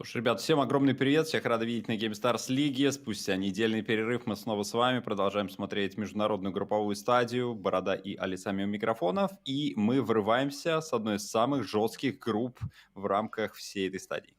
Что ж, ребят, всем огромный привет, всех рады видеть на Gamestars лиге. Спустя недельный перерыв мы снова с вами продолжаем смотреть международную групповую стадию. Борода и Алисами у микрофонов. И мы врываемся с одной из самых жестких групп в рамках всей этой стадии.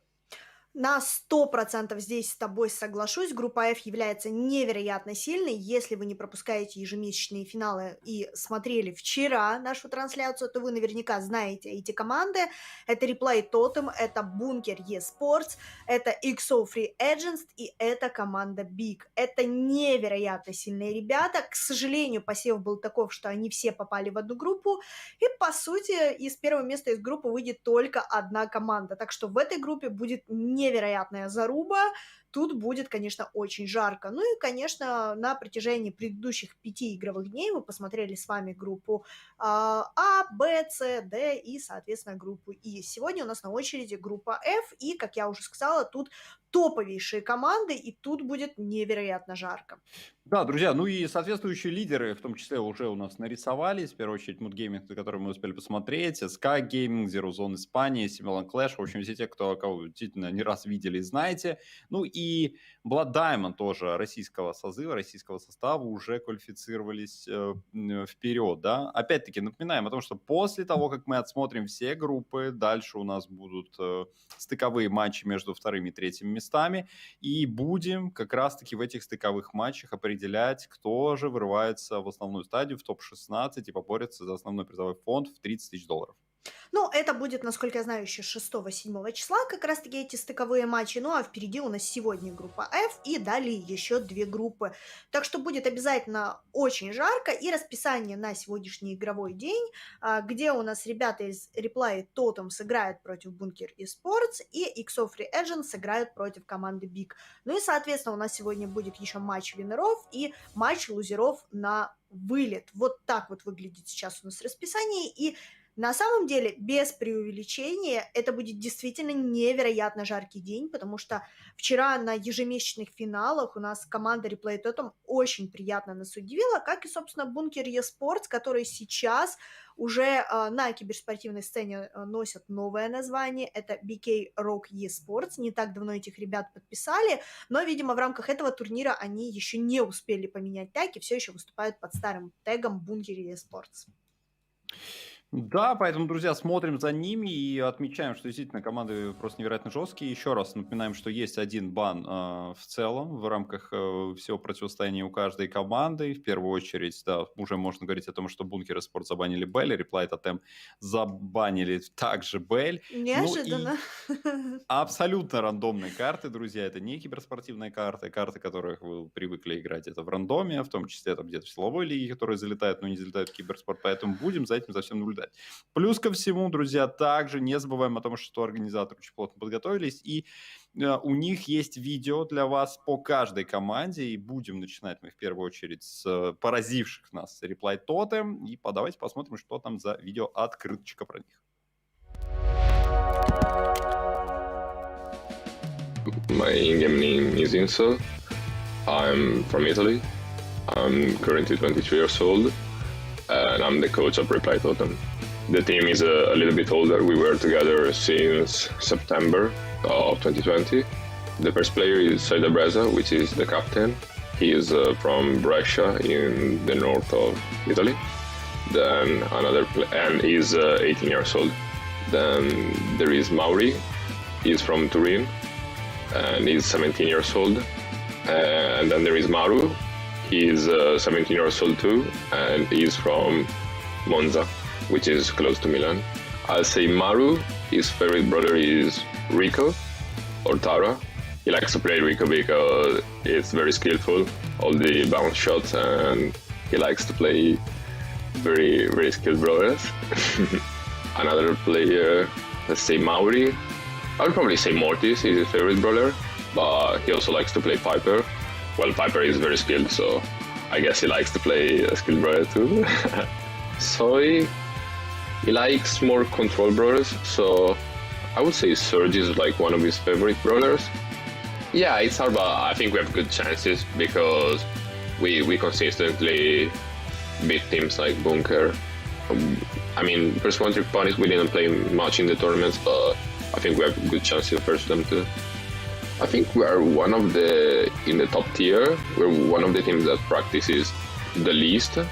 На 100% здесь с тобой соглашусь. Группа F является невероятно сильной. Если вы не пропускаете ежемесячные финалы и смотрели вчера нашу трансляцию, то вы наверняка знаете эти команды. Это Replay Totem, это Bunker eSports, это XO Free Agents и это команда Big. Это невероятно сильные ребята. К сожалению, посев был таков, что они все попали в одну группу. И, по сути, из первого места из группы выйдет только одна команда. Так что в этой группе будет невероятная заруба. Тут будет, конечно, очень жарко. Ну и, конечно, на протяжении предыдущих 5 игровых дней мы посмотрели с вами группу А, Б, С, Д и, соответственно, группу И. Сегодня у нас на очереди группа F, и, как я уже сказала, тут топовейшие команды, и тут будет невероятно жарко. Да, друзья, ну и соответствующие лидеры, в том числе, уже у нас нарисовались. В первую очередь, Mood Gaming, на который мы успели посмотреть, SK Gaming, Zero Zone Испания, Simulon Clash. В общем, все те, кого действительно не раз видели и знаете. Ну и Blood Diamond тоже российского созыва, российского состава уже квалифицировались вперед, да. Опять-таки, напоминаем о том, что после того, как мы отсмотрим все группы, дальше у нас будут стыковые матчи между вторыми и третьими местами. И будем как раз-таки в этих стыковых матчах определять, кто же вырывается в основную стадию, в топ-16 и поборется за основной призовой фонд в $30 тысяч. Ну, это будет, насколько я знаю, еще 6-7 числа как раз-таки эти стыковые матчи. Ну, а впереди у нас сегодня группа F и далее еще 2 группы. Так что будет обязательно очень жарко. И расписание на сегодняшний игровой день, где у нас ребята из Replay Totem сыграют против Bunker eSports и XO Free Agents сыграют против команды Big. Ну и, соответственно, у нас сегодня будет еще матч виннеров и матч лузеров на вылет. Вот так вот выглядит сейчас у нас расписание. И на самом деле, без преувеличения, это будет действительно невероятно жаркий день, потому что вчера на ежемесячных финалах у нас команда Replay Totem очень приятно нас удивила, как и, собственно, Bunker eSports, который сейчас уже на киберспортивной сцене носят новое название, это BK Rock eSports. Не так давно этих ребят подписали, но, видимо, в рамках этого турнира они еще не успели поменять тег и все еще выступают под старым тегом Bunker eSports. Да, поэтому, друзья, смотрим за ними и отмечаем, что действительно команды просто невероятно жесткие. Еще раз напоминаем, что есть один бан в целом в рамках всего противостояния у каждой команды. В первую очередь, да, уже можно говорить о том, что Bunker eSports забанили Белль, Replay Totem забанили также Белль. Неожиданно. Ну, абсолютно рандомные карты, друзья. Это не киберспортивные карты, которых вы привыкли играть это в рандоме, в том числе там где-то в силовой лиге, которые залетают, но не залетают в киберспорт. Поэтому будем за этим совсем наблюдать. Плюс ко всему, друзья, также не забываем о том, что организаторы очень плотно подготовились, и у них есть видео для вас по каждой команде, и будем начинать мы в первую очередь с поразивших нас Replay Totem, и давайте посмотрим, что там за видео-открыточка про них. My in-game name is Inso. I'm from Italy. I'm currently 23 years old. And I'm the coach of Replay Totem. The team is a little bit older. We were together since September of 2020. The first player is Saida Breza, which is the captain. He is from Brescia in the north of Italy. Then and he's 18 years old. Then there is Mauri. He's from Turin and he's 17 years old. And then there is Maru. He's 17 years old too, and he's from Monza, which is close to Milan. I'll say Maru, his favorite brother is Rico, or Tara. He likes to play Rico because it's very skillful, all the bounce shots, and he likes to play very, very skilled brawlers. Another player, let's say Mauri. I would probably say Mortis is his favorite brawler, but he also likes to play Piper. Well, Piper is very skilled, so I guess he likes to play a skilled brawler too. Soy, he likes more control brawlers, so I would say Surge is like one of his favorite brawlers. Yeah, it's hard, but I think we have good chances because we consistently beat teams like Bunker. I mean, first one trick punish, we didn't play much in the tournaments, but I think we have good chances versus them too. I think we are one of in the top tier. We're one of the teams that practices the least, to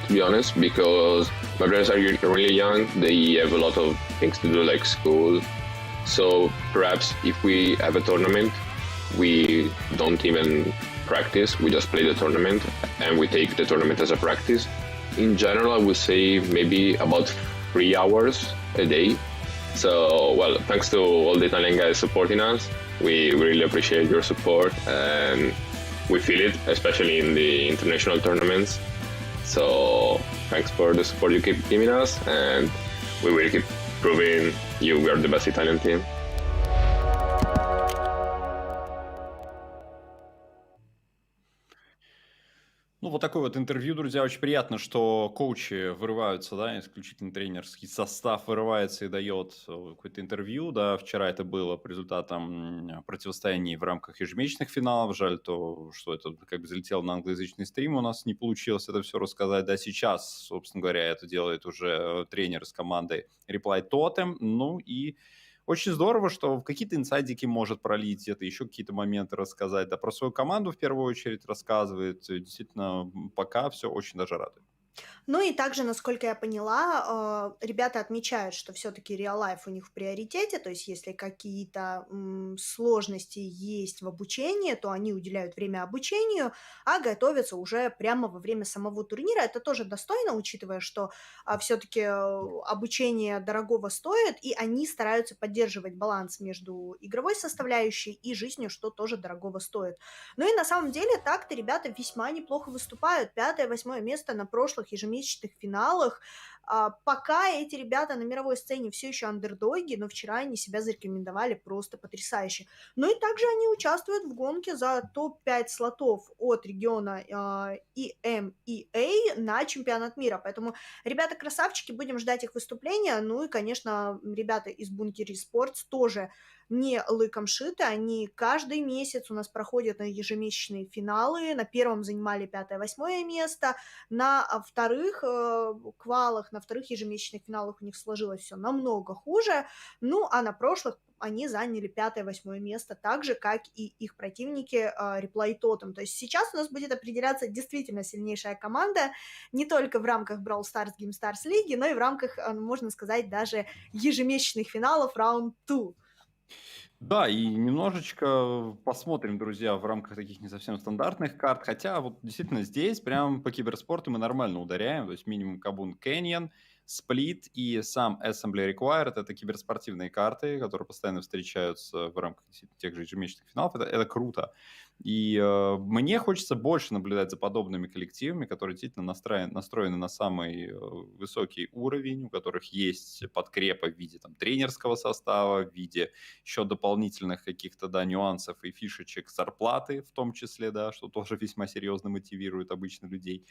be honest, because my brothers are really young. They have a lot of things to do, like school. So perhaps if we have a tournament, we don't even practice. We just play the tournament, and we take the tournament as a practice. In general, I would say maybe about 3 hours a day. So, well, thanks to all the Italian guys supporting us. We really appreciate your support, and we feel it, especially in the international tournaments. So thanks for the support you keep giving us, and we will keep proving we are the best Italian team. Ну, вот такое вот интервью, друзья. Очень приятно, что коучи вырываются, да, исключительно тренерский состав вырывается и дает какое-то интервью, да. Вчера это было по результатам противостояний в рамках ежемесячных финалов. Жаль то, что это как бы залетело на англоязычный стрим, у нас не получилось это все рассказать. Да, сейчас, собственно говоря, это делает уже тренер из команды Reply Totem. Ну и очень здорово, что какие-то инсайдики может пролить, где-то еще какие-то моменты рассказать. Да, про свою команду в первую очередь рассказывает. Действительно, пока все очень даже радует. Ну и также, насколько я поняла, ребята отмечают, что все-таки реал-лайф у них в приоритете, то есть если какие-то сложности есть в обучении, то они уделяют время обучению, а готовятся уже прямо во время самого турнира. Это тоже достойно, учитывая, что все-таки обучение дорогого стоит, и они стараются поддерживать баланс между игровой составляющей и жизнью, что тоже дорогого стоит. Ну и на самом деле так-то ребята весьма неплохо выступают. 5-8 место на прошлых ежемесячных финалах. Пока эти ребята на мировой сцене все еще андердоги, но вчера они себя зарекомендовали просто потрясающе. Ну и также они участвуют в гонке за топ-5 слотов от региона EMEA на чемпионат мира. Поэтому ребята красавчики, будем ждать их выступления. Ну и, конечно, ребята из Bunker Esports тоже не лыком шиты, они каждый месяц у нас проходят на ежемесячные финалы, на первом занимали 5-8 место, на вторых квалах, на вторых ежемесячных финалах у них сложилось все намного хуже, ну а на прошлых они заняли 5-8 место, так же, как и их противники Reply Totem. То есть сейчас у нас будет определяться действительно сильнейшая команда, не только в рамках Brawl Stars, Gamestars лиги, но и в рамках, можно сказать, даже ежемесячных финалов Round 2. Да, и немножечко посмотрим, друзья, в рамках таких не совсем стандартных карт. Хотя вот действительно здесь прям по киберспорту мы нормально ударяем. То есть минимум Кабун Canyon, Сплит и сам Assembly Required. Это киберспортивные карты, которые постоянно встречаются в рамках тех же ежемесячных финалов. Это круто. И мне хочется больше наблюдать за подобными коллективами, которые действительно настроены на самый высокий уровень, у которых есть подкрепа в виде там, тренерского состава, в виде еще дополнительных каких-то нюансов и фишечек зарплаты в том числе, да, что тоже весьма серьезно мотивирует обычно людей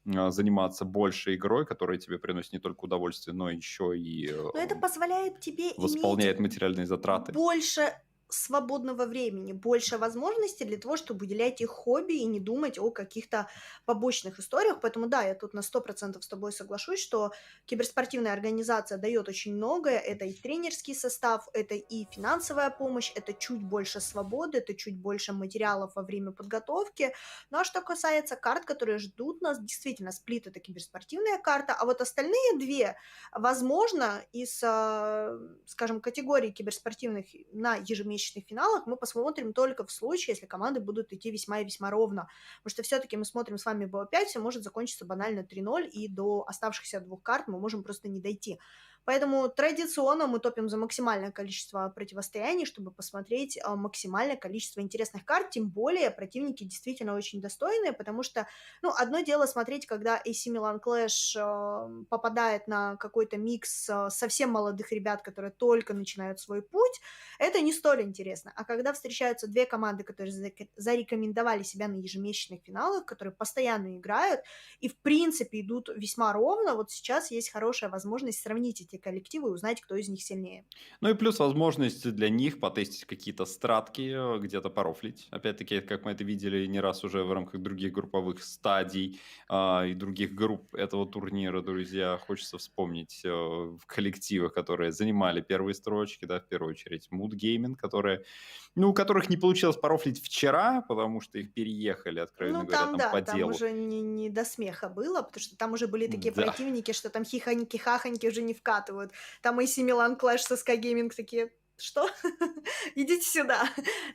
заниматься больше игрой, которая тебе приносит не только удовольствие, но еще и Но это позволяет тебе восполняет иметь материальные затраты. больше свободного времени, больше возможностей для того, чтобы уделять их хобби и не думать о каких-то побочных историях. Поэтому да, я тут на 100% с тобой соглашусь, что киберспортивная организация дает очень многое. Это и тренерский состав, это и финансовая помощь, это чуть больше свободы, это чуть больше материалов во время подготовки. Ну а что касается карт, которые ждут нас, действительно, Сплит — это киберспортивная карта, а вот остальные две, возможно, из, скажем, категории киберспортивных на ежемесячных финалах мы посмотрим только в случае, если команды будут идти весьма и весьма ровно. Потому что все-таки мы смотрим с вами БО5, все может закончиться банально 3-0, и до оставшихся 2 карт мы можем просто не дойти. Поэтому традиционно мы топим за максимальное количество противостояний, чтобы посмотреть максимальное количество интересных карт, тем более противники действительно очень достойные, потому что, ну, одно дело смотреть, когда AC Milan Clash попадает на какой-то микс совсем молодых ребят, которые только начинают свой путь, это не столь интересно. А когда встречаются две команды, которые зарекомендовали себя на ежемесячных финалах, которые постоянно играют и, в принципе, идут весьма ровно, вот сейчас есть хорошая возможность сравнить эти эти коллективы и узнать, кто из них сильнее. Ну и плюс возможность для них потестить какие-то стратки, где-то порофлить. Опять-таки, как мы это видели не раз уже в рамках других групповых стадий и других групп этого турнира, друзья. Хочется вспомнить в коллективах, которые занимали первые строчки, да, в первую очередь Mood Gaming, которые, ну, у которых не получилось порофлить вчера, потому что их переехали, откровенно Ну, говоря, там, там да, по там делу. уже не до смеха было, потому что там уже были такие Да. противники, что там хихоньки-хахоньки уже не вкатывают. Там AC Milan Clash со Sky Gaming такие, что? Идите сюда.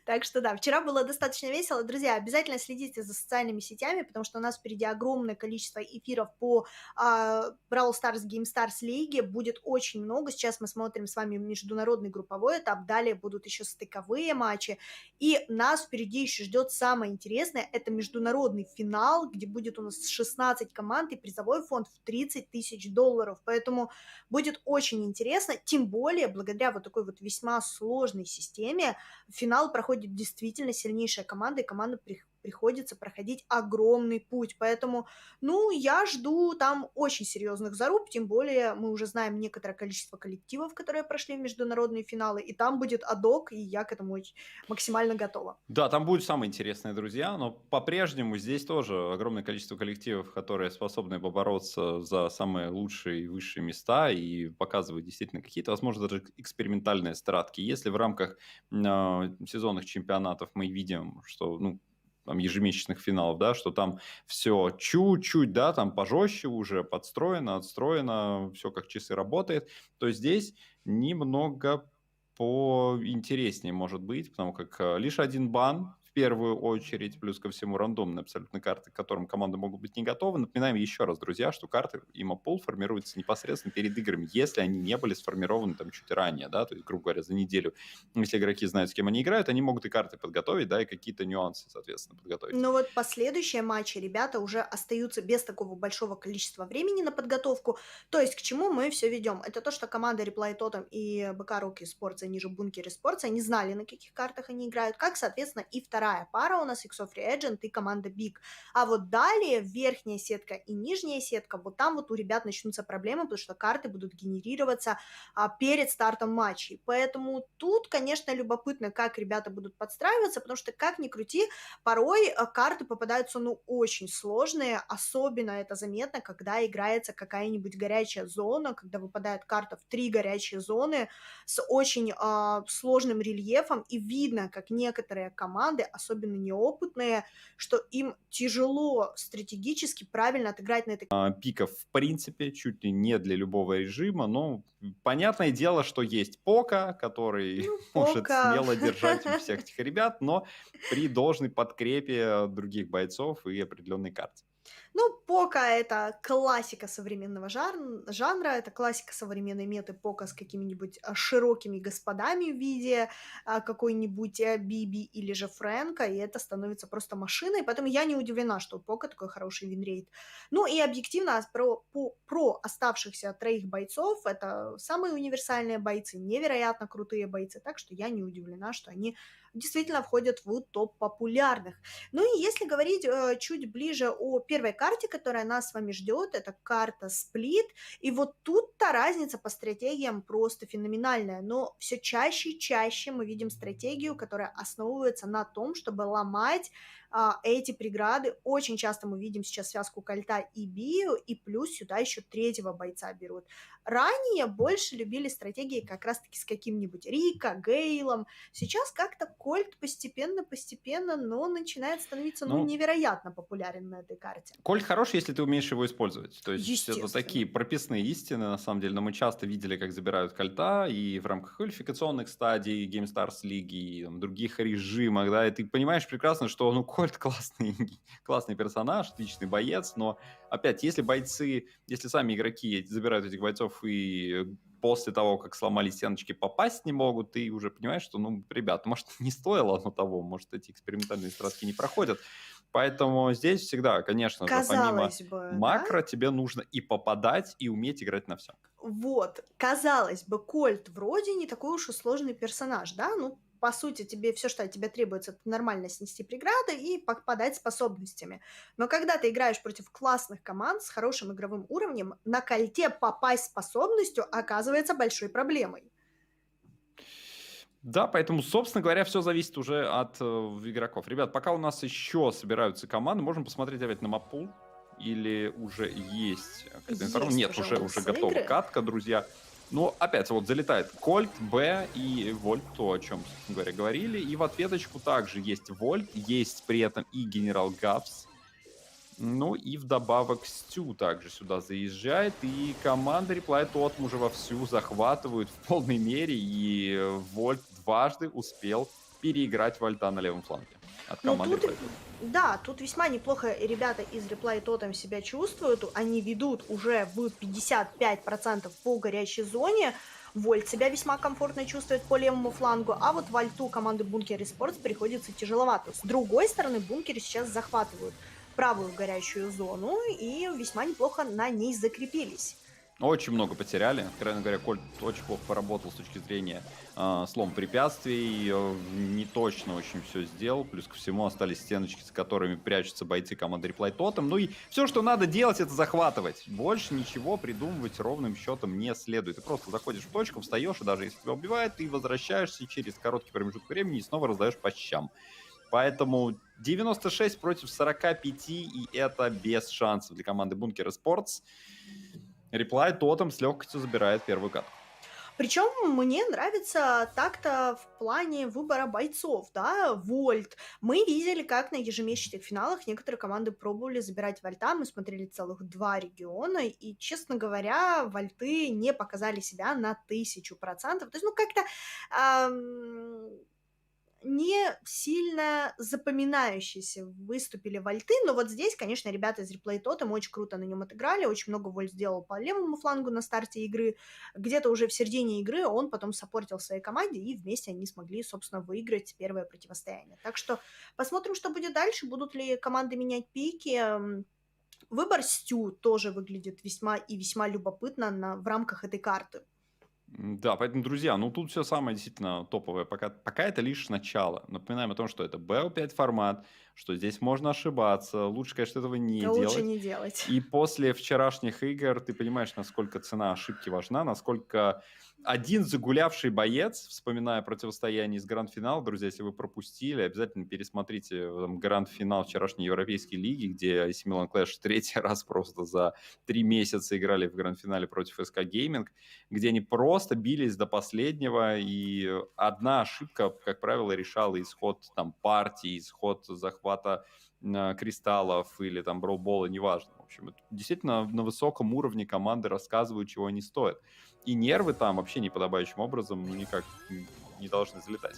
Так что да, вчера было достаточно весело. Друзья, обязательно следите за социальными сетями, потому что у нас впереди огромное количество эфиров по Brawl Stars, Gamestars лиге. Будет очень много. Сейчас мы смотрим с вами международный групповой этап. Далее будут еще стыковые матчи. И нас впереди еще ждет самое интересное. Это международный финал, где будет у нас 16 команд и призовой фонд в 30 тысяч долларов. Поэтому будет очень интересно. Тем более, благодаря вот такой вот весьма сложной системе, финал проходит действительно сильнейшая команда, и команда приходится проходить огромный путь. Поэтому, ну, я жду там очень серьезных заруб, тем более мы уже знаем некоторое количество коллективов, которые прошли в международные финалы, и там будет адок, и я к этому максимально готова. Да, там будет самое интересное, друзья, но по-прежнему здесь тоже огромное количество коллективов, которые способны побороться за самые лучшие и высшие места и показывать действительно какие-то, возможно, даже экспериментальные стратки. Если в рамках сезонных чемпионатов мы видим, что, ну, там, ежемесячных финалов, да, что там все чуть-чуть, да, там пожестче уже, подстроено, отстроено, все как часы работает, то здесь немного поинтереснее может быть, потому как лишь один бан в первую очередь, плюс ко всему рандомные абсолютно карты, к которым команды могут быть не готовы. Напоминаем еще раз, друзья, что карты имапул формируются непосредственно перед играми, если они не были сформированы там чуть ранее, да, то есть, грубо говоря, за неделю. Если игроки знают, с кем они играют, они могут и карты подготовить, да, и какие-то нюансы, соответственно, подготовить. Но вот последующие матчи ребята уже остаются без такого большого количества времени на подготовку. То есть к чему мы все ведем? Это то, что команда Reply Totem и БК Rocky Sports, они же Бункеры Sports, они знали, на каких картах они играют, как, соответственно, и вторая пара у нас X of Reagent и команда Big. А вот далее верхняя сетка и нижняя сетка, вот там вот у ребят начнутся проблемы, потому что карты будут генерироваться перед стартом матчей. Поэтому тут, конечно, любопытно, как ребята будут подстраиваться, потому что, как ни крути, порой карты попадаются, ну, очень сложные, особенно это заметно, когда играется какая-нибудь горячая зона, когда выпадает карта в 3 горячие зоны с очень сложным рельефом, и видно, как некоторые команды, особенно неопытные, что им тяжело стратегически правильно отыграть на этой Пиков, в принципе, чуть ли не для любого режима, но понятное дело, что есть Пока, который может Пока. смело держать всех этих ребят, но при должной подкрепе других бойцов и определенной карте. Ну, пока это классика современного жанра, это классика современной меты пока с какими-нибудь широкими господами в виде какой-нибудь Биби или же Фрэнка, и это становится просто машиной, поэтому я не удивлена, что у пока такой хороший винрейт. Ну и объективно про оставшихся 3 бойцов, это самые универсальные бойцы, невероятно крутые бойцы, так что я не удивлена, что они действительно входят в топ популярных. Ну и если говорить чуть ближе о первой карте, которая нас с вами ждет, это карта Сплит, и вот тут-то разница по стратегиям просто феноменальная, но все чаще и чаще мы видим стратегию, которая основывается на том, чтобы ломать эти преграды. Очень часто мы видим сейчас связку Кольта и Био, и плюс сюда еще 3-го бойца берут. Ранее больше любили стратегии как раз-таки с каким-нибудь Рика, Гейлом. Сейчас как-то Кольт постепенно, но начинает становиться, ну, невероятно популярен на этой карте. Кольт хороший, если ты умеешь его использовать. То есть это Естественно. такие прописные истины, на самом деле. Но мы часто видели, как забирают Кольта и в рамках квалификационных стадий Gamestars лиги, и других режимах, да, и ты понимаешь прекрасно, что, ну, Кольт классный персонаж, отличный боец, но опять, если сами игроки забирают этих бойцов и после того, как сломали стеночки, попасть не могут, ты уже понимаешь, что, ну, ребят, может, не стоило оно того, может, эти экспериментальные стратки не проходят. Поэтому здесь всегда, конечно же, помимо макро, тебе нужно и попадать, и уметь играть на всем. Вот, казалось бы, Кольт вроде не такой уж и сложный персонаж, да, ну, по сути, тебе все, что от тебя требуется, это нормально снести преграды и попадать способностями. Но когда ты играешь против классных команд с хорошим игровым уровнем, на кольте попасть способностью оказывается большой проблемой. Да, поэтому, собственно говоря, все зависит уже от игроков. Ребят, пока у нас еще собираются команды, можем посмотреть опять на маппул. Или уже есть какая-то информация? Нет, уже уже лысые готова игры. катка, друзья. Но опять вот залетает Кольт, Б и Вольт, то, о чем, собственно говоря, говорили. И в ответочку также есть Вольт, есть при этом и Генерал Гавс. Ну и вдобавок Стю также сюда заезжает. И команда Reply Totem уже вовсю захватывают в полной мере. И Вольт дважды успел переиграть Вольта на левом фланге от Но команды тут, Reply Totem. да, тут весьма неплохо ребята из Reply Totem себя чувствуют. Они ведут уже в 55% по горячей зоне. Вольт себя весьма комфортно чувствует по левому флангу, а вот Вольту команды Бункер Esports приходится тяжеловато. С другой стороны, Бункеры сейчас захватывают правую горячую зону и весьма неплохо на ней закрепились. Очень много потеряли. Откровенно говоря, Кольт очень плохо поработал с точки зрения слом препятствий. Не точно очень все сделал. Плюс ко всему остались стеночки, за которыми прячутся бойцы команды Reply Totem. Ну и все, что надо делать, это захватывать. Больше ничего придумывать ровным счетом не следует. Ты просто заходишь в точку, встаешь, и даже если тебя убивают, ты возвращаешься через короткий промежуток времени и снова раздаешь по щам. Поэтому 96 против 45, и это без шансов для команды Бункер Esports. Reply Totem с легкостью забирает первую катку. Причем мне нравится так-то в плане выбора бойцов, да, Вольт. Мы видели, как на ежемесячных финалах некоторые команды пробовали забирать Вольта, мы смотрели целых 2 региона, и, честно говоря, Вольты не показали себя на 1000%. То есть, ну, как-то не сильно запоминающиеся выступили Вольты, но вот здесь, конечно, ребята из Replay Totem очень круто на нем отыграли, очень много Вольт сделал по левому флангу на старте игры, где-то уже в середине игры он потом саппортил своей команде, и вместе они смогли, собственно, выиграть первое противостояние. Так что посмотрим, что будет дальше, будут ли команды менять пики. Выбор Стю тоже выглядит весьма и весьма любопытно в рамках этой карты. Да, поэтому, друзья, ну тут все самое действительно топовое. Пока это лишь начало. Напоминаем о том, что это BO5 формат, что здесь можно ошибаться. Лучше, конечно, этого не Да делать. лучше не делать. И после вчерашних игр ты понимаешь, насколько цена ошибки важна, насколько один загулявший боец, вспоминая противостояние из гранд-финала, друзья, если вы пропустили, обязательно пересмотрите гранд-финал вчерашней Европейской лиги, где AC Milan Clash третий раз просто за 3 месяца играли в гранд-финале против SK Gaming, где они просто бились до последнего, и одна ошибка, как правило, решала исход там партии, исход захвата кристаллов или там броубола, неважно. В общем, это действительно на высоком уровне команды рассказывают, чего они стоят. И нервы там вообще неподобающим образом никак не должны залетать.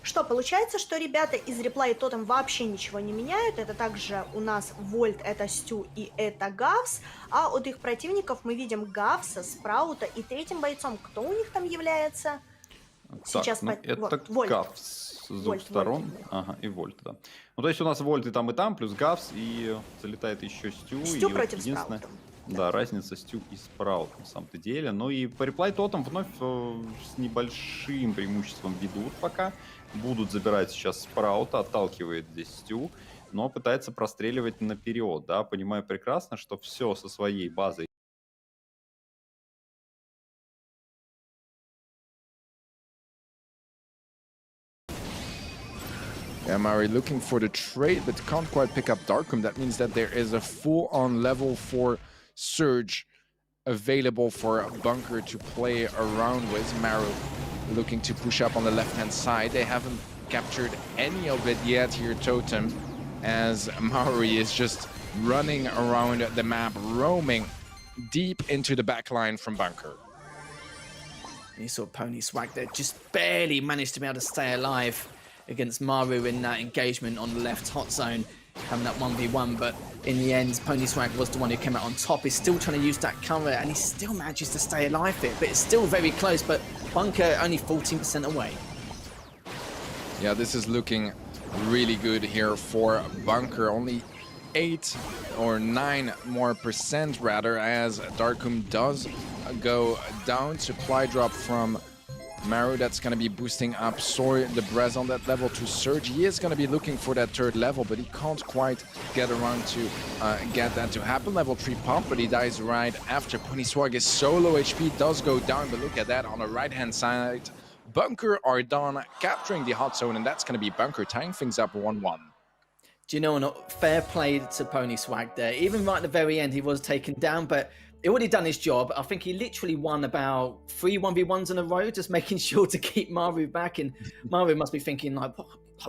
Что, получается, что ребята из Reply Totem вообще ничего не меняют. Это также у нас Вольт, это Стю и это Гавс. А от их противников мы видим Гавса, Спраута и третьим бойцом. Кто у них там является? Сейчас так, ну, это Вольт. Гавс с двух Вольт, сторон. Вольт. Ага, и Вольт, да. Ну, то есть у нас Вольт и там, плюс Гавс, и залетает еще Стю. Стю и против вот единственное, Спраута. да, разница Стю и Спраут, на самом-то деле. Ну и по Reply Totem вновь с небольшим преимуществом ведут пока. Будут забирать сейчас Спраута, отталкивает здесь Стю, но пытается простреливать наперед, да, понимая прекрасно, что все со своей базой. Yeah, Mari looking for the trade, but can't quite pick up Darkum. That means that there is a full-on level 4 Surge available for Bunker to play around with. Maru looking to push up on the left-hand side. They haven't captured any of it yet here, Totem, as Maori is just running around the map, roaming deep into the backline from Bunker. You saw Pony Swag there just barely managed to be able to stay alive against Maru in that engagement on the left hot zone, having that 1v1, but in the end, Pony Swag was the one who came out on top. He's still trying to use that cover, and he still manages to stay alive there, but it's still very close, but Bunker only 14% away. Yeah, this is looking really good here for Bunker. Only 8 or 9 more percent rather, as Darkum does go down. Supply drop from Maru, that's going to be boosting up Soy, the Brez on that level to Surge. He is going to be looking for that third level, but he can't quite get around to get that to happen. Level 3 pump, but he dies right after. Pony Swag is so low HP, does go down, but look at that on the right-hand side. Bunker are done capturing the hot zone, and that's going to be Bunker tying things up 1-1. Do you know what? Fair play to Pony Swag there. Even right at the very end, he was taken down, but he already done his job. I think he literally won about 3 1v1s in a row, just making sure to keep Maru back. And Maru must be thinking, like,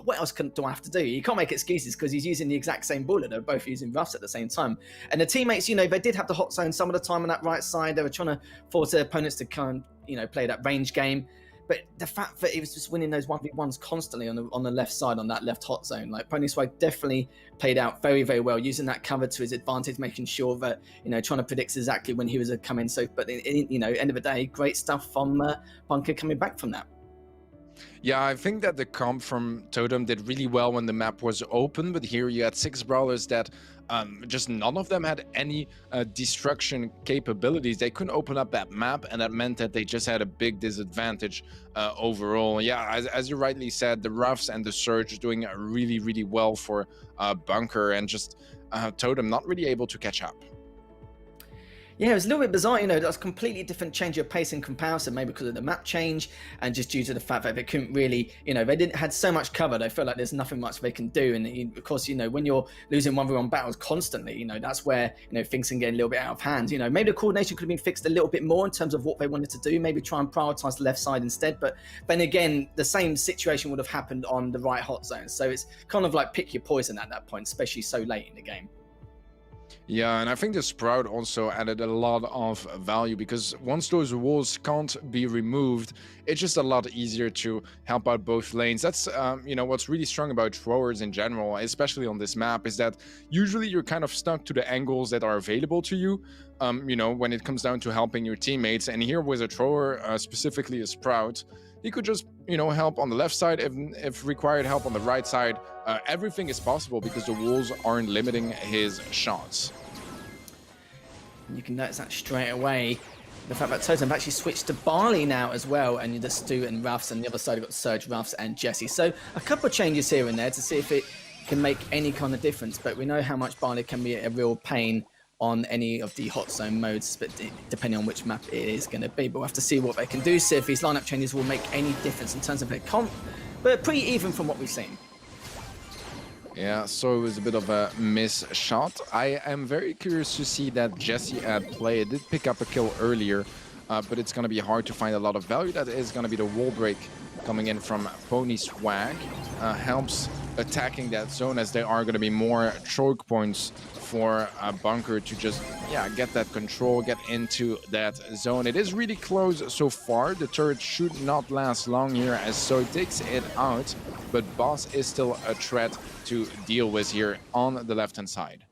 what else do I have to do? You can't make excuses because he's using the exact same Brawler. They're both using Ruffs at the same time. And the teammates, you know, they did have the hot zone some of the time on that right side. They were trying to force their opponents to kind of, you know, play that range game. But the fact that he was just winning those 1v1s constantly on the left side, on that left hot zone, like Pony Swag definitely played out very, very well, using that cover to his advantage, making sure that, you know, trying to predict exactly when he was coming. So, but you know, end of the day, great stuff from Bunker coming back from that. Yeah, I think that the comp from Totem did really well when the map was open, but here you had 6 Brawlers that just none of them had any destruction capabilities. They couldn't open up that map, and that meant that they just had a big disadvantage overall. Yeah, as you rightly said, the Ruffs and the Surge doing really, really well for Bunker, and just Totem not really able to catch up. Yeah, it was a little bit bizarre, you know, that's a completely different change of pace in comparison, maybe because of the map change and just due to the fact that they couldn't really, you know, they had so much cover, they felt like there's nothing much they can do. And of course, you know, when you're losing 1v1 battles constantly, you know, that's where, you know, things can get a little bit out of hand. You know, maybe the coordination could have been fixed a little bit more in terms of what they wanted to do, maybe try and prioritize the left side instead. But then again, the same situation would have happened on the right hot zone. So it's kind of like pick your poison at that point, especially so late in the game. Yeah, and I think the Sprout also added a lot of value, because once those walls can't be removed, it's just a lot easier to help out both lanes. That's, you know, what's really strong about throwers in general, especially on this map, is that usually you're kind of stuck to the angles that are available to you, you know, when it comes down to helping your teammates. And here with a thrower, specifically a Sprout, he could just, you know, help on the left side, if required help on the right side. Everything is possible because the walls aren't limiting his shots. You can notice that straight away. The fact that Totem actually switched to Barley now as well, and the Stu and Ruffs, and the other side you've got Surge, Ruffs, and Jesse. So a couple of changes here and there to see if it can make any kind of difference. But we know how much Barley can be a real pain on any of the hot zone modes, but depending on which map it is going to be. But we'll have to see what they can do, see if these lineup changes will make any difference in terms of their comp. But pretty even from what we've seen. Yeah, so it was a bit of a miss shot. I am very curious to see that Jesse at play. It did pick up a kill earlier, but it's going to be hard to find a lot of value. That is going to be the wall break coming in from Pony Swag. Helps attacking that zone, as there are going to be more choke points for Bunker to just, yeah, get that control, get into that zone. It is really close so far. The turret should not last long here, as So takes it out, but Boss is still a threat to deal with here on the left-hand side.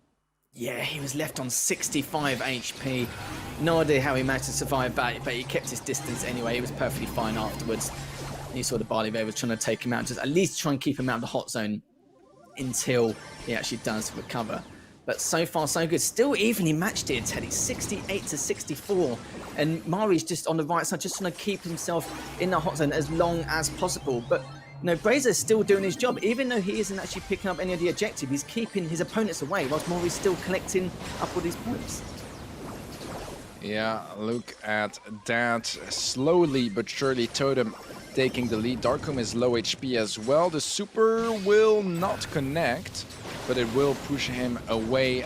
Yeah, he was left on 65 HP. No idea how he managed to survive that, but he kept his distance anyway. He was perfectly fine afterwards. You saw the Barley there was trying to take him out, just at least try and keep him out of the hot zone until he actually does recover. But so far, so good. Still evenly matched here, Teddy. 68 to 64. And Mari's just on the right side, just trying to keep himself in the hot zone as long as possible. But, you know, Brazer's still doing his job. Even though he isn't actually picking up any of the objective, he's keeping his opponents away, whilst Mari's still collecting up all these points. Yeah, look at that. Slowly but surely, Totem taking the lead. Darkum is low HP as well. The super will not connect, but it will push him away.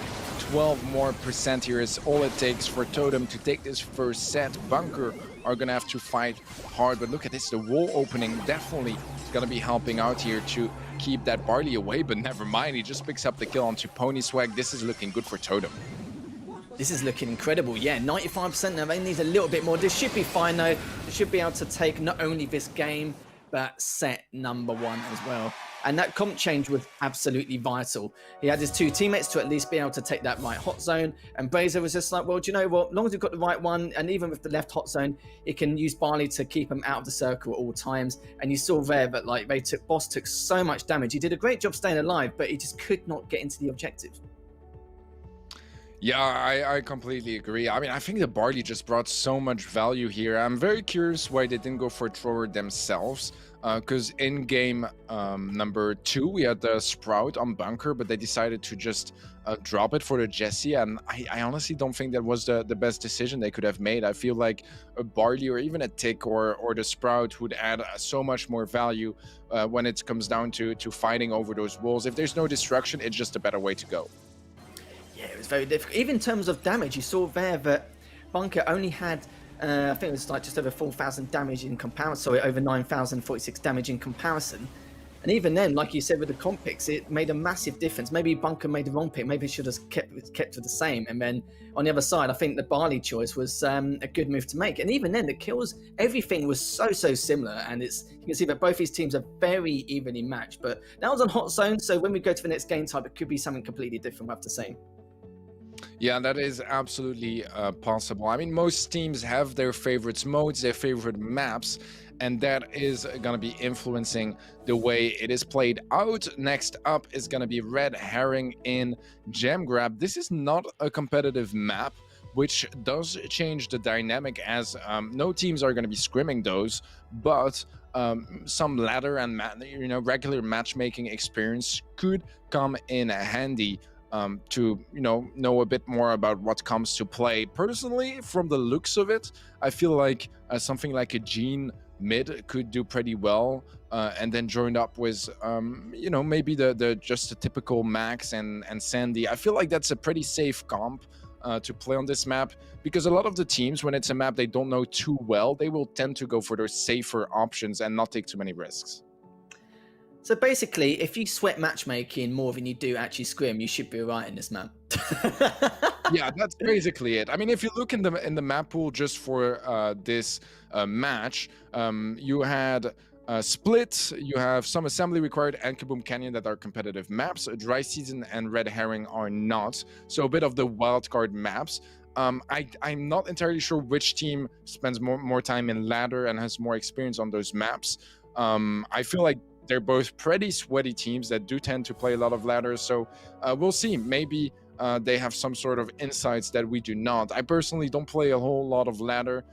12% more here is all it takes for Totem to take this first set. Bunker are gonna have to fight hard, but look at this, the wall opening definitely gonna be helping out here to keep that Barley away, but never mind, he just picks up the kill onto Pony Swag. This is looking good for Totem. This is looking incredible. Yeah, 95% now. They need a little bit more. This should be fine, though. They should be able to take not only this game, but set number 1 as well. And that comp change was absolutely vital. He had his 2 teammates to at least be able to take that right hot zone. And Brazer was just like, well, do you know what? As long as we've got the right one, and even with the left hot zone, it can use Barley to keep him out of the circle at all times. And you saw there that, like, Boss took so much damage. He did a great job staying alive, but he just could not get into the objective. Yeah, I completely agree. I mean, I think the barley just brought so much value here. I'm very curious why they didn't go for a thrower themselves. Because in game number 2, we had the Sprout on Bunker, but they decided to just drop it for the Jesse. And I honestly don't think that was the best decision they could have made. I feel like a barley or even a tick or the Sprout would add so much more value when it comes down to fighting over those walls. If there's no destruction, it's just a better way to go. Yeah, it was very difficult. Even in terms of damage, you saw there that Bunker only had, I think it was like just over 4,000 damage in comparison, sorry, over 9,046 damage in comparison. And even then, like you said with the comp picks, it made a massive difference. Maybe Bunker made the wrong pick. Maybe it should have kept it the same. And then on the other side, I think the barley choice was a good move to make. And even then, the kills, everything was so similar. And you can see that both these teams are very evenly matched. But that was on Hot Zone. So when we go to the next game type, it could be something completely different, we'll have to say. Yeah, that is absolutely possible. I mean, most teams have their favorite modes, their favorite maps, and that is going to be influencing the way it is played out. Next up is going to be Red Herring in Gem Grab. This is not a competitive map, which does change the dynamic as no teams are going to be scrimming those, but some ladder and regular matchmaking experience could come in handy to know a bit more about what comes to play. Personally, from the looks of it, I feel like something like a Gene mid could do pretty well, and then joined up with maybe the just a typical Max and Sandy. I feel like that's a pretty safe comp to play on this map, because a lot of the teams, when it's a map they don't know too well, they will tend to go for those safer options and not take too many risks. So basically, if you sweat matchmaking more than you do actually scrim, you should be right in this map. Yeah, that's basically it. I mean, if you look in the map pool just for this match, you had Split, you have some Assembly Required and Kaboom Canyon that are competitive maps. Dry Season and Red Herring are not. So a bit of the wildcard maps. I'm not entirely sure which team spends more time in ladder and has more experience on those maps. I feel like they're both pretty sweaty teams that do tend to play a lot of ladders. So we'll see. Maybe they have some sort of insights that we do not. I personally don't play a whole lot of ladder,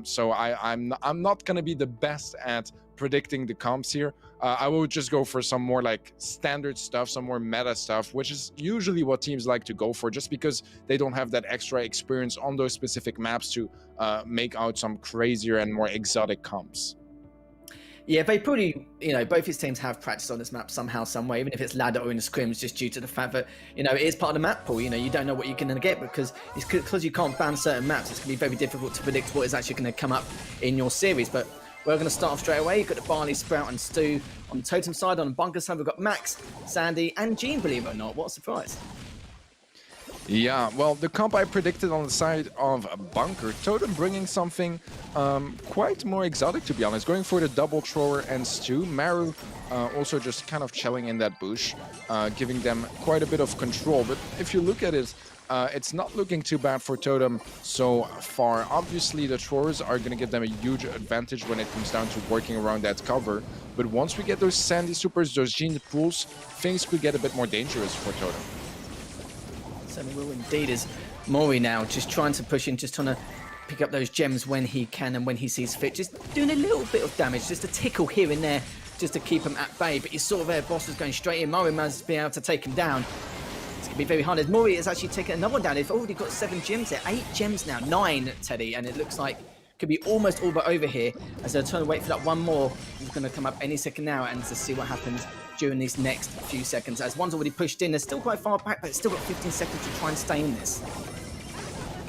so I'm not going to be the best at predicting the comps here. I will just go for some more like standard stuff, some more meta stuff, which is usually what teams like to go for, just because they don't have that extra experience on those specific maps to make out some crazier and more exotic comps. Yeah, they probably, both his teams have practiced on this map somehow, some way, even if it's ladder or in the scrims, just due to the fact that, it is part of the map pool. You don't know what you're going to get, because you can't ban certain maps. It's going to be very difficult to predict what is actually going to come up in your series. But we're going to start off straight away. You've got the Barley, Sprout, and Stu on the Totem side. On the Bunker side, we've got Max, Sandy, and Gene, believe it or not. What a surprise. Yeah, well, the comp I predicted on the side of Bunker, Totem bringing something quite more exotic, to be honest, going for the double thrower and Stu. Maru also just kind of chilling in that bush, giving them quite a bit of control. But if you look at it, it's not looking too bad for Totem so far. Obviously, the throwers are going to give them a huge advantage when it comes down to working around that cover. But once we get those Sandy Supers, those Gene pools, things could get a bit more dangerous for Totem. Certainly will indeed. Is Mori now just trying to push in, just trying to pick up those gems when he can and when he sees fit, just doing a little bit of damage, just a tickle here and there, just to keep him at bay. But you saw there, Boss was going straight in. Mori must be able to take him down. It's going to be very hard, as Mori has actually taken another one down. They've already got 7 gems there, 8 gems now, 9, Teddy, and it looks like could be almost all but over here, as they're trying to wait for that one more. He's going to come up any second now, and to see what happens during these next few seconds. As one's already pushed in, they're still quite far back, but it's still got 15 seconds to try and stay in this.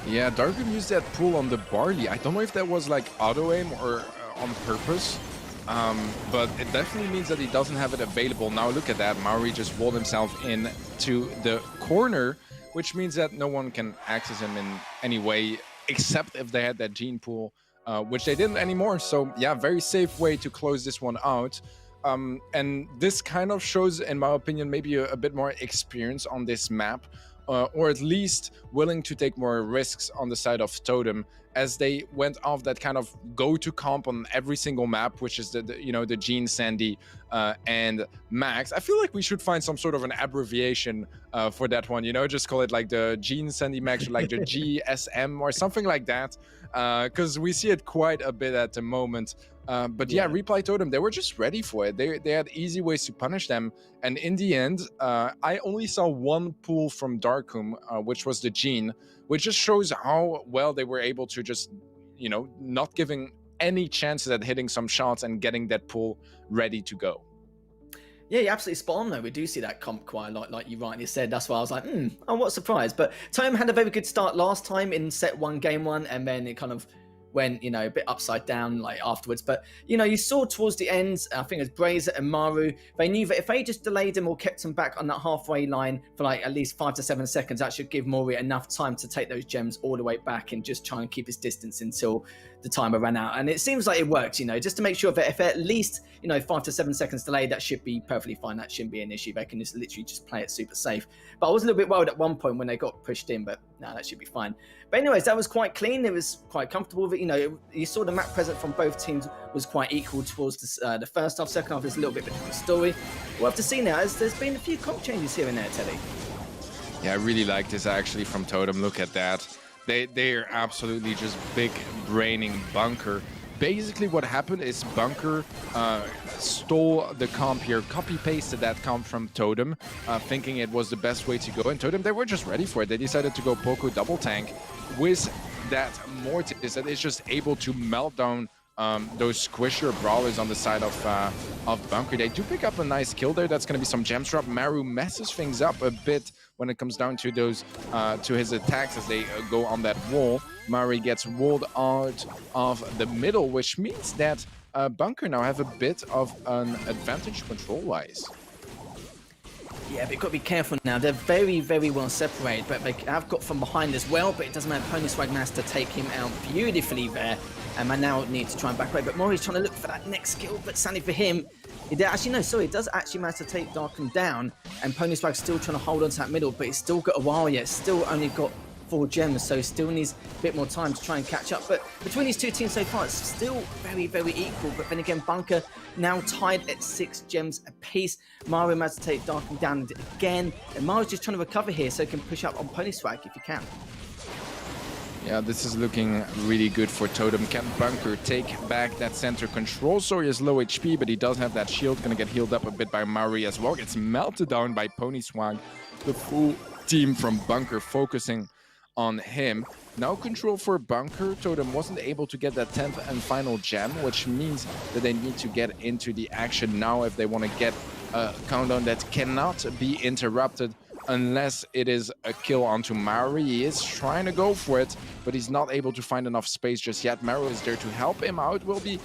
Yeah, Darkum used that pull on the Barley. I don't know if that was like auto-aim or on purpose, but it definitely means that he doesn't have it available. Now look at that, Maori just walled himself in to the corner, which means that no one can access him in any way, except if they had that Gene pool, which they didn't anymore. So yeah, very safe way to close this one out. And this kind of shows, in my opinion, maybe a bit more experience on this map, or at least willing to take more risks on the side of Totem, as they went off that kind of go-to comp on every single map, which is the Gene, Sandy, and Max. I feel like we should find some sort of an abbreviation for that one, just call it like the Gene, Sandy, Max, or like the GSM or something like that, because we see it quite a bit at the moment. But yeah, Reply Totem, they were just ready for it. They had easy ways to punish them. And in the end, I only saw one pull from Darkum, which was the Gene, which just shows how well they were able to just, not giving any chances at hitting some shots and getting that pull ready to go. Yeah, you're absolutely spot on though. We do see that comp quite a lot, like you rightly said. That's why I was like, oh, what a surprise. But Totem had a very good start last time in set 1, game 1, and then it kind of went, a bit upside down like afterwards. But, you saw towards the end, I think it was Brazer and Maru, they knew that if they just delayed him or kept him back on that halfway line for like at least 5 to 7 seconds, that should give Mori enough time to take those gems all the way back and just try and keep his distance until the timer ran out. And it seems like it worked, just to make sure that if at least, 5 to 7 seconds delayed, that should be perfectly fine. That shouldn't be an issue. They can just literally just play it super safe. But I was a little bit worried at one point when they got pushed in, but no, that should be fine. But anyways, that was quite clean. It was quite comfortable. But, you saw the map present from both teams was quite equal towards the first half. Second half is a little bit of a different story. We'll have to see now, as there's been a few comp changes here and there, Teddy. Yeah, I really like this actually from Totem. Look at that. They're absolutely just big braining Bunker. Basically what happened is Bunker stole the comp here, copy-pasted that comp from Totem, thinking it was the best way to go. And Totem, they were just ready for it. They decided to go Poco double tank with that Mortis that is just able to melt down those squishier brawlers on the side of Bunker. They do pick up a nice kill there. That's going to be some gems drop. Maru messes things up a bit when it comes down to those to his attacks as they go on that wall. Maru gets walled out of the middle, which means that Bunker now have a bit of an advantage control-wise. Yeah, but you've got to be careful now. They're very, very well separated, but they have got from behind as well. But it doesn't matter. Pony Swag managed to take him out beautifully there. And I now need to try and back away. But Mori's trying to look for that next kill. But sadly for him, he did actually, no, sorry, it does actually manage to take Darkham down. And Pony Swag's still trying to hold on to that middle, but he's still got a while yet. Still only got 4 gems, so still needs a bit more time to try and catch up. But between these two teams so far, it's still very, very equal. But then again, Bunker now tied at 6 gems apiece. Mario managed to take Darkham down again. And Mario's just trying to recover here so he can push up on Pony Swag if he can. Yeah, this is looking really good for Totem. Can Bunker take back that center control? So he is low HP, but he does have that shield. Gonna get healed up a bit by Mari as well. Gets melted down by Pony Swag. The full team from Bunker focusing on him. Now control for Bunker. Totem wasn't able to get that 10th and final gem, which means that they need to get into the action now if they want to get a countdown that cannot be interrupted unless it is a kill onto Maru. He is trying to go for it, but he's not able to find enough space just yet. Maru is there to help him out. Will be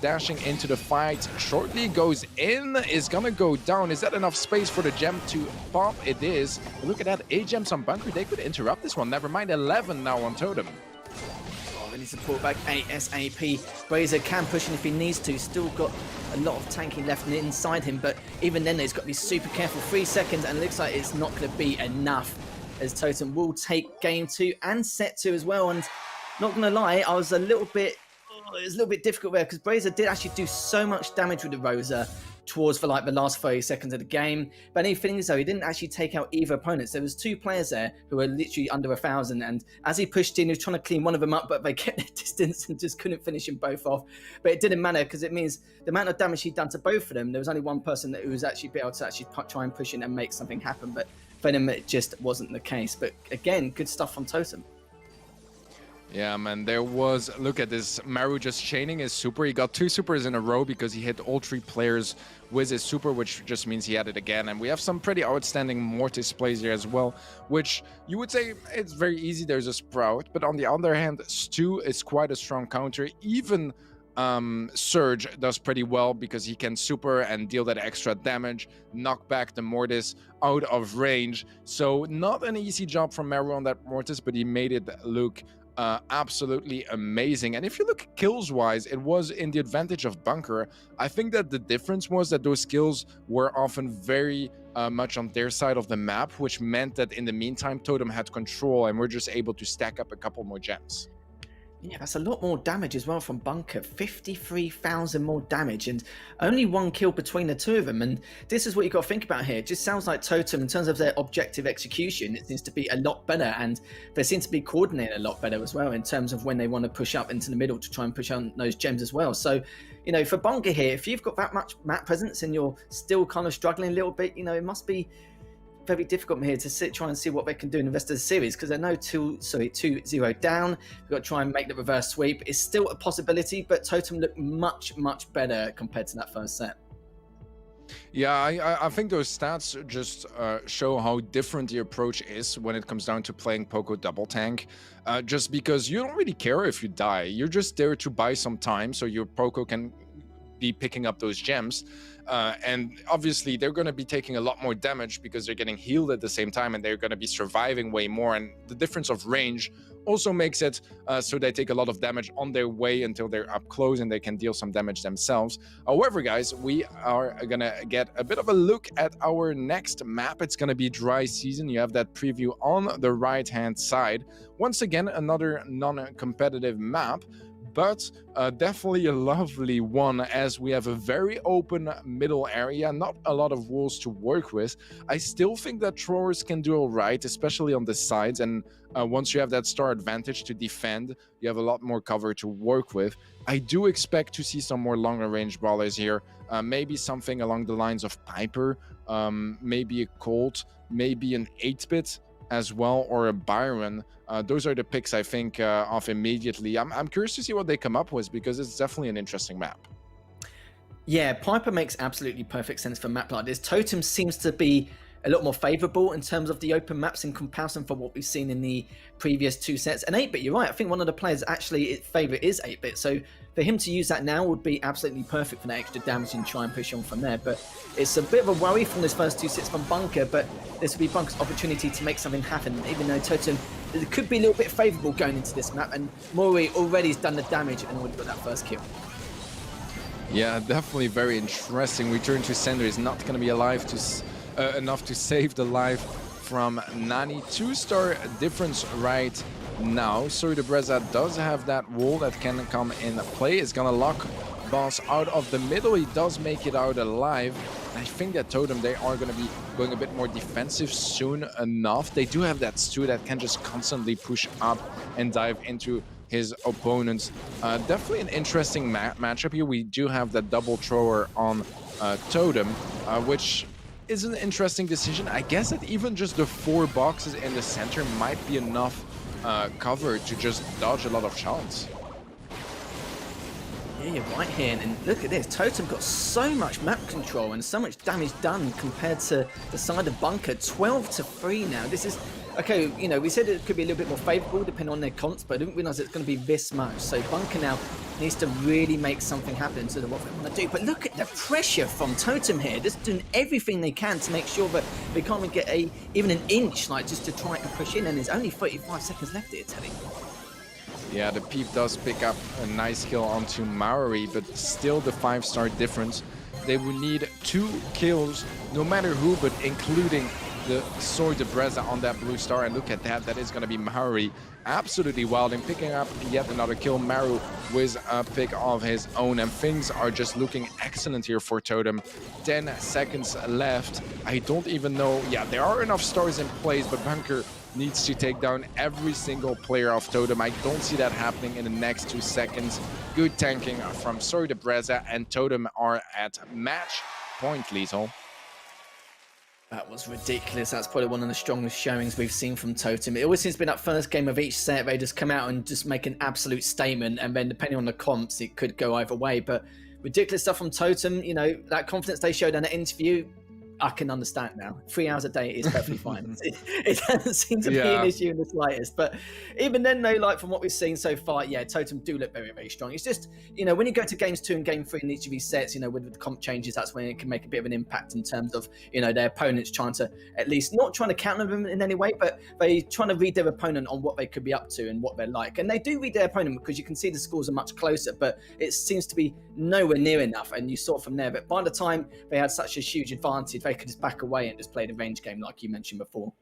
dashing into the fight shortly. Goes in, is gonna go down. Is that enough space for the gem to pop? It is. But look at that, 8 gems on Bunker. They could interrupt this one. Never mind, 11 now on Totem. They need to pull back ASAP. Brazer can push in if he needs to. Still got a lot of tanking left inside him, but even then he's got to be super careful. 3 seconds, and it looks like it's not going to be enough, as Totem will take game 2 and set 2 as well. And not going to lie, I was a little bit, it was a little bit difficult there because Brazer did actually do so much damage with the Rosa towards for like the last 30 seconds of the game. But any thing is though, he didn't actually take out either opponents. There was 2 players there who were literally under 1,000, and as he pushed in, he was trying to clean one of them up, but they kept their distance and just couldn't finish them both off. But it didn't matter because it means the amount of damage he'd done to both of them, there was only one person who was actually able to actually try and push in and make something happen. But for them, it just wasn't the case. But again, good stuff from Totem. Yeah, man, there was, look at this, Maru just chaining his super. He got 2 supers in a row because he hit all 3 players with his super, which just means he had it again. And we have some pretty outstanding Mortis plays here as well, which you would say it's very easy. There's a Sprout, but on the other hand, Stu is quite a strong counter. Even Surge does pretty well because he can super and deal that extra damage, knock back the Mortis out of range. So not an easy job from Maru on that Mortis, but he made it look absolutely amazing. And if you look kills wise, it was in the advantage of Bunker. I think that the difference was that those kills were often very much on their side of the map, which meant that in the meantime Totem had control and we're just able to stack up a couple more gems. Yeah, that's a lot more damage as well from Bunker. 53,000 more damage and only 1 kill between the two of them. And this is what you've got to think about here. It just sounds like Totem, in terms of their objective execution, it seems to be a lot better. And they seem to be coordinating a lot better as well in terms of when they want to push up into the middle to try and push on those gems as well. So, you know, for Bunker here, if you've got that much map presence and you're still kind of struggling a little bit, you know, it must be very difficult here to try and see what they can do in the rest of the series, because they're 2-0 down. We've got to try and make the reverse sweep. It's still a possibility, but Totem looked much better compared to that first set. Yeah, I think those stats just show how different the approach is when it comes down to playing Poco double tank. Just because you don't really care if you die. You're just there to buy some time so your Poco can be picking up those gems. And obviously they're going to be taking a lot more damage because they're getting healed at the same time, and they're going to be surviving way more. And the difference of range also makes it so they take a lot of damage on their way until they're up close and they can deal some damage themselves. However, guys, we are going to get a bit of a look at our next map. It's going to be Dry Season. You have that preview on the right-hand side. Once again, another non-competitive map, but definitely a lovely one, as we have a very open middle area, not a lot of walls to work with. I still think that throwers can do all right, especially on the sides, and once you have that star advantage to defend, you have a lot more cover to work with. I do expect to see some more longer range brawlers here, maybe something along the lines of Piper, maybe a Colt, maybe an 8-bit as well, or a Byron. Those are the picks I think of immediately. I'm curious to see what they come up with, because it's definitely an interesting map. Yeah, Piper makes absolutely perfect sense for a map like this. Totem seems to be a lot more favorable in terms of the open maps in comparison for what we've seen in the previous 2 sets. And 8-bit, you're right, I think one of the players actually favorite is 8-bit, so for him to use that now would be absolutely perfect for that extra damage and try and push on from there. But it's a bit of a worry from this first 2 sets from Bunker, but this will be Bunker's opportunity to make something happen, even though Totem could be a little bit favorable going into this map, and Mori already has done the damage and already got that first kill. Yeah, definitely very interesting. Return to Sender is not going to be alive enough to save the life from Nani. 2-star difference right now. So the Breza does have that wall that can come in play. It's gonna lock Boss out of the middle. He does make it out alive. I think that Totem, they are going to be going a bit more defensive soon enough. They do have that Stu that can just constantly push up and dive into his opponents. Definitely an interesting matchup here. We do have that double thrower on Totem, which is an interesting decision. I guess that even just the 4 boxes in the center might be enough cover to just dodge a lot of shots. Yeah, you're right here, and look at this. Totem got so much map control and so much damage done compared to the side of Bunker. 12-3 now. This is, okay, you know, we said it could be a little bit more favourable depending on their comps, but I didn't realise it's going to be this much. So Bunker now needs to really make something happen to what they want to do. But look at the pressure from Totem here. Just doing everything they can to make sure that they can't even get even an inch, like just to try and push in. And there's only 35 seconds left here, Teddy. Yeah, the Peep does pick up a nice kill onto Maori, but still the 5-star difference. They would need 2 kills, no matter who, but including the Sword de Breza on that blue star. And look at that, that is going to be Maori. Absolutely wild in picking up yet another kill. Maru with a pick of his own, and things are just looking excellent here for Totem. 10 seconds left. I don't even know. Yeah, there are enough stars in place, but Bunker needs to take down every single player of Totem. I don't see that happening in the next 2 seconds. Good tanking from Sword de Breza, and Totem are at match point, Lethal. That was ridiculous. That's probably one of the strongest showings we've seen from Totem. It always seems to be that first game of each set, they just come out and just make an absolute statement, and then depending on the comps, it could go either way. But ridiculous stuff from Totem. You know, that confidence they showed in the interview, I can understand now. 3 hours a day is perfectly fine. It doesn't seem to be an issue in the slightest. But even then, though, like from what we've seen so far, yeah, Totem do look very, very strong. It's just, you know, when you go to games 2 and game 3 in each of these sets, you know, with the comp changes, that's when it can make a bit of an impact in terms of, you know, their opponents trying to, at least not trying to counter them in any way, but they trying to read their opponent on what they could be up to and what they're like. And they do read their opponent because you can see the scores are much closer, but it seems to be nowhere near enough. And you saw from there, but by the time they had such a huge advantage, they could just back away and just play the range game like you mentioned before.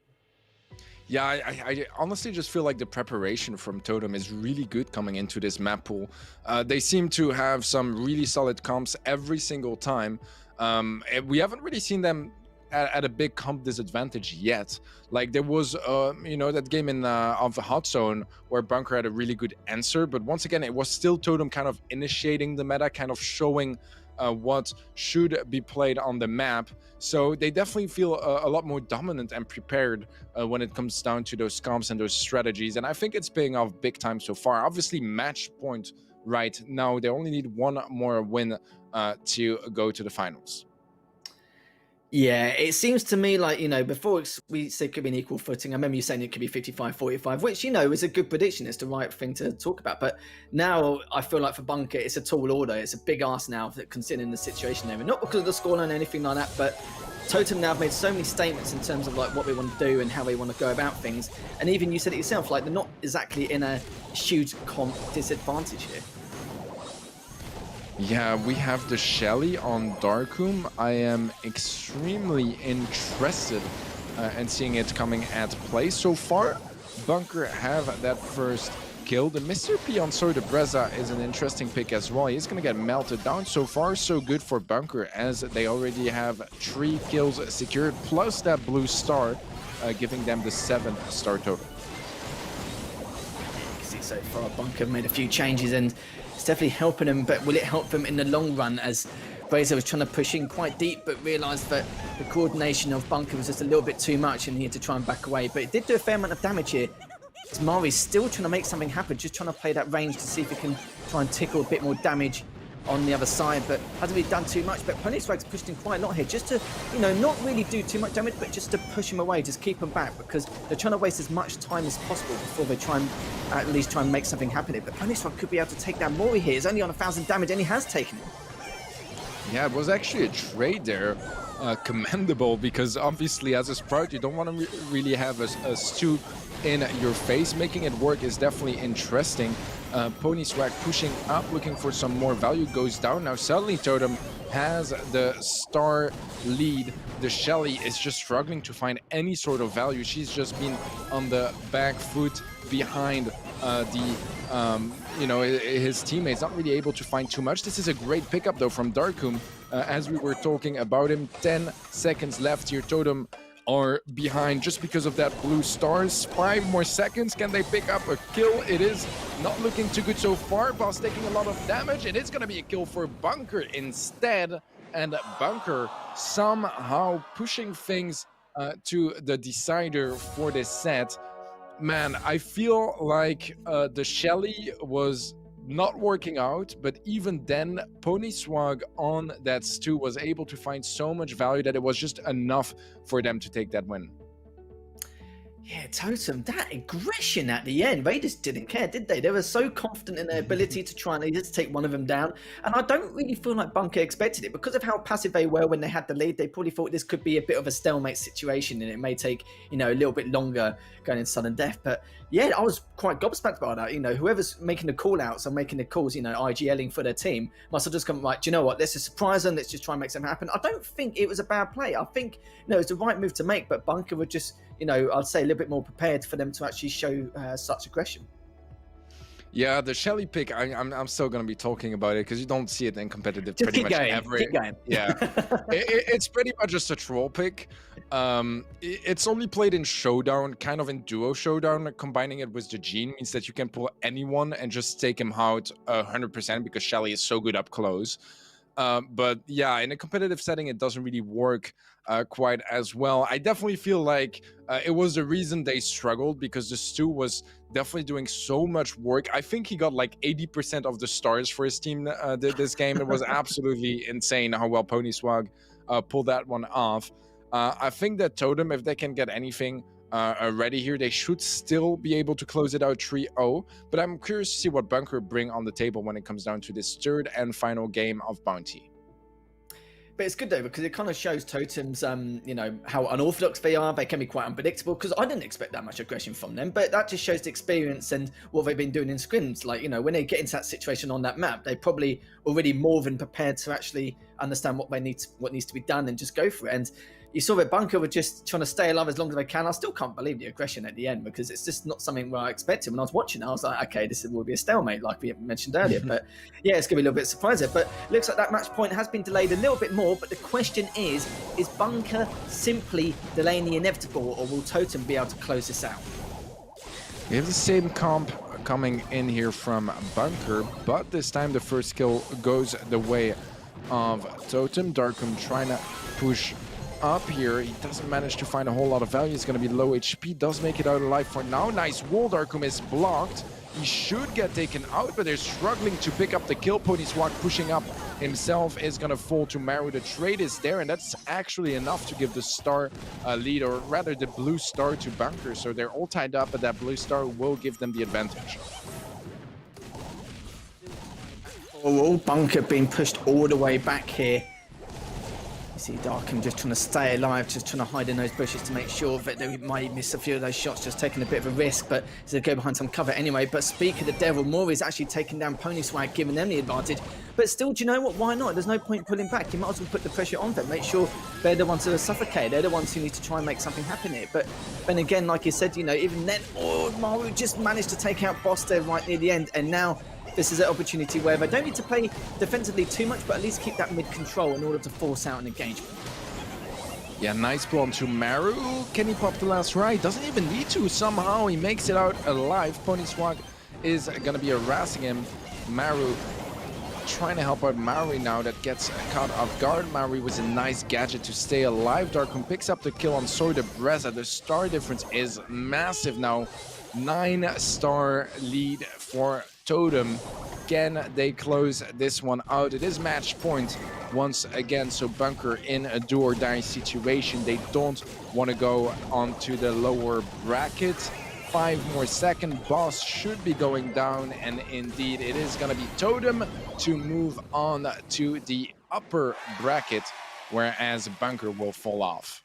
Yeah, I honestly just feel like the preparation from Totem is really good coming into this map pool. They seem to have some really solid comps every single time. We haven't really seen them at a big comp disadvantage yet. Like there was, that game in of the Hot Zone where Bunker had a really good answer, but once again, it was still Totem kind of initiating the meta, kind of showing what should be played on the map. So they definitely feel a lot more dominant and prepared when it comes down to those comps and those strategies. And I think it's paying off big time so far. Obviously, match point right now. They only need one more win to go to the finals. Yeah, it seems to me like, before we said it could be an equal footing. I remember you saying it could be 55-45, which, is a good prediction. It's the right thing to talk about. But now I feel like for Bunker, it's a tall order. It's a big ask now, considering the situation they're in. Not because of the scoreline or anything like that, but Totem now have made so many statements in terms of like what they want to do and how they want to go about things. And even you said it yourself, like they're not exactly in a huge comp disadvantage here. Yeah, we have the Shelly on Darkroom. I am extremely interested in seeing it coming at play. So far, Bunker have that first kill. The Mr. P on Soy de Breza is an interesting pick as well. He's going to get melted down. So far, so good for Bunker, as they already have 3 kills secured, plus that blue star, giving them the 7-star total. You can see so far, Bunker made a few changes and it's definitely helping them, but will it help them in the long run, as Breza was trying to push in quite deep but realised that the coordination of Bunker was just a little bit too much and he had to try and back away. But it did do a fair amount of damage here. Mari's still trying to make something happen, just trying to play that range to see if he can try and tickle a bit more damage on the other side, but hasn't really done too much. But Pwnyswag's pushed in quite a lot here, just to, not really do too much damage, but just to push him away, just keep him back, because they're trying to waste as much time as possible before they try and at least try and make something happen here. But Pwnyswag could be able to take down Mori here. He's only on 1,000 damage and he has taken it. Yeah, it was actually a trade there. Commendable, because obviously as a Sprout you don't want to really have a stew in your face. Making it work is definitely interesting. Pwnyswag pushing up, looking for some more value, goes down. Now suddenly Totem has the star lead. The Shelly is just struggling to find any sort of value. She's just been on the back foot behind his teammates, not really able to find too much. This is a great pickup though from Darkroom, as we were talking about him. 10 seconds left here. Totem are behind just because of that blue stars. 5 more seconds. Can they pick up a kill? It is not looking too good so far. Boss taking a lot of damage, and it's going to be a kill for Bunker instead. And Bunker somehow pushing things to the decider for this set. Man, I feel like the Shelly was not working out, but even then, Pwnyswag on that stew was able to find so much value that it was just enough for them to take that win. Yeah, Totem, that aggression at the end, they just didn't care, did they? They were so confident in their ability to try and just take one of them down. And I don't really feel like Bunker expected it. Because of how passive they were when they had the lead, they probably thought this could be a bit of a stalemate situation and it may take, a little bit longer going into sudden death. But yeah, I was quite gobsmacked by that. Whoever's making the call-outs or making the calls, IGLing for their team, must have just come, right, do you know what? Let's just surprise them. Let's just try and make something happen. I don't think it was a bad play. I think, it was the right move to make, but Bunker would just, I'd say a little bit more prepared for them to actually show such aggression. Yeah, the Shelly pick, I'm still going to be talking about it because you don't see it in competitive just pretty much going, ever. Keep going. Yeah, it's pretty much just a troll pick. It's only played in Showdown, kind of in Duo Showdown. Combining it with the Gene means that you can pull anyone and just take him out 100% because Shelly is so good up close. But yeah, in a competitive setting, it doesn't really work quite as well. I definitely feel like it was the reason they struggled, because the Stu was definitely doing so much work. I think he got like 80% of the stars for his team this game. It was absolutely insane how well Pwnyswag pulled that one off. I think that Totem, if they can get anything ready here, they should still be able to close it out 3-0. But I'm curious to see what Bunker bring on the table when it comes down to this third and final game of Bounty. But it's good though, because it kind of shows Totem's, how unorthodox they are. They can be quite unpredictable, because I didn't expect that much aggression from them. But that just shows the experience and what they've been doing in scrims. Like, when they get into that situation on that map, they probably already more than prepared to actually understand what needs to be done and just go for it. And you saw that Bunker were just trying to stay alive as long as they can. I still can't believe the aggression at the end, because it's just not something where I expected. When I was watching it, I was like, okay, this will be a stalemate, like we mentioned earlier. But yeah, it's going to be a little bit surprising. But looks like that match point has been delayed a little bit more. But the question is Bunker simply delaying the inevitable, or will Totem be able to close this out? We have the same comp coming in here from Bunker, but this time the first kill goes the way of Totem. Darkum trying to push up here. He doesn't manage to find a whole lot of value. He's going to be low HP. Does make it out alive for now. Nice wall. Darkum is blocked. He should get taken out, but they're struggling to pick up the kill. Ponieswag pushing up himself is going to fall to Maru. The trade is there, and that's actually enough to give the star lead, or rather the blue star, to Bunker. So they're all tied up, but that blue star will give them the advantage. Oh, Bunker being pushed all the way back here. You see Darkham just trying to stay alive, just trying to hide in those bushes to make sure that they might miss a few of those shots, just taking a bit of a risk, but he's going to go behind some cover anyway. But speak of the devil, Maury's actually taking down Ponieswag, giving them the advantage. But still, do you know what? Why not? There's no point pulling back. You might as well put the pressure on them. Make sure they're the ones who are suffocated. They're the ones who need to try and make something happen here. But then again, like you said, you know, even then, Maru just managed to take out Boss there right near the end. And now this is an opportunity where they don't need to play defensively too much, but at least keep that mid control in order to force out an engagement. Yeah, nice blow onto Maru. Can he pop the last right? Doesn't even need to. Somehow he makes it out alive. Ponieswag is going to be harassing him. Maru trying to help out Maori now, that gets caught off guard. Maori was a nice gadget to stay alive. Darkum picks up the kill on Soy de Breza. The star difference is massive now. 9-star lead for Totem. Again, they close this one out. It is match point once again, so Bunker in a do or die situation. They don't want to go onto the lower bracket. 5 more seconds. Boss should be going down, and indeed it is going to be Totem to move on to the upper bracket, whereas Bunker will fall off.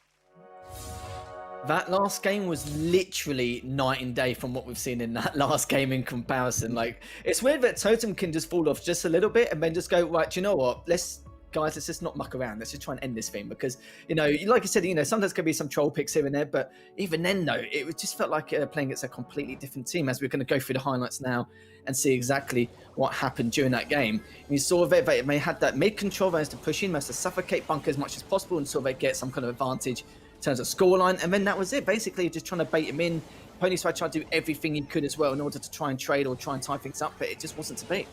That last game was literally night and day from what we've seen in that last game in comparison. Like, it's weird that Totem can just fall off just a little bit and then just go, right, do you know what? Let's just not muck around. Let's just try and end this thing, because, you know, like I said, you know, sometimes there could be some troll picks here and there, but even then, though, it just felt like playing against a completely different team, as we're going to go through the highlights now and see exactly what happened during that game. And you saw that they had that mid control, they managed to push in, managed to suffocate Bunker as much as possible until they get some kind of advantage in terms of scoreline, and then that was it. Basically, just trying to bait him in. Ponieswag tried to do everything he could as well in order to try and trade or try and tie things up, but it just wasn't to be.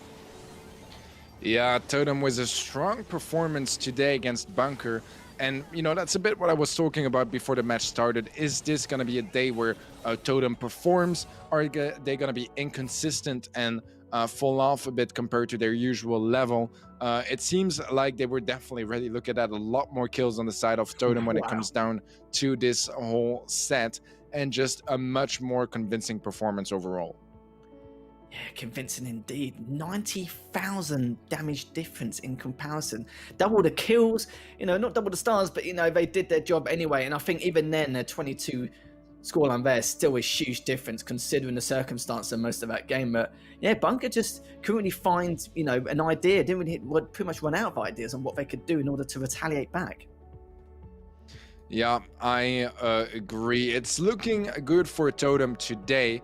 Yeah, Totem was a strong performance today against Bunker. And, you know, that's a bit what I was talking about before the match started. Is this going to be a day where Totem performs? Are they going to be inconsistent and fall off a bit compared to their usual level? It seems like they were definitely ready. Look at that, a lot more kills on the side of Totem when it comes down to this whole set. And just a much more convincing performance overall. Yeah, convincing indeed. 90,000 damage difference in comparison. Double the kills, you know, not double the stars, but, you know, they did their job anyway. And I think even then, their 22 scoreline there still a huge difference considering the circumstance of most of that game. But yeah, Bunker just couldn't really find, you know, an idea. Didn't really pretty much run out of ideas on what they could do in order to retaliate back. Yeah, I agree. It's looking good for Totem today.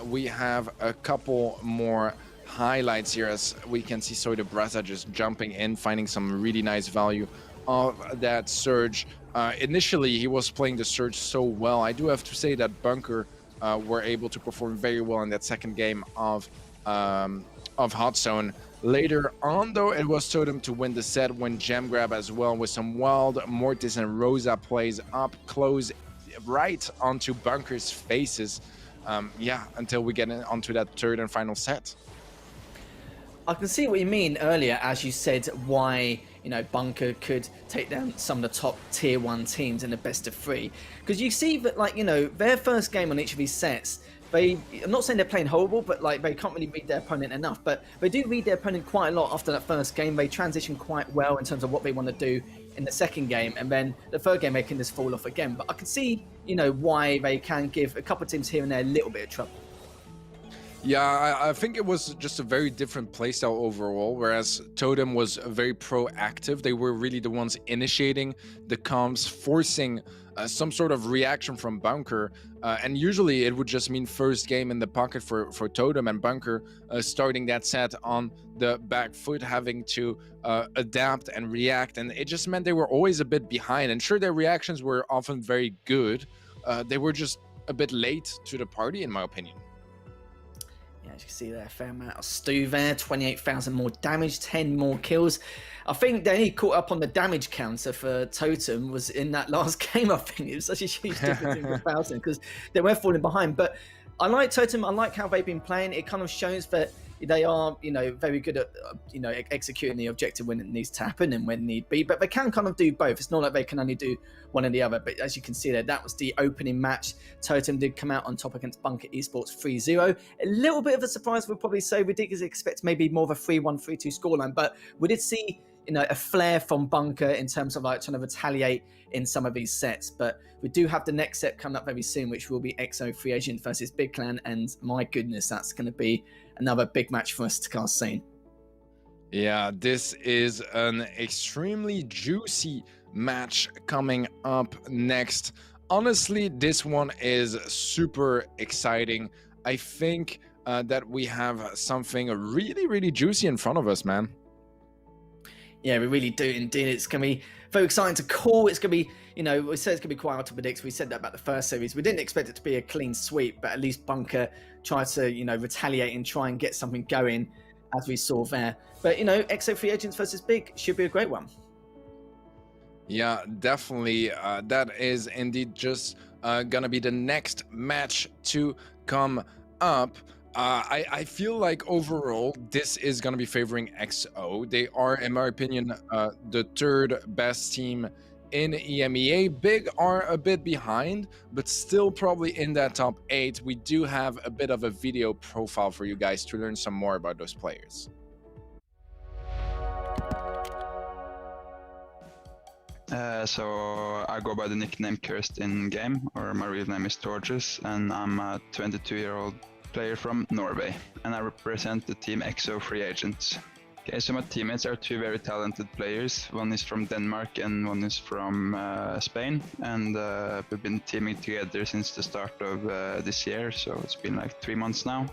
We have a couple more highlights here, as we can see Soy de Breza just jumping in, finding some really nice value of that Surge. Initially, he was playing the Surge so well. I do have to say that Bunker were able to perform very well in that second game of Hot Zone. Later on, though, it was Totem to win the set, win Gem Grab as well, with some wild Mortis and Rosa plays up close right onto Bunker's faces. Yeah, until we get onto that third and final set. I can see what you mean earlier, as you said, why, you know, Bunker could take down some of the top tier 1 teams in the best of 3. Because you see that, like, you know, their first game on each of these sets, I'm not saying they're playing horrible, but like they can't really read their opponent enough. But they do read their opponent quite a lot after that first game. They transition quite well in terms of what they want to do in the second game, and then the third game they can just fall off again. But I can see, you know, why they can give a couple of teams here and there a little bit of trouble. Yeah, I think it was just a very different playstyle overall, whereas Totem was very proactive. They were really the ones initiating the comms, forcing some sort of reaction from Bunker. And usually it would just mean first game in the pocket for Totem, and Bunker starting that set on the back foot, having to adapt and react. And it just meant they were always a bit behind. And sure, their reactions were often very good. They were just a bit late to the party, in my opinion. Yeah, as you can see there, fair amount of stew there, 28,000 more damage, 10 more kills. I think they only caught up on the damage counter for Totem was in that last game. I think it was such a huge difference in 1,000 because they were falling behind. But I like Totem. I like how they've been playing. It kind of shows that they are, very good at, executing the objective when it needs to happen and when need be. But they can kind of do both. It's not like they can only do one or the other. But as you can see there, that was the opening match. Totem did come out on top against Bunker Esports 3-0. A little bit of a surprise, we'll probably say. We did expect maybe more of a 3-1, 3-2 scoreline. But we did see, a flair from Bunker in terms of trying to retaliate in some of these sets. But we do have the next set coming up very soon, which will be EXO Free Agent versus Big Clan. And my goodness, that's going to be another big match for us to cast soon. Yeah, this is an extremely juicy match coming up next. Honestly, this one is super exciting. I think that we have something really, really juicy in front of us, man. Yeah, we really do indeed. It's going to be very exciting to call. It's going to be, we said it's going to be quite hard to predict. We said that about the first series. We didn't expect it to be a clean sweep, but at least Bunker tried to, retaliate and try and get something going, as we saw there. But, EXO Free Agents versus Big should be a great one. Yeah, definitely. That is indeed just gonna be the next match to come up. I feel like overall this is gonna be favoring EXO. They are, in my opinion, the third best team in EMEA. Big are a bit behind, but still probably in that top 8. We do have a bit of a video profile for you guys to learn some more about those players. So I go by the nickname Cursed in game, or my real name is Torges, and I'm a 22-year-old player from Norway, and I represent the team EXO Free Agents. Okay, so my teammates are two very talented players. One is from Denmark and one is from Spain, and we've been teaming together since the start of this year, so it's been like 3 months now.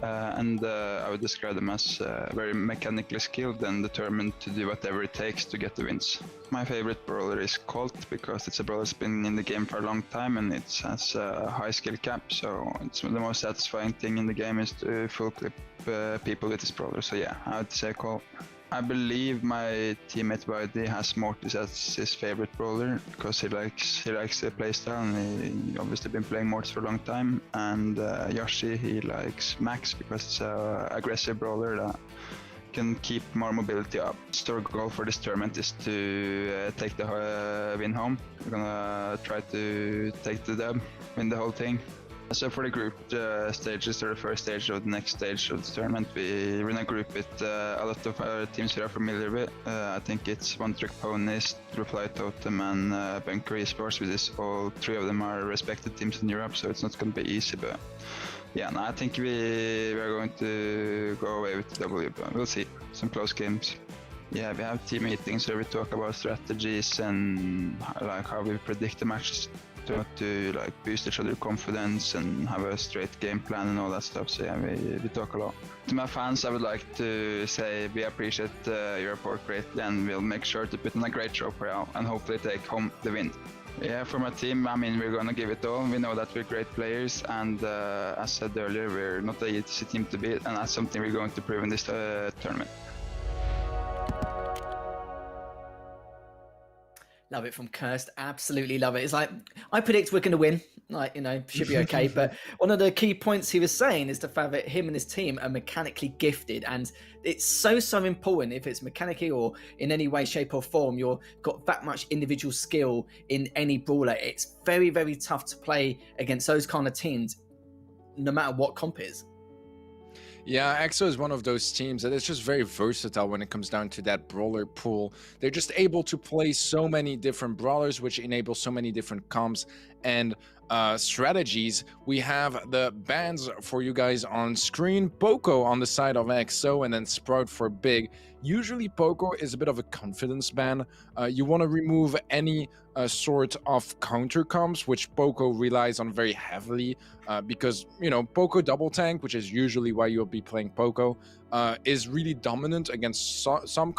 I would describe them as very mechanically skilled and determined to do whatever it takes to get the wins. My favorite brawler is Colt because it's a brawler that's been in the game for a long time and it has a high skill cap, so it's the most satisfying thing in the game is to full clip people with this brawler, so yeah, I would say Colt. I believe my teammate YD has Mortis as his favorite brawler because he likes the playstyle and he obviously been playing Mortis for a long time. And Yoshi, he likes Max because it's an aggressive brawler that can keep more mobility up. Our goal for this tournament is to take the win home. We're gonna try to take the dub, win the whole thing. So for the group stages, or the first stage of the next stage of the tournament, we're in a group with a lot of our teams we are familiar with. I think it's One Trick Ponies, Reply Totem and Bunker Esports, which is all three of them are respected teams in Europe, so it's not going to be easy, but yeah, no, I think we are going to go away with the W, but we'll see. Some close games. Yeah, we have team meetings where we talk about strategies and like how we predict the matches to like boost each other's confidence and have a straight game plan and all that stuff. So yeah, we talk a lot. To my fans, I would like to say we appreciate your support greatly and we'll make sure to put in a great show for you and hopefully take home the win. Yeah, for my team, I mean, we're gonna give it all. We know that we're great players and as said earlier, we're not an easy team to beat and that's something we're going to prove in this tournament. Love it from Cursed. Absolutely love it. It's like, I predict we're going to win. Like, should be okay. But one of the key points he was saying is the fact that him and his team are mechanically gifted. And it's so important if it's mechanically or in any way, shape or form, you've got that much individual skill in any brawler. It's very, very tough to play against those kind of teams, no matter what comp is. Yeah, EXO is one of those teams that is just very versatile when it comes down to that brawler pool. They're just able to play so many different brawlers, which enable so many different comps and strategies. We have the bans for you guys on screen. Poco on the side of XO, and then Sprout for Big. Usually Poco is a bit of a confidence ban. You want to remove any sort of counter comps, which Poco relies on very heavily, because, you know, Poco double tank, which is usually why you'll be playing Poco, is really dominant against some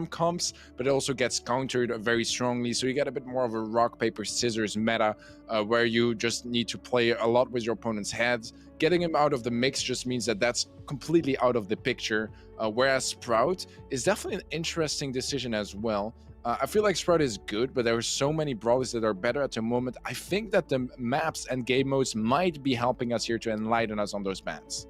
comps, but it also gets countered very strongly. So you get a bit more of a rock, paper, scissors meta, where you just need to play a lot with your opponent's heads. Getting him out of the mix just means that that's completely out of the picture, whereas Sprout is definitely an interesting decision as well. I feel like Sprout is good, but there are so many brawlers that are better at the moment. I think that the maps and game modes might be helping us here to enlighten us on those bans.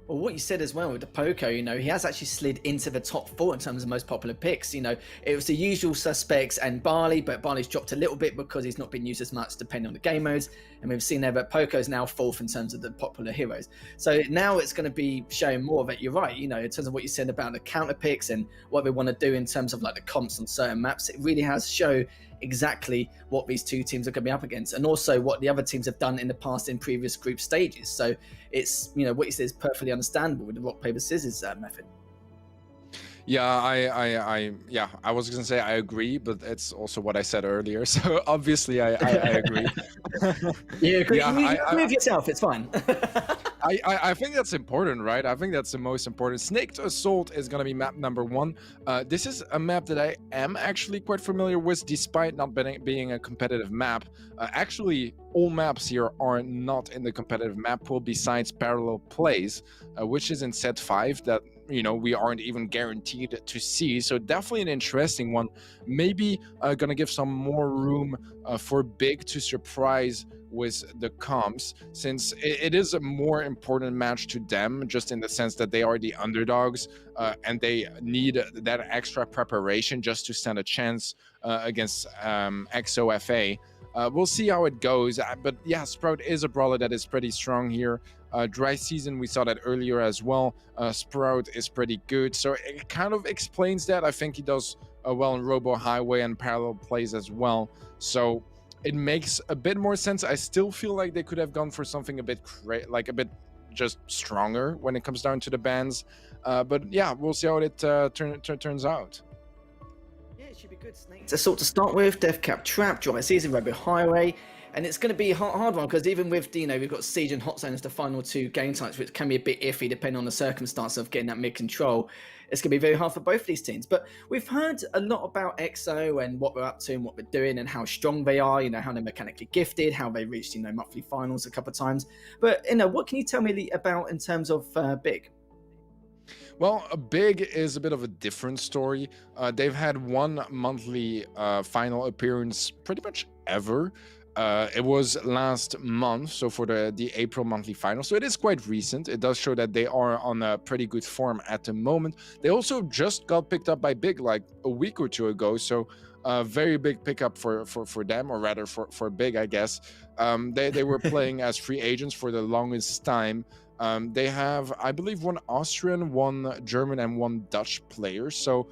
Well, what you said as well with the Poco, you know, he has actually slid into the top 4 in terms of most popular picks. You know, it was the usual suspects and Barley, but Barley's dropped a little bit because he's not been used as much depending on the game modes. And we've seen there that Poco's now 4th in terms of the popular heroes. So now it's going to be showing more of it. You're right, you know, in terms of what you said about the counter picks and what we want to do in terms of like the comps on certain maps. It really has shown exactly what these two teams are going to be up against, and also what the other teams have done in the past in previous group stages. So it's, you know, what you said is perfectly understandable with the rock paper scissors method. Yeah, I was gonna say I agree, but it's also what I said earlier. So obviously I agree. You agree? Yeah, you agree with yourself. It's fine. I think that's important, right? I think that's the most important. Snaked Assault is going to be map number 1. This is a map that I am actually quite familiar with, despite not being a competitive map. Actually, all maps here are not in the competitive map pool besides Parallel Plays, which is in set 5 that, you know, we aren't even guaranteed to see. So definitely an interesting one. Maybe gonna give some more room for Big to surprise with the comps, since it is a more important match to them, just in the sense that they are the underdogs, and they need that extra preparation just to stand a chance against XOFA. We'll see how it goes, but yeah, Sprout is a brawler that is pretty strong here. Dry season, we saw that earlier as well. Sprout is pretty good, so it kind of explains that. I think he does well in Robo Highway and Parallel Plays as well, so it makes a bit more sense. I still feel like they could have gone for something a bit a bit just stronger when it comes down to the bans, but yeah, we'll see how it turns out. Yeah, it should be good. Snakes Assault to start with, Death Cap Trap, Dry Season, Robo Highway. And it's going to be a hard one because even with, you know, we've got Siege and Hot Zone as the final 2 game types, which can be a bit iffy depending on the circumstance of getting that mid control. It's going to be very hard for both of these teams. But we've heard a lot about XO and what we're up to and what we're doing and how strong they are, you know, how they're mechanically gifted, how they reached, you know, monthly finals a couple of times. But, you know, what can you tell me about in terms of Big? Well, Big is a bit of a different story. They've had one monthly final appearance pretty much ever. It was last month, so for the April monthly final. So it is quite recent. It does show that they are on a pretty good form at the moment. They also just got picked up by Big like a week or 2 ago. So a very big pickup for them, or rather for Big, I guess. They were playing as free agents for the longest time. They have, I believe, 1 Austrian, 1 German, and 1 Dutch player. So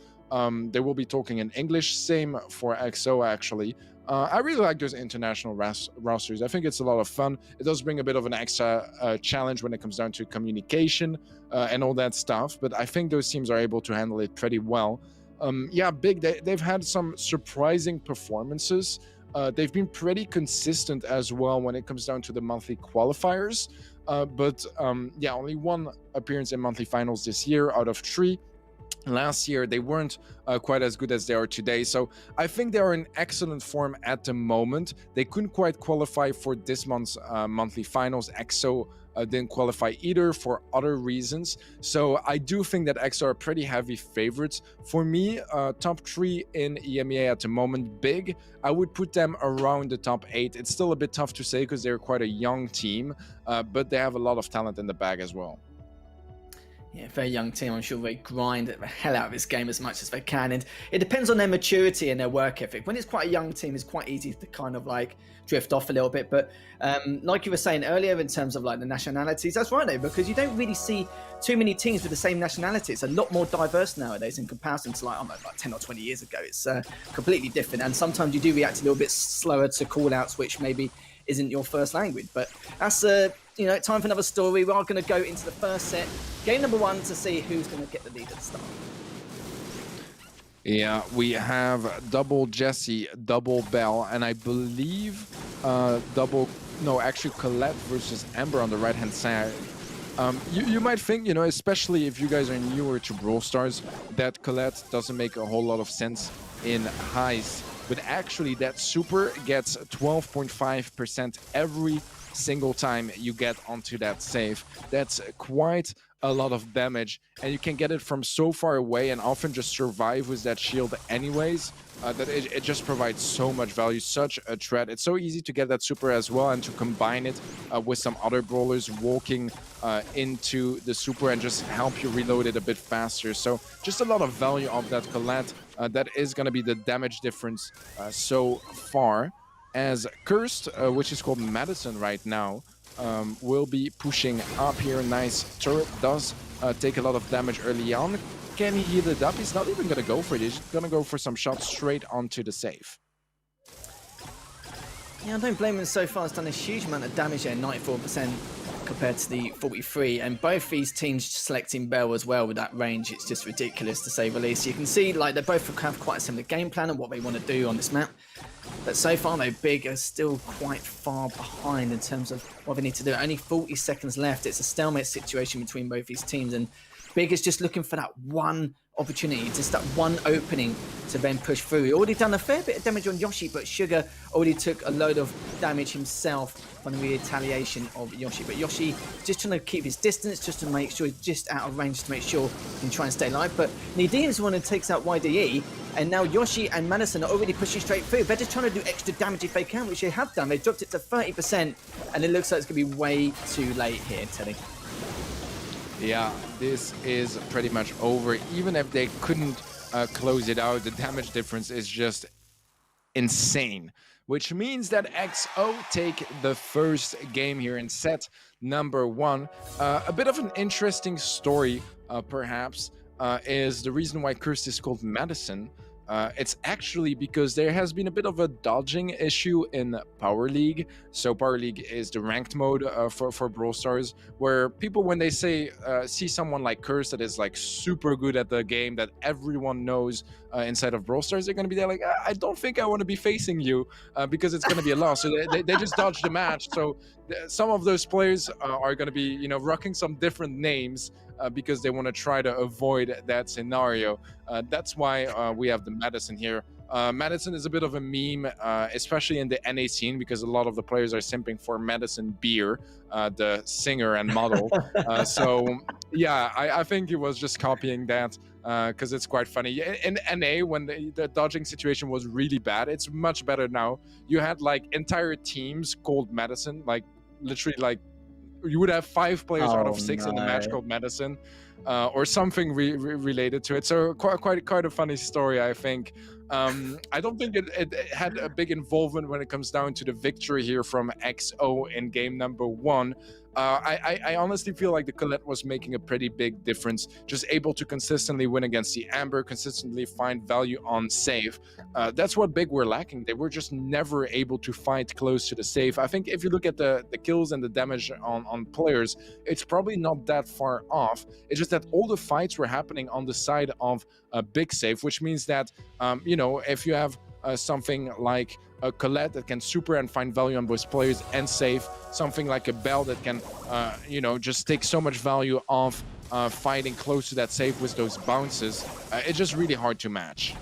they will be talking in English. Same for XO, actually. I really like those international rosters. I think it's a lot of fun. It does bring a bit of an extra challenge when it comes down to communication and all that stuff, but I think those teams are able to handle it pretty well. Yeah, Big, they've had some surprising performances. They've been pretty consistent as well when it comes down to the monthly qualifiers, but yeah, only 1 appearance in monthly finals this year out of 3. Last year they weren't quite as good as they are today, so I think they are in excellent form at the moment. They couldn't quite qualify for this month's monthly finals. XO didn't qualify either for other reasons, so I do think that XO are pretty heavy favorites. For me, top 3 in EMEA at the moment. Big, I would put them around the top 8. It's still a bit tough to say because they're quite a young team, but they have a lot of talent in the bag as well. Yeah, very young team. I'm sure they grind the hell out of this game as much as they can, and it depends on their maturity and their work ethic. When it's quite a young team, it's quite easy to kind of like drift off a little bit. But like you were saying earlier, in terms of like the nationalities, that's right though, because you don't really see too many teams with the same nationality. It's a lot more diverse nowadays in comparison to like, I don't know, like 10 or 20 years ago. It's completely different, and sometimes you do react a little bit slower to call-outs, which maybe isn't your first language. But that's time for another story. We are going to go into the first set, game number 1, to see who's going to get the lead at the start. Yeah, we have double Jesse, double Bell, and I believe actually Colette versus Amber on the right-hand side. You might think, especially if you guys are newer to Brawl Stars, that Colette doesn't make a whole lot of sense in highs. But actually, that super gets 12.5% every single time you get onto that save. That's quite a lot of damage, and you can get it from so far away and often just survive with that shield anyways, that it just provides so much value, such a threat. It's so easy to get that super as well and to combine it with some other brawlers walking into the super and just help you reload it a bit faster. So just a lot of value of that Colette. That is going to be the damage difference so far, as Cursed, which is called Madison right now, will be pushing up here. Nice turret, does take a lot of damage early on. Can he heal it up? He's not even going to go for it. He's going to go for some shots straight onto the save. Yeah, I don't blame him so far. He's done a huge amount of damage there, 94% compared to the 43. And both these teams selecting Bell as well with that range. It's just ridiculous, to say the least. You can see like they both have quite a similar game plan and what they want to do on this map. But so far, though, Big are still quite far behind in terms of what they need to do. Only 40 seconds left. It's a stalemate situation between both these teams, and Big is just looking for that one opportunity, just that one opening to then push through. He already done a fair bit of damage on Yoshi, but Sugar already took a load of damage himself from the retaliation of Yoshi. But Yoshi just trying to keep his distance, just to make sure he's just out of range, to make sure he can try and stay alive. But Nadine's the one who takes out YDE, and now Yoshi and Madison are already pushing straight through. They're just trying to do extra damage if they can, which they have done. They dropped it to 30%, and it looks like it's going to be way too late here, Teddy. Yeah, this is pretty much over. Even if they couldn't close it out, the damage difference is just insane. Which means that XO take the first game here in set number 1. A bit of an interesting story, perhaps, is the reason why Cursed is called Madison. It's actually because there has been a bit of a dodging issue in Power League. So Power League is the ranked mode for Brawl Stars, where people, when they say see someone like Curse that is like super good at the game that everyone knows inside of Brawl Stars, they're going to be there like, I don't think I want to be facing you because it's going to be a loss. So they just dodge the match. So some of those players are going to be, rocking some different names because they want to try to avoid that scenario. That's why we have the Madison here. Madison is a bit of a meme, especially in the NA scene, because a lot of the players are simping for Madison Beer, the singer and model. So yeah, I think he was just copying that because it's quite funny. In NA, when the dodging situation was really bad, it's much better now. You had like entire teams called Madison, like literally like you would have 5 players out of 6 in the match called Madison, or something related to it. So quite a funny story, I think. I don't think it had a big involvement when it comes down to the victory here from XO in game number 1. I honestly feel like the Colette was making a pretty big difference, just able to consistently win against the Amber, consistently find value on save. That's what Big were lacking. They were just never able to fight close to the save. I think if you look at the kills and the damage on players, it's probably not that far off. It's just that all the fights were happening on the side of a Big save, which means that, if you have something like a Colette that can super and find value on both players and save, something like a Bell that can, just take so much value off fighting close to that save with those bounces, it's just really hard to match.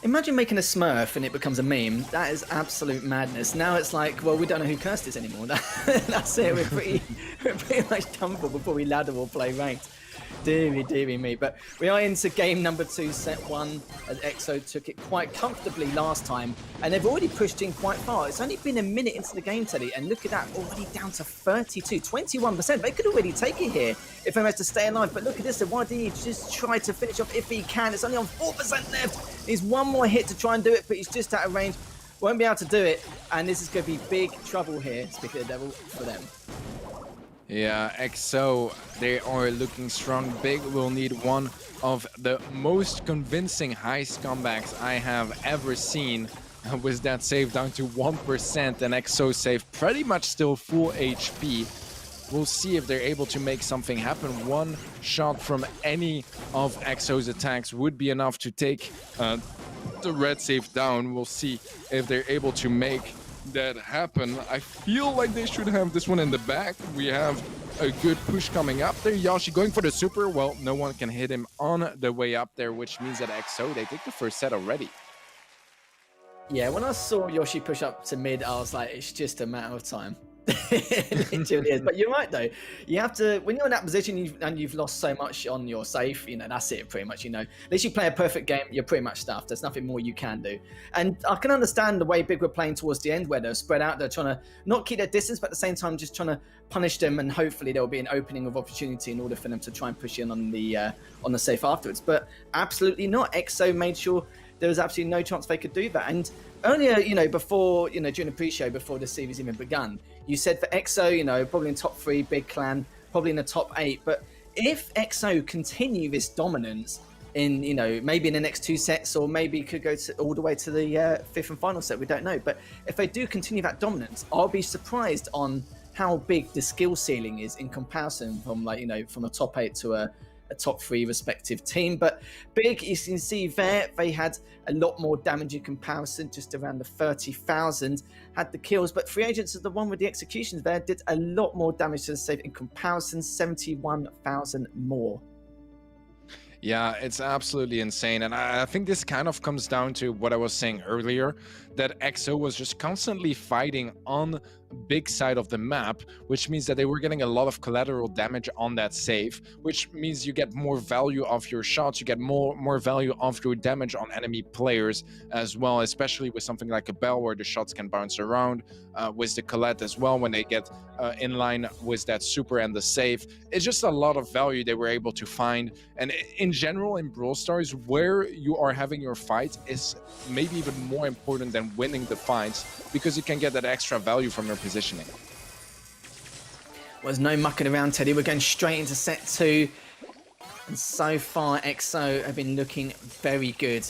Imagine making a Smurf and it becomes a meme. That is absolute madness. Now it's like, well, we don't know who Cursed is anymore. That's it. We're pretty much done for before we ladder or play ranked. Deary me. But we are into game number 2, set 1, as EXO took it quite comfortably last time, and they've already pushed in quite far. It's only been a minute into the game, Teddy, and look at that, already down to 21%. They could already take it here if they managed to stay alive, but look at this, the YDE just try to finish off if he can. It's only on 4% left. He's one more hit to try and do it, but he's just out of range. Won't be able to do it, and this is going to be big trouble here, speaking of the devil, for them. Yeah, EXO, they are looking strong. Big will need one of the most convincing heist comebacks I have ever seen. With that save down to 1%, and EXO save pretty much still full HP. We'll see if they're able to make something happen. One shot from any of EXO's attacks would be enough to take the red save down. We'll see if they're able to make that happen. I feel like they should have this one in the back. We have a good push coming up there. Yoshi going for the super. Well, no one can hit him on the way up there, which means that EXO, they take the first set already. Yeah, when I saw Yoshi push up to mid, I was like, it's just a matter of time. It literally is. But you're right though, you have to, when you're in that position and you've lost so much on your safe, you know, that's it pretty much, you know. Unless you play a perfect game, you're pretty much stuffed. There's nothing more you can do. And I can understand the way Big were playing towards the end, where they're spread out, they're trying to not keep their distance, but at the same time just trying to punish them, and hopefully there'll be an opening of opportunity in order for them to try and push in on the safe afterwards. But absolutely not. EXO made sure there was absolutely no chance they could do that. And earlier, you know, before, you know, during the pre-show, before the series even begun, you said for EXO, you know, probably in top 3, big clan, probably in the top 8. But if EXO continue this dominance in, you know, maybe in the next 2 sets, or maybe could go all the way to the 5th and final set, we don't know. But if they do continue that dominance, I'll be surprised on how big the skill ceiling is in comparison from, like, you know, from a top 8 to a top 3 respective team. But Big, you can see there, they had a lot more damage in comparison, just around the 30,000 had the kills, but Free Agents is the one with the executions there, did a lot more damage to the safe in comparison, 71,000 more. Yeah, it's absolutely insane. And I think this kind of comes down to what I was saying earlier, that EXO was just constantly fighting on big side of the map, which means that they were getting a lot of collateral damage on that save, which means you get more value of your shots, you get more value of your damage on enemy players as well, especially with something like a Bell where the shots can bounce around, with the Colette as well when they get in line with that super and the save. It's just a lot of value they were able to find. And in general, in Brawl Stars, where you are having your fights is maybe even more important than winning the fights, because you can get that extra value from your positioning. Well, there's no mucking around, Teddy. We're going straight into set 2. And so far, EXO have been looking very good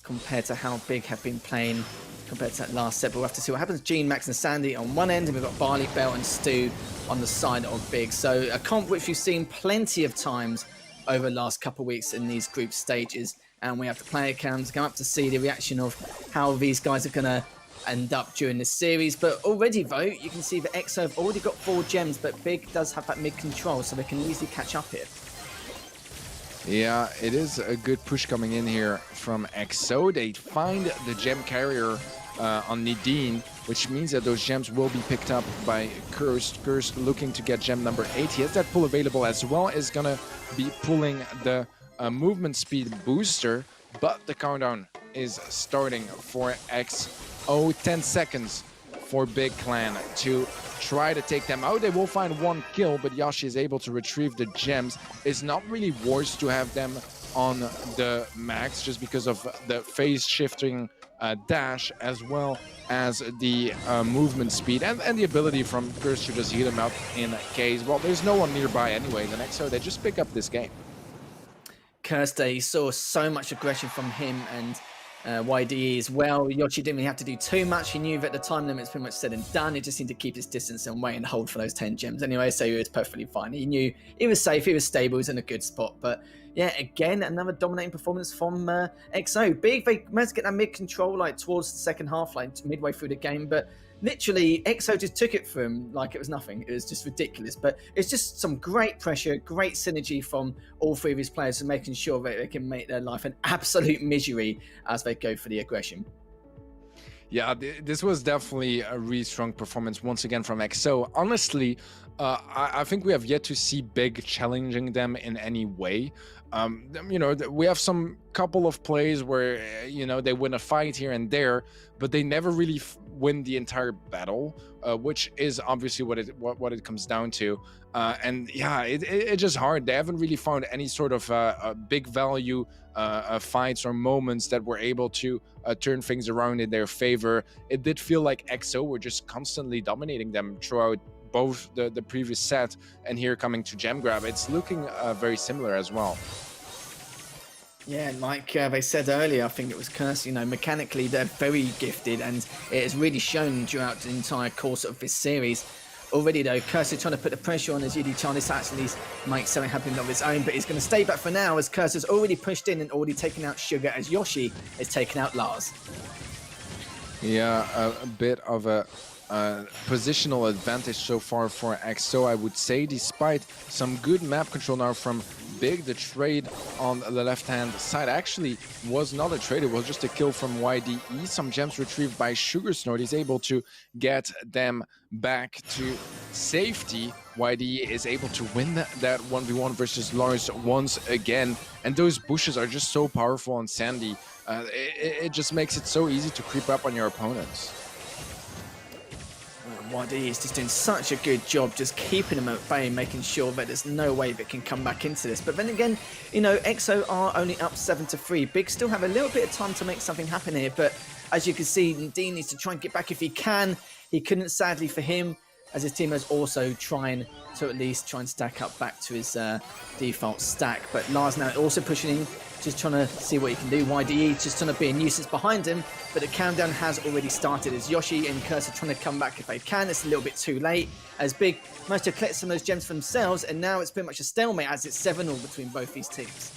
compared to how Big have been playing compared to that last set. But we'll have to see what happens. Gene, Max and Sandy on one end, and we've got Barley, Bell and Stu on the side of Big. So a comp which we've seen plenty of times over the last couple of weeks in these group stages. And we have the player cams come up to see the reaction of how these guys are going to end up during this series. But already, though, you can see that EXO have already got 4 gems, but Big does have that mid control, so they can easily catch up here. Yeah, it is a good push coming in here from EXO. They find the gem carrier on Nidine, which means that those gems will be picked up by Cursed. Cursed looking to get gem number 8. He has that pull available as well, is going to be pulling the movement speed booster, but the countdown is starting for EXO. 10 seconds for Big Clan to try to take them out. They will find 1 kill, but Yoshi is able to retrieve the gems. It's not really worse to have them on the max, just because of the phase shifting dash, as well as the movement speed and the ability from Curse to just heal him up in case. Well, there's no one nearby anyway. The next, so they just pick up this game. Kirste saw so much aggression from him and YDE as well. Yoshi didn't really have to do too much. He knew that the time limit's pretty much said and done. He just needed to keep his distance and wait and hold for those 10 gems anyway, so he was perfectly fine. He knew he was safe, he was stable, he was in a good spot. But yeah, again, another dominating performance from EXO. Big, they managed to get that mid control like towards the second half, like midway through the game, but literally EXO just took it from him like it was nothing. It was just ridiculous. But it's just some great pressure, great synergy from all 3 of his players, and making sure that they can make their life an absolute misery as they go for the aggression. Yeah, this was definitely a really strong performance once again from EXO. Honestly, I think we have yet to see Big challenging them in any way. We have some couple of plays where they win a fight here and there, but they never really win the entire battle, which is obviously what it comes down to. And yeah, it's just hard. They haven't really found any sort of big value fights or moments that were able to turn things around in their favor. It did feel like EXO were just constantly dominating them throughout both the previous set and here coming to Gem Grab. It's looking very similar as well. Yeah, like they said earlier, I think it was Curse, mechanically they're very gifted, and it has really shown throughout the entire course of this series. Already though, Curse is trying to put the pressure on as Yudi-chan is actually make something happen of his own, but he's going to stay back for now as Curse has already pushed in and already taken out Sugar as Yoshi has taken out Lars. Yeah, a bit of a positional advantage so far for EXO, I would say, despite some good map control now from Big. The trade on the left-hand side actually was not a trade, it was just a kill from YDE. Some gems retrieved by Sugar Snort. He's able to get them back to safety. YDE is able to win that 1v1 versus Lars once again. And those bushes are just so powerful on Sandy. It just makes it so easy to creep up on your opponents. YD is just doing such a good job just keeping him at bay, making sure that there's no way that can come back into this. But then again, EXO are only up 7-3. Big still have a little bit of time to make something happen here, but as you can see, Dean needs to try and get back if he can. He couldn't, sadly for him, as his team is also trying to at least try and stack up back to his default stack. But Lars now also pushing in, just trying to see what he can do. YDE just trying to be a nuisance behind him, but the countdown has already started as Yoshi and Curse are trying to come back if they can. It's a little bit too late as Big managed to collect some of those gems for themselves, and now it's pretty much a stalemate as it's 7-0 between both these teams.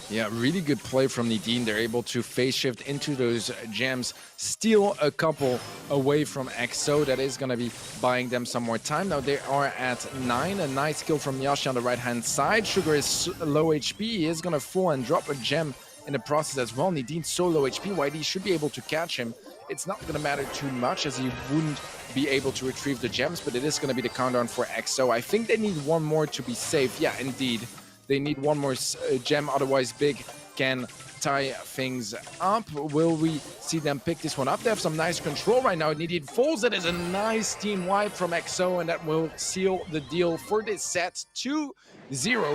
Yeah, really good play from Nadine. They're able to phase shift into those gems, steal a couple away from EXO. That is going to be buying them some more time. Now they are at 9. A nice kill from Yoshi on the right-hand side. Sugar is low HP. He is going to fall and drop a gem in the process as well. Nadine's so low HP. YD should be able to catch him. It's not going to matter too much as he wouldn't be able to retrieve the gems, but it is going to be the countdown for EXO. I think they need one more to be safe. Yeah, indeed. They need one more gem, otherwise Big can tie things up. Will we see them pick this one up? They have some nice control right now. Nadine falls. That is a nice team wipe from EXO, and that will seal the deal for this set. 2-0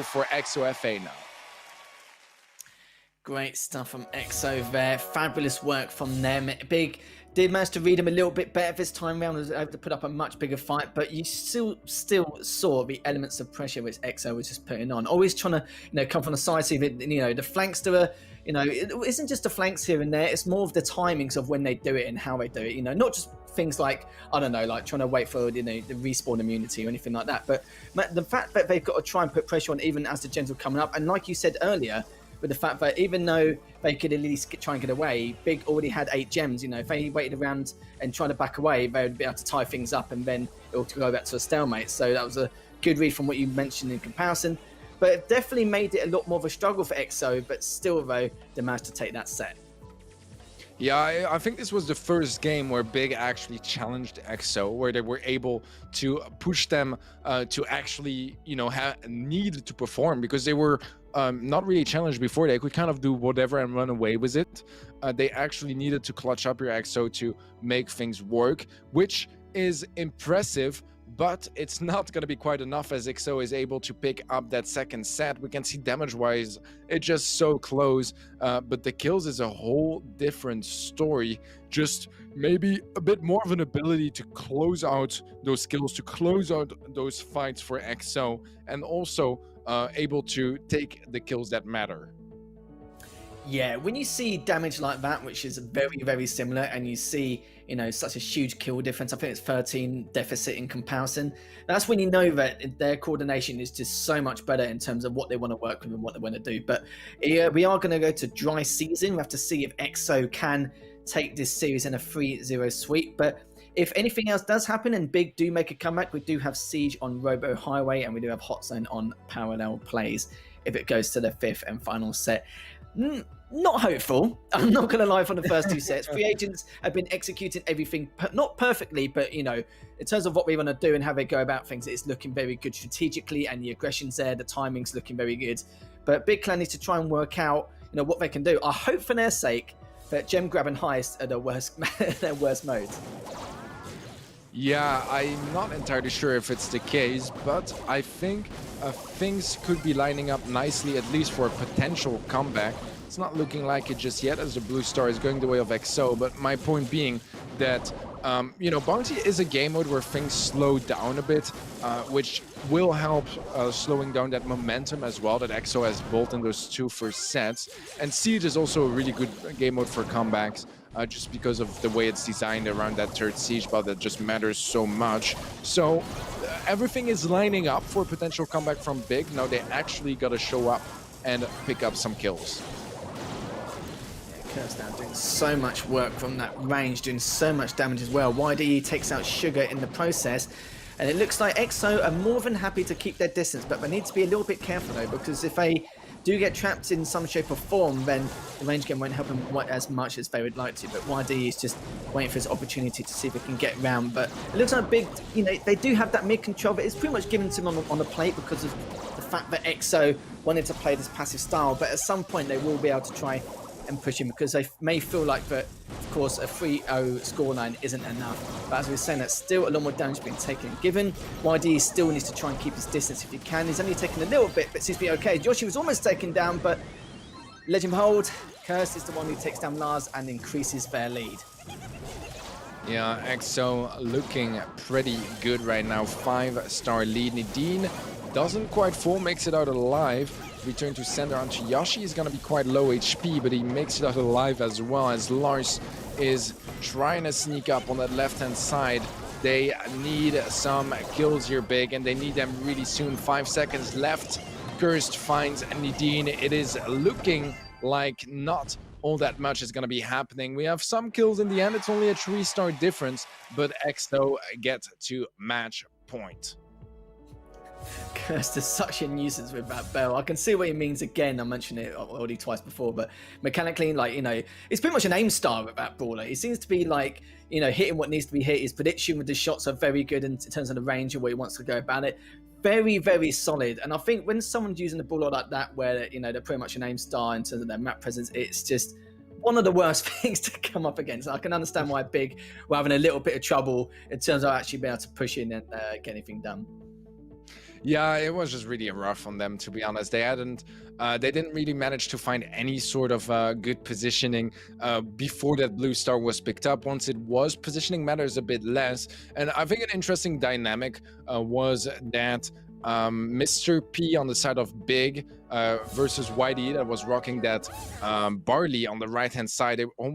for EXO FA now. Great stuff from EXO there. Fabulous work from them. Big did manage to read him a little bit better this time round. Was able to put up a much bigger fight, but you still saw the elements of pressure which EXO was just putting on. Always trying to, come from the side, see that, the flanks do it isn't just the flanks here and there. It's more of the timings of when they do it and how they do it. Not just things like, I don't know, like trying to wait for the respawn immunity or anything like that. But the fact that they've got to try and put pressure on even as the gens are coming up, and like you said earlier, with the fact that even though they could at least try and get away, Big already had 8 gems. If they waited around and tried to back away, they would be able to tie things up and then it would go back to a stalemate. So that was a good read from what you mentioned in comparison. But it definitely made it a lot more of a struggle for EXO, but still, though, they managed to take that set. Yeah, I think this was the first game where Big actually challenged EXO, where they were able to push them to actually, need to perform, because they were not really challenged before. They could kind of do whatever and run away with it. They actually needed to clutch up your EXO to make things work, which is impressive, but it's not going to be quite enough as EXO is able to pick up that second set. We can see damage-wise, it's just so close, but the kills is a whole different story. Just maybe a bit more of an ability to close out those kills, to close out those fights for EXO, and also able to take the kills that matter. Yeah, when you see damage like that, which is very, very similar, and you see, such a huge kill difference, I think it's 13 deficit in comparison, that's when you know that their coordination is just so much better in terms of what they want to work with and what they want to do. But we are going to go to dry season. We have to see if EXO can take this series in a 3-0 sweep. But if anything else does happen and Big do make a comeback, we do have Siege on Robo Highway, and we do have Hot Zone on Parallel Plays if it goes to the 5th and final set. Not hopeful. I'm not going to lie for the first 2 sets. Free agents have been executing everything, not perfectly, but, you know, in terms of what we want to do and how they go about things, it's looking very good strategically, and the aggression's there, the timing's looking very good. But Big Clan needs to try and work out, you know, what they can do. I hope for their sake that Gem Grab and Heist are their worst modes. Yeah, I'm not entirely sure if it's the case, but I think things could be lining up nicely, at least for a potential comeback. It's not looking like it just yet, as the Blue Star is going the way of XO, but my point being that, you know, Bounty is a game mode where things slow down a bit, which will help slowing down that momentum as well that XO has built in those 2 first sets. And Siege is also a really good game mode for comebacks, just because of the way it's designed around that 3rd Siege bot that just matters so much. So everything is lining up for a potential comeback from Big. Now they actually got to show up and pick up some kills. Curse now doing so much work from that range, doing so much damage as well. YDE takes out Sugar in the process, and it looks like EXO are more than happy to keep their distance, but they need to be a little bit careful though, because if they do get trapped in some shape or form, then the range game won't help them quite as much as they would like to. But YDE is just waiting for his opportunity to see if they can get around. But it looks like Big, you know, they do have that mid control, but it's pretty much given to them on the plate because of the fact that EXO wanted to play this passive style. But at some point they will be able to try and push him, because they may feel like that, of course, a 3-0 scoreline isn't enough. But as we were saying, that's still a lot more damage being taken. Given YD still needs to try and keep his distance if he can. He's only taken a little bit, but seems to be okay. Yoshi was almost taken down, but Legend Hold, Curse is the one who takes down Lars and increases their lead. Yeah, EXO looking pretty good right now. 5-star lead. Nadine doesn't quite fall, makes it out alive. Return to center onto Yoshi. Is going to be quite low HP, but he makes it out alive as well, as Lars is trying to sneak up on that left-hand side. They need some kills here, Big, and they need them really soon. 5 seconds left. Cursed finds Nadine. It is looking like not all that much is going to be happening. We have some kills in the end. It's only a 3-star difference, but EXO get to match point. Cursed is such a nuisance with that bell. I can see what he means. Again, I mentioned it already twice before, but mechanically, like, you know, it's pretty much an aim star with that Brawler. He seems to be like, you know, hitting what needs to be hit. His prediction with the shots are very good in terms of the range and where he wants to go about it. Very, very solid. And I think when someone's using a Brawler like that, where, you know, they're pretty much an aim star in terms of their map presence, it's just one of the worst things to come up against. I can understand why Big were having a little bit of trouble in terms of actually being able to push in and get anything done. Yeah, it was just really rough on them, to be honest. They didn't really manage to find any sort of good positioning before that Blue Star was picked up. Once it was, positioning matters a bit less. And I think an interesting dynamic was that Mr. P on the side of Big versus YD that was rocking that Barley on the right-hand side. Oh,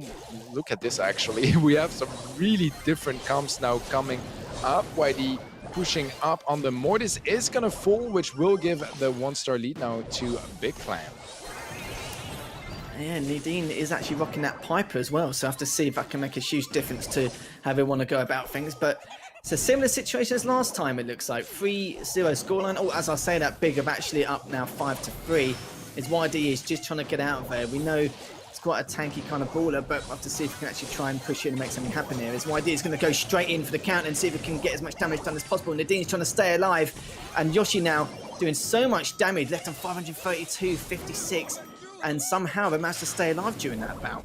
look at this, actually. We have some really different comps now coming up. YD pushing up on the Mortis is gonna fall, which will give the 1-star lead now to Big Clan. Yeah, Nadine is actually rocking that Piper as well, so I have to see if that can make a huge difference to how they want to go about things. But it's a similar situation as last time, it looks like. 3-0 scoreline. Oh, as I say that, Big are actually up now 5-3. His YD is just trying to get out of there. We know it's quite a tanky kind of Brawler, but we'll have to see if we can actually try and push in and make something happen here. His YD is going to go straight in for the count and see if we can get as much damage done as possible. Nadine's trying to stay alive, and Yoshi now doing so much damage, left on 532, 56, and somehow they managed to stay alive during that bout.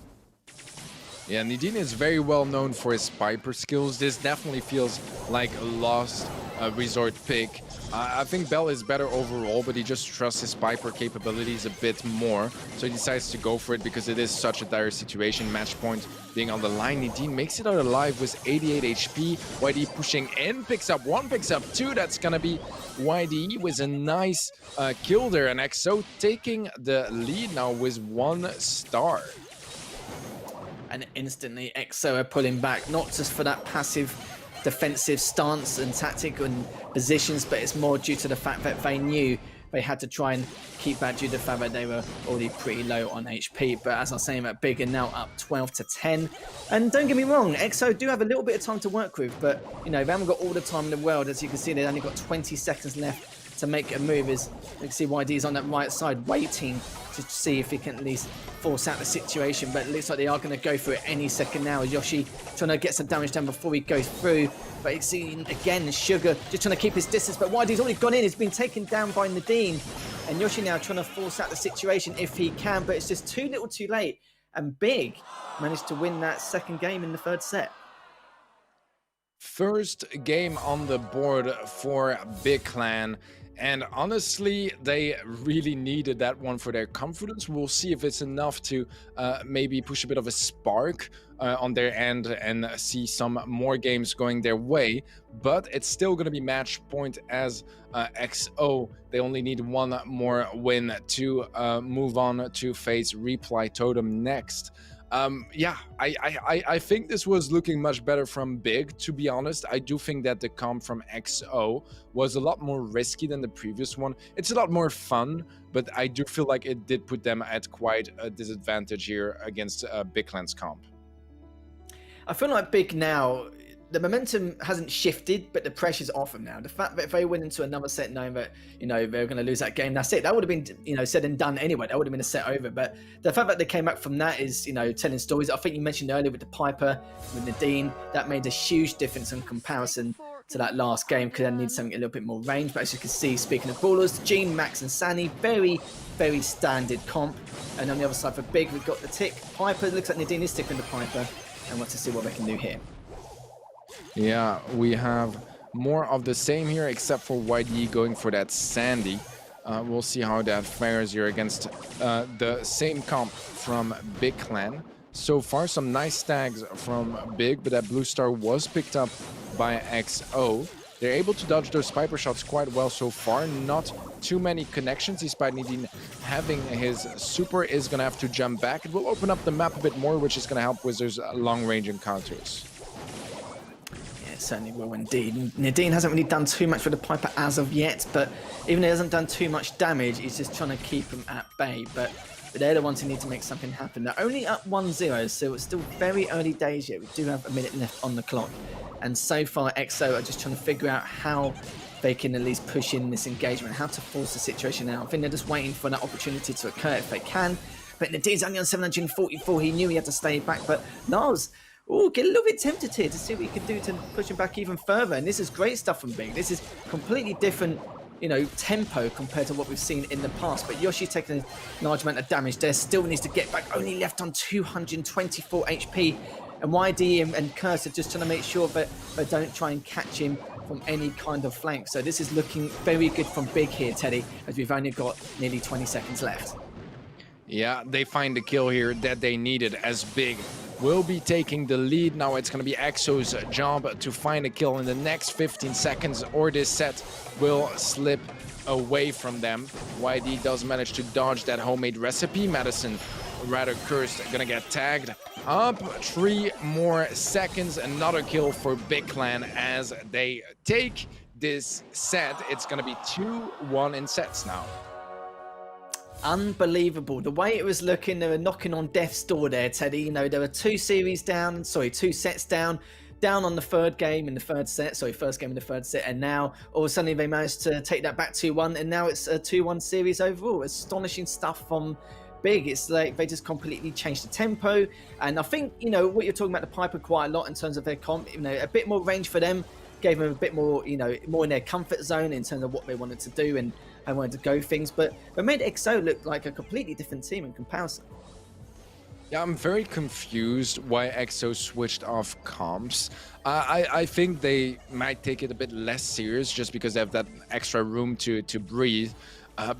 Yeah, Nadine is very well known for his Piper skills. This definitely feels like a lost resort pick. I think Bell is better overall, but he just trusts his Piper capabilities a bit more. So he decides to go for it because it is such a dire situation. Match point being on the line. Nadine makes it out alive with 88 HP. YD pushing in, picks up 1, picks up 2. That's gonna be YD with a nice kill there. And EXO taking the lead now with 1 star. And instantly EXO are pulling back, not just for that passive defensive stance and tactic and positions, but it's more due to the fact that they knew they had to try and keep back due to the fact that they were already pretty low on HP. But as I was saying, that Big are now up 12-10. And don't get me wrong, EXO do have a little bit of time to work with, but you know, they haven't got all the time in the world. As you can see, they've only got 20 seconds left to make a move. As you can see, YD is on that right side waiting to see if he can at least force out the situation, but it looks like they are going to go for it any second now. Yoshi trying to get some damage done before he goes through, but it's seen again Sugar just trying to keep his distance, but YD's already gone in. He's been taken down by Nadine, and Yoshi now trying to force out the situation if he can, but it's just too little too late, and Big managed to win that second game in the third set. First game on the board for Big Clan. And honestly, they really needed that one for their confidence. We'll see if it's enough to maybe push a bit of a spark on their end and see some more games going their way. But it's still going to be match point as XO. They only need one more win to move on to face Reply Totem next. Yeah, I think this was looking much better from Big, to be honest. I do think that the comp from XO was a lot more risky than the previous one. It's a lot more fun, but I do feel like it did put them at quite a disadvantage here against Big Clan's comp. I feel like Big now, the momentum hasn't shifted, but the pressure's off them now. The fact that if they went into another set knowing that, you know, they're going to lose that game, that's it. That would have been, you know, said and done anyway. That would have been a set over. But the fact that they came back from that is, you know, telling stories. I think you mentioned earlier with the Piper, with Nadine, that made a huge difference in comparison to that last game, because they need something a little bit more range. But as you can see, speaking of brawlers, Gene, Max and Sani, very, very standard comp. And on the other side for Big, we've got the Tick. Piper, looks like Nadine is sticking the Piper, and want to see what they can do here. Yeah, we have more of the same here, except for YD going for that Sandy. We'll see how that fares here against the same comp from Big Clan. So far, some nice stags from Big, but that blue star was picked up by XO. They're able to dodge those Piper shots quite well so far. Not too many connections, despite Nadine having his super is going to have to jump back. It will open up the map a bit more, which is going to help with those long-range encounters. Certainly will indeed. Nadine hasn't really done too much for the Piper as of yet, but even though he hasn't done too much damage, he's just trying to keep them at bay. But they're the ones who need to make something happen. They're only up 1-0, so it's still very early days yet. We do have a minute left on the clock. And so far, XO are just trying to figure out how they can at least push in this engagement, how to force the situation out. I think they're just waiting for that opportunity to occur if they can. But Nadine's only on 744. He knew he had to stay back, but Nars, get a little bit tempted here to see what he can do to push him back even further. And this is great stuff from Big. This is completely different, you know, tempo compared to what we've seen in the past. But Yoshi's taking a large amount of damage there. Still needs to get back. Only left on 224 HP. And YD and Curse are just trying to make sure that they don't try and catch him from any kind of flank. So this is looking very good from Big here, Teddy, as we've only got nearly 20 seconds left. Yeah, they find the kill here that they needed, as Big will be taking the lead. Now it's going to be XO's job to find a kill in the next 15 seconds, or this set will slip away from them. YD does manage to dodge that homemade recipe. Madison, rather cursed, gonna get tagged. Up 3 more seconds, another kill for Big Clan as they take this set. It's gonna be 2-1 in sets now. Unbelievable. The way it was looking, they were knocking on death's door there, Teddy. You know, there were 2 sets down on the third game in the third set. First game in the third set. And now, all of a sudden, they managed to take that back 2-1. And now it's a 2-1 series overall. Astonishing stuff from Big. It's like they just completely changed the tempo. And I think, you know, what you're talking about the Piper quite a lot in terms of their comp, you know, a bit more range for them. Gave them a bit more, you know, more in their comfort zone in terms of what they wanted to do and how they wanted to go things. But they made XO look like a completely different team in comparison. Yeah, I'm very confused why XO switched off comps. I think they might take it a bit less serious just because they have that extra room to breathe.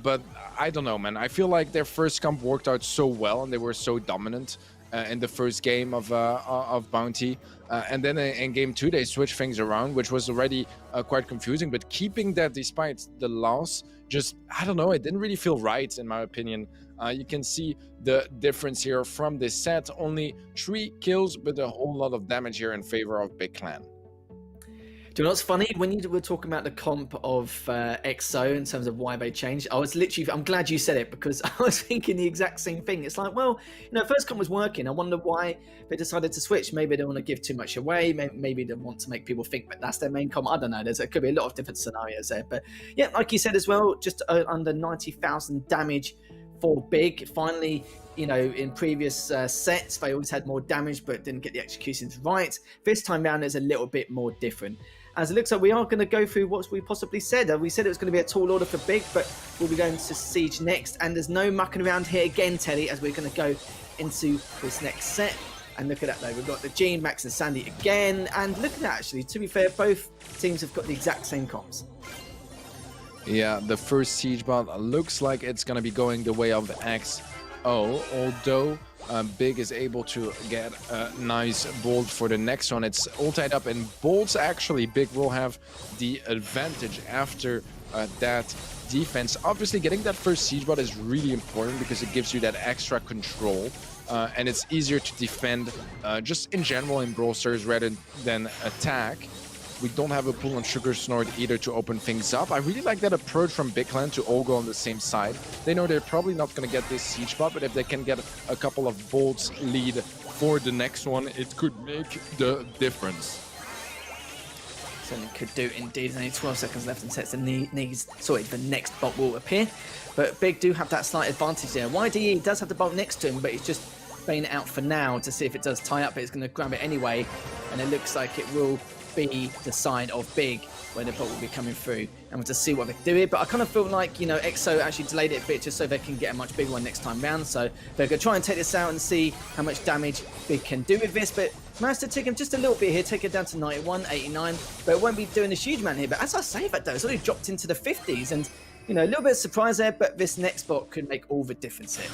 But I don't know, man. I feel like their first comp worked out so well and they were so dominant in the first game of Bounty. And then in game 2, they switched things around, which was already quite confusing. But keeping that despite the loss, just, I don't know, it didn't really feel right, in my opinion. You can see the difference here from this set. Only 3 kills, but a whole lot of damage here in favor of Big Clan. Do you know what's funny? When you were talking about the comp of EXO in terms of why they changed, I'm glad you said it, because I was thinking the exact same thing. It's like, well, first comp was working. I wonder why they decided to switch. Maybe they don't want to give too much away. Maybe they want to make people think that that's their main comp. I don't know. There could be a lot of different scenarios there. But yeah, like you said as well, just under 90,000 damage for Big. Finally, in previous sets, they always had more damage but didn't get the executions right. This time round, is a little bit more different. As it looks like we are going to go through what we possibly said. We said it was going to be a tall order for Big, but we'll be going to Siege next. And there's no mucking around here again, Teddy, as we're going to go into this next set. And look at that, though. We've got the Gene, Max, and Sandy again. And look at that, actually. To be fair, both teams have got the exact same comps. Yeah, the first Siege bot looks like it's going to be going the way of XO, although Big is able to get a nice bolt for the next one. It's all tied up in bolts. Actually, Big will have the advantage after that defense. Obviously, getting that first Siege bot is really important because it gives you that extra control. And it's easier to defend just in general in Brawl Stars rather than attack. We don't have a pull on Sugar Snort either to open things up. I really like that approach from Big Clan to all go on the same side. They know they're probably not going to get this Siege bot, but if they can get a couple of bolts lead for the next one, it could make the difference. Certainly could do indeed. There's only 12 seconds left and sets the the next bot will appear. But Big do have that slight advantage there. YDE does have the bolt next to him, but he's just baiting it out for now to see if it does tie up, but it's going to grab it anyway. And it looks like it will be the side of Big where the bolt will be coming through, and we'll just see what they can do here. But I kind of feel like, EXO actually delayed it a bit just so they can get a much bigger one next time round. So they're going to try and take this out and see how much damage Big can do with this. But managed to take him just a little bit here, take it down to 91, 89. But it won't be doing a huge amount here. But as I say that, though, it's already dropped into the 50s. And, a little bit of surprise there, but this next bot could make all the difference here.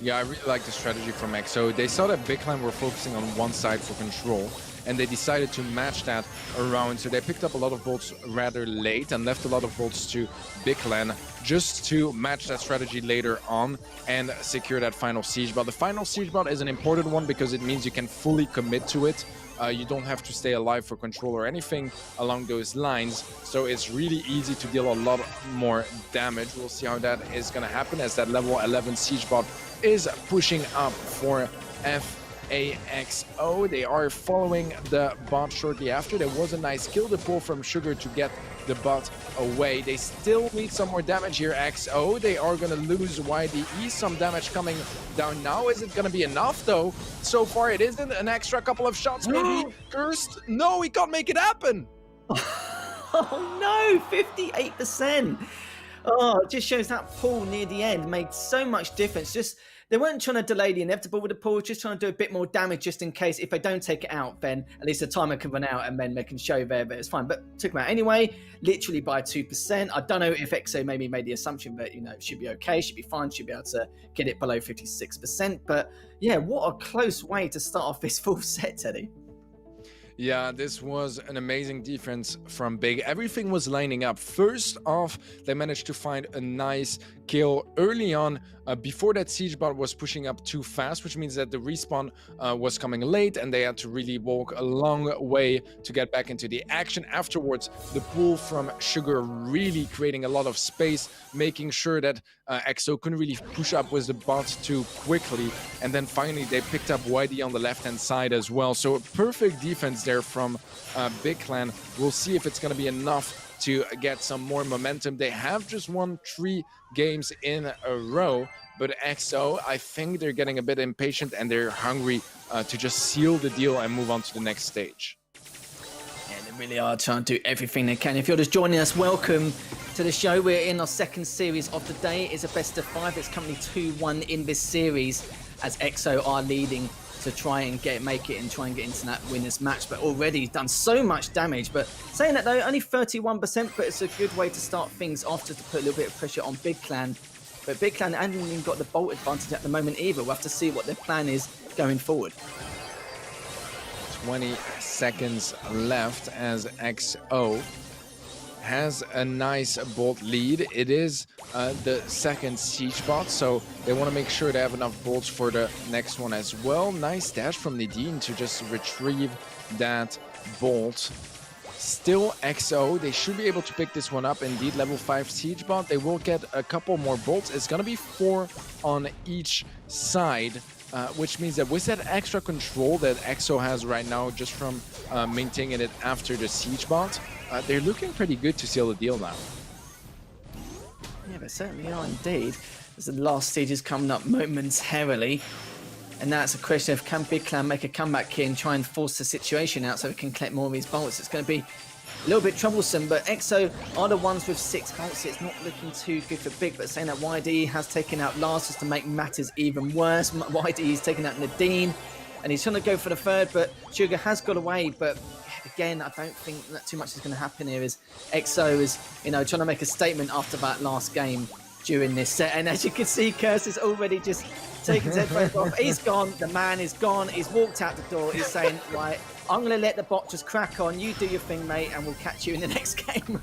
Yeah, I really like the strategy from EXO. They saw that Big Clan were focusing on one side for control, and they decided to match that around. So they picked up a lot of bolts rather late and left a lot of bolts to Big Clan just to match that strategy later on and secure that final Siege bot. The final Siege bot is an important one because it means you can fully commit to it. You don't have to stay alive for control or anything along those lines. So it's really easy to deal a lot more damage. We'll see how that is going to happen as that level 11 Siege bot is pushing up for FAXO. They are following the bot shortly after. There was a nice kill to pull from Sugar to get the bot away. They still need some more damage here, XO. They are going to lose YDE. Some damage coming down now. Is it going to be enough, though? So far, it isn't. An extra couple of shots, maybe. Cursed? No, he can't make it happen. Oh, no, 58%. Oh, it just shows that pull near the end made so much difference. Just they weren't trying to delay the inevitable with the pull, just trying to do a bit more damage just in case if they don't take it out, then at least the timer can run out and then they can show there that it's fine. But took them out anyway, literally by 2%. I don't know if EXO maybe made the assumption that, it should be okay, should be fine, should be able to get it below 56%. But yeah, what a close way to start off this full set, Teddy. Yeah, this was an amazing defense from Big. Everything was lining up. First off, they managed to find a nice kill early on before that Siege bot was pushing up too fast, which means that the respawn was coming late and they had to really walk a long way to get back into the action. Afterwards, the pull from Sugar really creating a lot of space, making sure that EXO couldn't really push up with the bot too quickly. And then finally, they picked up YD on the left-hand side as well. So a perfect defense there from Big Clan. We'll see if it's going to be enough to get some more momentum. They have just won 3 games in a row, but EXO, I think they're getting a bit impatient and they're hungry to just seal the deal and move on to the next stage. Yeah, they really are trying to do everything they can. If you're just joining us, welcome to the show. We're in our second series of the day. It's a best of 5. It's currently 2-1 in this series as EXO are leading to try and make it and try and get into that winner's match, but already done so much damage. But saying that though, only 31%, but it's a good way to start things off just to put a little bit of pressure on Big Clan. But Big Clan hasn't even got the bolt advantage at the moment either. We'll have to see what their plan is going forward. 20 seconds left as XO has a nice bolt lead. It is the second Siege bot, so they want to make sure they have enough bolts for the next one as well. Nice dash from Nadine to just retrieve that bolt. still XO. They should be able to pick this one up. Indeed, level 5 Siege Bot. They will get a couple more bolts. It's going to be 4 on each side, which means that with that extra control that XO has right now, just from maintaining it after the Siege Bot, they're looking pretty good to seal the deal now. Yeah, they certainly are indeed. As the last stage is coming up momentarily. And now it's a question of, can Big Clan make a comeback here and try and force the situation out so we can collect more of these bolts? It's going to be a little bit troublesome, but EXO are the ones with 6 bolts. It's not looking too good for Big, but saying that YD has taken out Lars just to make matters even worse. YD is taking out Nadine, and he's trying to go for the third, but Sugar has got away. But again, I don't think that too much is going to happen here, as EXO is, you know, trying to make a statement after that last game during this set. And as you can see, Curse is already just taking his headphones off. He's gone. The man is gone. He's walked out the door. He's saying, right, I'm going to let the bot just crack on. You do your thing, mate, and we'll catch you in the next game.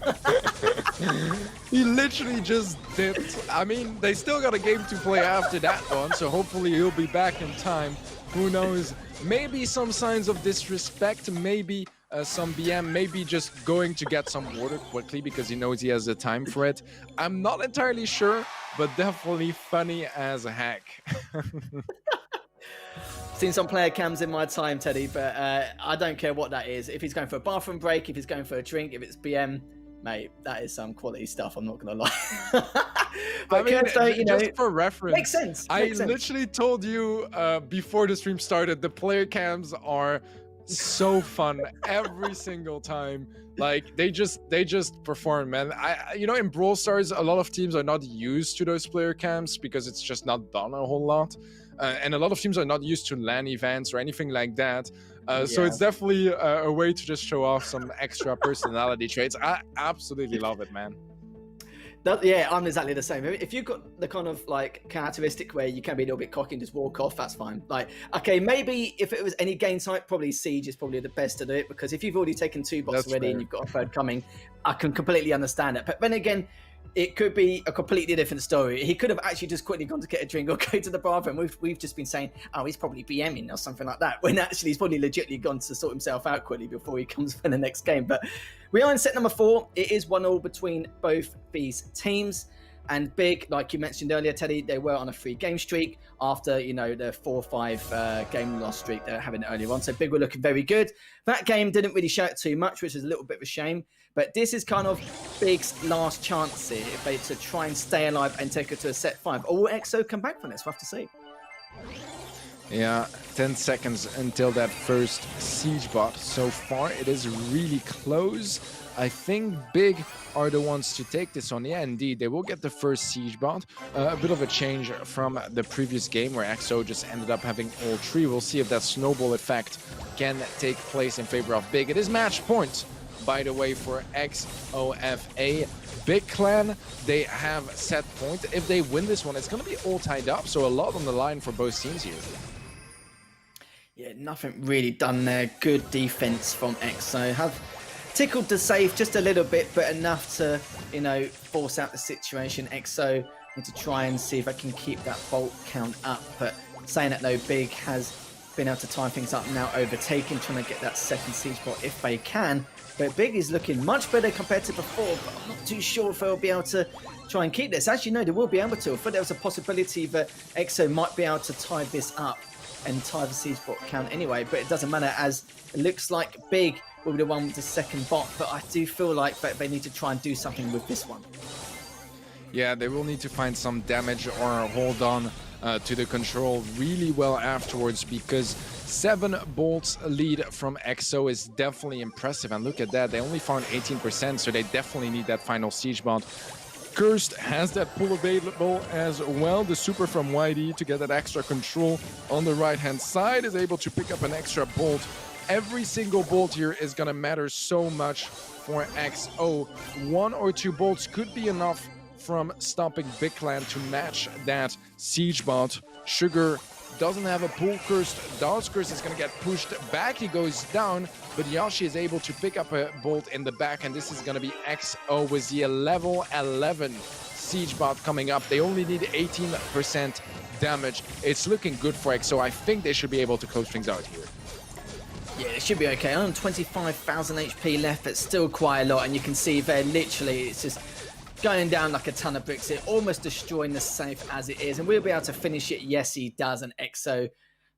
He literally just dipped. I mean, they still got a game to play after that one, so hopefully he'll be back in time. Who knows? Maybe some signs of disrespect, maybe some BM, maybe just going to get some water quickly because he knows he has the time for it. I'm not entirely sure, but definitely funny as heck. Seen some player cams in my time, Teddy, but I don't care what that is. If he's going for a bathroom break, if he's going for a drink, if it's BM, mate, that is some quality stuff. I'm not going to lie. But I mean, Kirsto, you know, just for reference, makes sense. I literally told you before the stream started, the player cams are so fun every single time. Like they just perform, man. You know, in Brawl Stars, a lot of teams are not used to those player cams because it's just not done a whole lot. And a lot of teams are not used to LAN events or anything like that. So it's definitely a way to just show off some extra personality traits. I absolutely love it, man. Yeah, I'm exactly the same. If you've got the kind of like characteristic where you can be a little bit cocky and just walk off, that's fine. Like, okay, maybe if it was any game type, probably Siege is probably the best to do it, because if you've already taken 2 bots That's already fair. and you've got a third coming, I can completely understand it. But then again, it could be a completely different story. He could have actually just quickly gone to get a drink or go to the bathroom. We've just been saying, oh, he's probably BMing or something like that, when actually he's probably legitimately gone to sort himself out quickly before he comes for the next game. But we are in set number 4. It is 1-1 between both these teams. And Big, like you mentioned earlier, Teddy, they were on a 3-game streak after, you know, the 4 or 5 game loss streak they were having earlier on. So Big were looking very good. That game didn't really show it too much, which is a little bit of a shame. But this is kind of Big's last chance here, if they to try and stay alive and take it to a set 5. Or will EXO come back from this? We'll have to see. Yeah, 10 seconds until that first Siege Bot. So far, it is really close. I think Big are the ones to take this on. Yeah, indeed, they will get the first Siege Bot. A bit of a change from the previous game where EXO just ended up having all 3. We'll see if that snowball effect can take place in favor of Big. It is match point, by the way, for XOFA. Big Clan, they have set point. If they win this one, it's going to be all tied up. So a lot on the line for both teams here. Yeah, nothing really done there. Good defense from EXO. Have tickled the safe just a little bit, but enough to, you know, force out the situation. EXO need to try and see if I can keep that bolt count up. But saying that though, Big has been able to tie things up now, overtaking, trying to get that second Siege Bot if they can. But Big is looking much better compared to before, but I'm not too sure if they'll be able to try and keep this. Actually, no, they will be able to. I thought there was a possibility that EXO might be able to tie this up and tie the Siege Bot count anyway, but it doesn't matter, as it looks like Big will be the one with the second bot. But I do feel like that they need to try and do something with this one. Yeah, they will need to find some damage or hold on to the control really well afterwards, because 7 bolts lead from EXO is definitely impressive. And look at that, they only found 18%, so they definitely need that final Siege Bot. Cursed has that pull available as well. The super from YD to get that extra control on the right-hand side is able to pick up an extra bolt. Every single bolt here is going to matter so much for XO. 1 or 2 bolts could be enough from stopping Big Clan to match that Siege Bot. Sugar doesn't have a pull. Cursed does. Cursed is going to get pushed back. He goes down, but Yashi is able to pick up a bolt in the back, and this is going to be XO with the level 11 Siege Bot coming up. They only need 18% damage. It's looking good for XO. I think they should be able to close things out here. Yeah, it should be okay. On 25,000 HP left, but still quite a lot. And you can see there, literally, it's just going down like a ton of bricks. It almost destroying the safe as it is. And we'll be able to finish it. Yes, he does. And EXO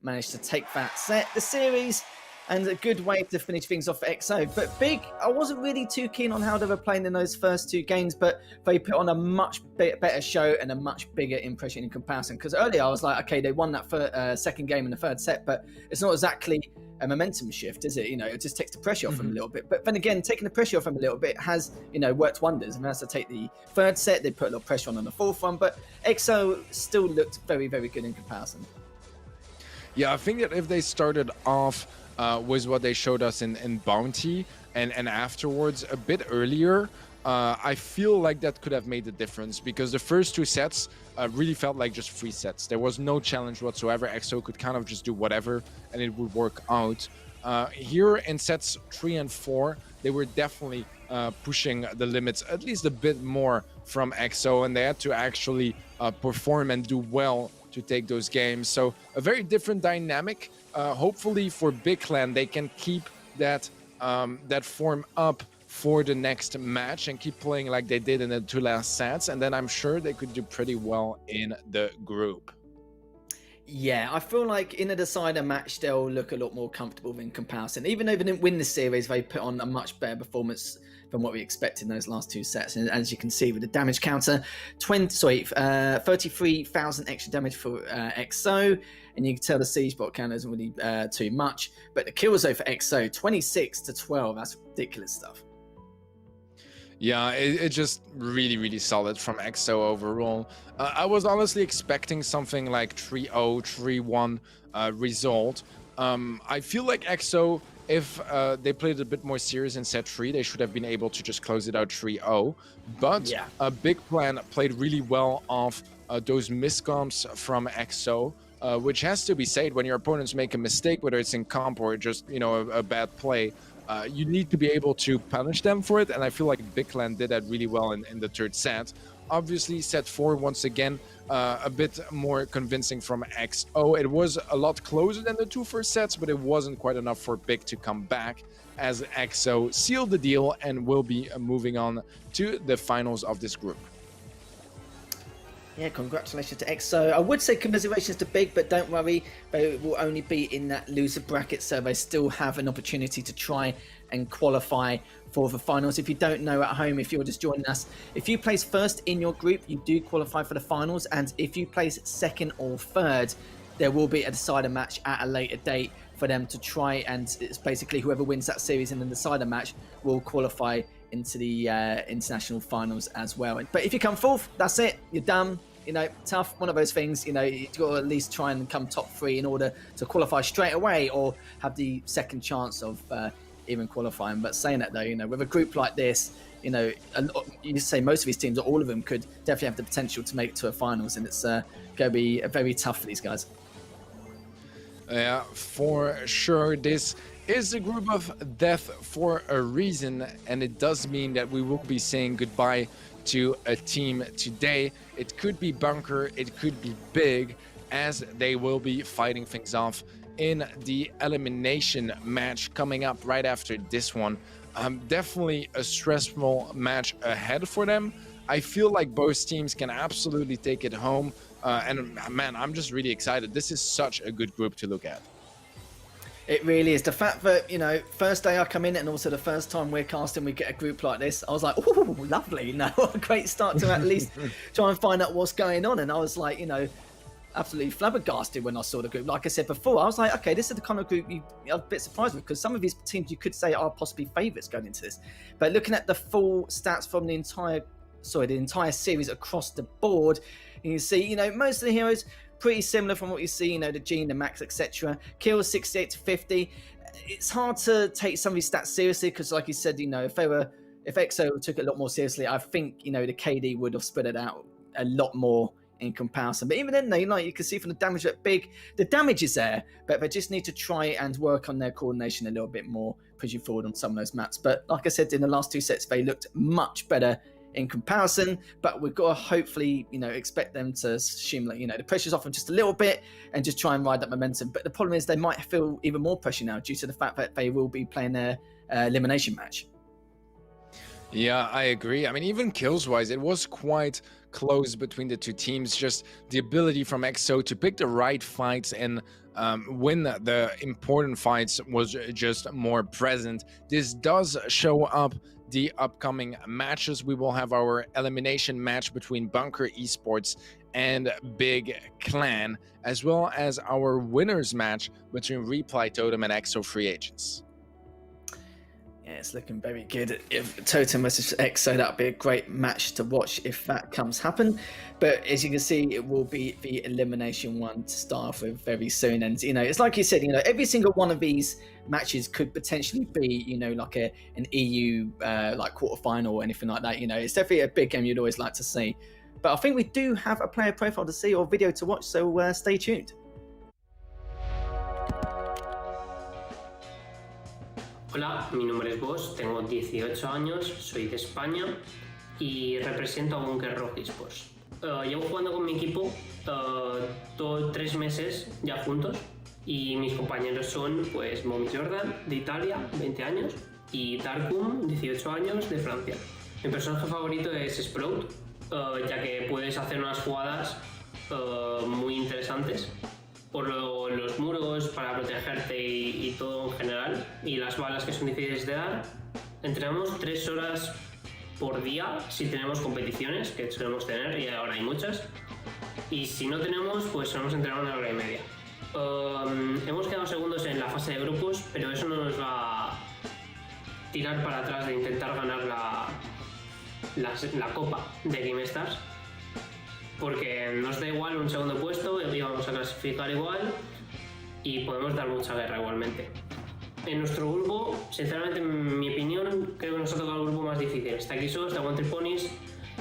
managed to take that set. The series, and a good way to finish things off for EXO. But Big, I wasn't really too keen on how they were playing in those first 2 games, but they put on a much better show and a much bigger impression in comparison. Because earlier I was like, okay, they won that second game in the third set, but it's not exactly a momentum shift, is it? You know, it just takes the pressure off them a little bit. But then again, taking the pressure off them a little bit has, you know, worked wonders. And as to take the third set, they put a little pressure on the fourth one, but EXO still looked very, very good in comparison. Yeah, I think that if they started off with what they showed us in Bounty and afterwards a bit earlier, I feel like that could have made the difference, because the first 2 sets really felt like just free sets. There was no challenge whatsoever. EXO could kind of just do whatever and it would work out. Here in sets 3 and 4, they were definitely pushing the limits at least a bit more from EXO, and they had to actually perform and do well to take those games. So a very different dynamic. Hopefully for Big Clan, they can keep that that form up for the next match and keep playing like they did in the 2 last sets, and then I'm sure they could do pretty well in the group. Yeah, I feel like in a decider match, they'll look a lot more comfortable in comparison. Even though they didn't win the series, they put on a much better performance than what we expected in those last 2 sets. And as you can see with the damage counter, 33,000 extra damage for EXO. And you can tell the siege bot counter isn't really too much. But the kills though for EXO, 26 to 12. That's ridiculous stuff. Yeah, it's just really, really solid from EXO overall. I was honestly expecting something like 3-0, 3-1 result. I feel like EXO, if they played a bit more serious in set 3, they should have been able to just close it out 3-0. But yeah. Big Plan played really well off those miscomps from EXO, which has to be said when your opponents make a mistake, whether it's in comp or just, you know, a bad play. You need to be able to punish them for it, and I feel like Big Clan did that really well in the third set. Obviously, set 4, once again, a bit more convincing from EXO. It was a lot closer than the 2 first sets, but it wasn't quite enough for Big to come back, as EXO sealed the deal and will be moving on to the finals of this group. Yeah, congratulations to EXO. I would say commiserations to Big, but don't worry, they will only be in that loser bracket, so they still have an opportunity to try and qualify for the finals. If you don't know at home, if you're just joining us, if you place first in your group, you do qualify for the finals, and if you place second or third, there will be a decider match at a later date for them to try, and it's basically whoever wins that series in the decider match will qualify into the international finals as well. But if you come fourth, that's it, you're done. You know, tough, one of those things, you know, you've got to at least try and come top 3 in order to qualify straight away or have the second chance of even qualifying. But saying that though, you know, with a group like this, you know, you say most of these teams or all of them could definitely have the potential to make it to a finals, and it's going to be very tough for these guys. Yeah, for sure. This is a group of death for a reason, and it does mean that we will be saying goodbye to a team today. It could be Bunker, it could be Big, as they will be fighting things off in the elimination match coming up right after this one. Definitely a stressful match ahead for them. I feel like both teams can absolutely take it home, and man, I'm just really excited. This is such a good group to look at. It really is. The fact that, you know, first day I come in and also the first time we're casting, we get a group like this. I was like, oh, lovely. You know, what a great start to at least try and find out what's going on. And I was like, you know, absolutely flabbergasted when I saw the group. Like I said before, I was like, okay, this is the kind of group I'm a bit surprised with, because some of these teams you could say are possibly favourites going into this. But looking at the full stats from the entire series across the board, you can see, you know, most of the heroes pretty similar from what you see, you know, the Gene, the Max, etc. Kills 68 to 50. It's hard to take some of these stats seriously because, like you said, you know, if EXO took it a lot more seriously, I think, you know, the KD would have spread it out a lot more in comparison. But even then, though, like you can see from the damage that Big, the damage is there, but they just need to try and work on their coordination a little bit more, pushing forward on some of those maps. But like I said, in the last 2 sets, they looked much better in comparison, but we've got to hopefully, expect them to assume that, the pressure's off them just a little bit and just try and ride that momentum. But the problem is they might feel even more pressure now due to the fact that they will be playing their elimination match. Yeah, I agree. I mean, even kills-wise, it was quite close between the two teams. Just the ability from EXO to pick the right fights and win the important fights was just more present. This does show up the upcoming matches. We will have our elimination match between Bunker Esports and Big Clan, as well as our winners match between Reply Totem and EXO Free Agents. Yeah, it's looking very good. If Totem versus EXO, that'd be a great match to watch if that comes happen. But as you can see, it will be the elimination one to start off with very soon. And it's like you said, every single one of these matches could potentially be, like an EU like quarterfinal or anything like that. It's definitely a big game you'd always like to see. But I think we do have a player profile to see or video to watch, so stay tuned. Hola, mi nombre es Boss, tengo 18 años, soy de España y represento a Bunker Rock Esports. Llevo jugando con mi equipo 3 meses ya juntos y mis compañeros son pues Mommy Jordan de Italia, 20 años, y Darkum, 18 años, de Francia. Mi personaje favorito es Sprout, ya que puedes hacer unas jugadas muy interesantes por los muros para protegerte y todo en general, y las balas que son difíciles de dar. Entrenamos 3 horas por día si tenemos competiciones, que solemos tener y ahora hay muchas, y si no tenemos pues solemos entrenar 1 hora y media. Hemos quedado segundos en la fase de grupos, pero eso no nos va a tirar para atrás de intentar ganar la copa de Gamestars, porque nos da igual un segundo puesto y vamos a clasificar igual y podemos dar mucha guerra igualmente. En nuestro grupo, sinceramente, en mi opinión, creo que nos ha tocado el grupo más difícil. Está Kiso, está One Tree Ponies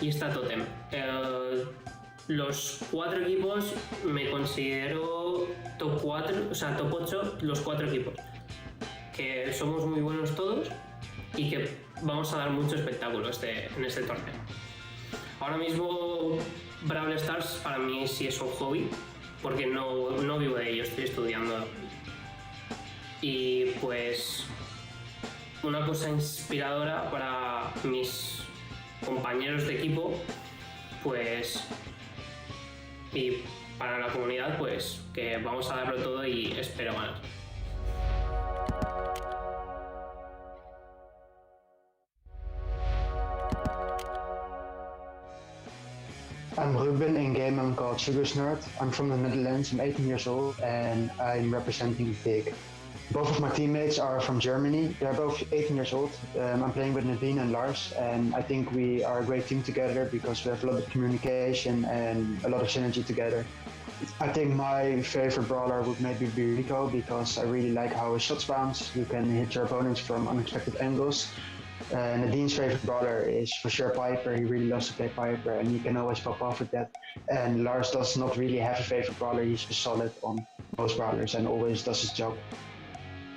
y está Totem. Los 4 equipos me considero top 4, o sea, top 8, los 4 equipos. Que somos muy buenos todos y que vamos a dar mucho espectáculo en este torneo. Ahora mismo Brawl Stars para mí sí es un hobby, porque no vivo de ello, estoy estudiando. Y pues una cosa inspiradora para mis compañeros de equipo, pues, y para la comunidad, pues que vamos a darlo todo y espero ganar. I'm Ruben, in game I'm called Sugar's Nerd. I'm from the Netherlands, I'm 18 years old and I'm representing Big. Both of my teammates are from Germany, they're both 18 years old. I'm playing with Nadine and Lars, and I think we are a great team together because we have a lot of communication and a lot of synergy together. I think my favorite brawler would maybe be Rico, because I really like how his shots bounce. You can hit your opponents from unexpected angles. Nadine's favorite brawler is for sure Piper. He really loves to play Piper and he can always pop off with that. And Lars does not really have a favorite brawler, he's just solid on most brawlers and always does his job.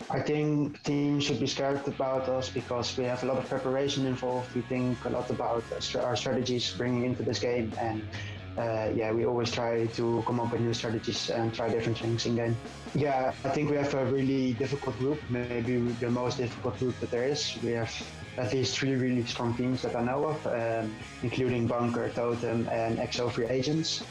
I think teams should be scared about us because we have a lot of preparation involved. We think a lot about our strategies bringing into this game, and yeah, we always try to come up with new strategies and try different things in game. Yeah, I think we have a really difficult group, maybe the most difficult group that there is. We have at least 3 really strong teams that I know of, including Bunker, Totem and EXO Free Agents.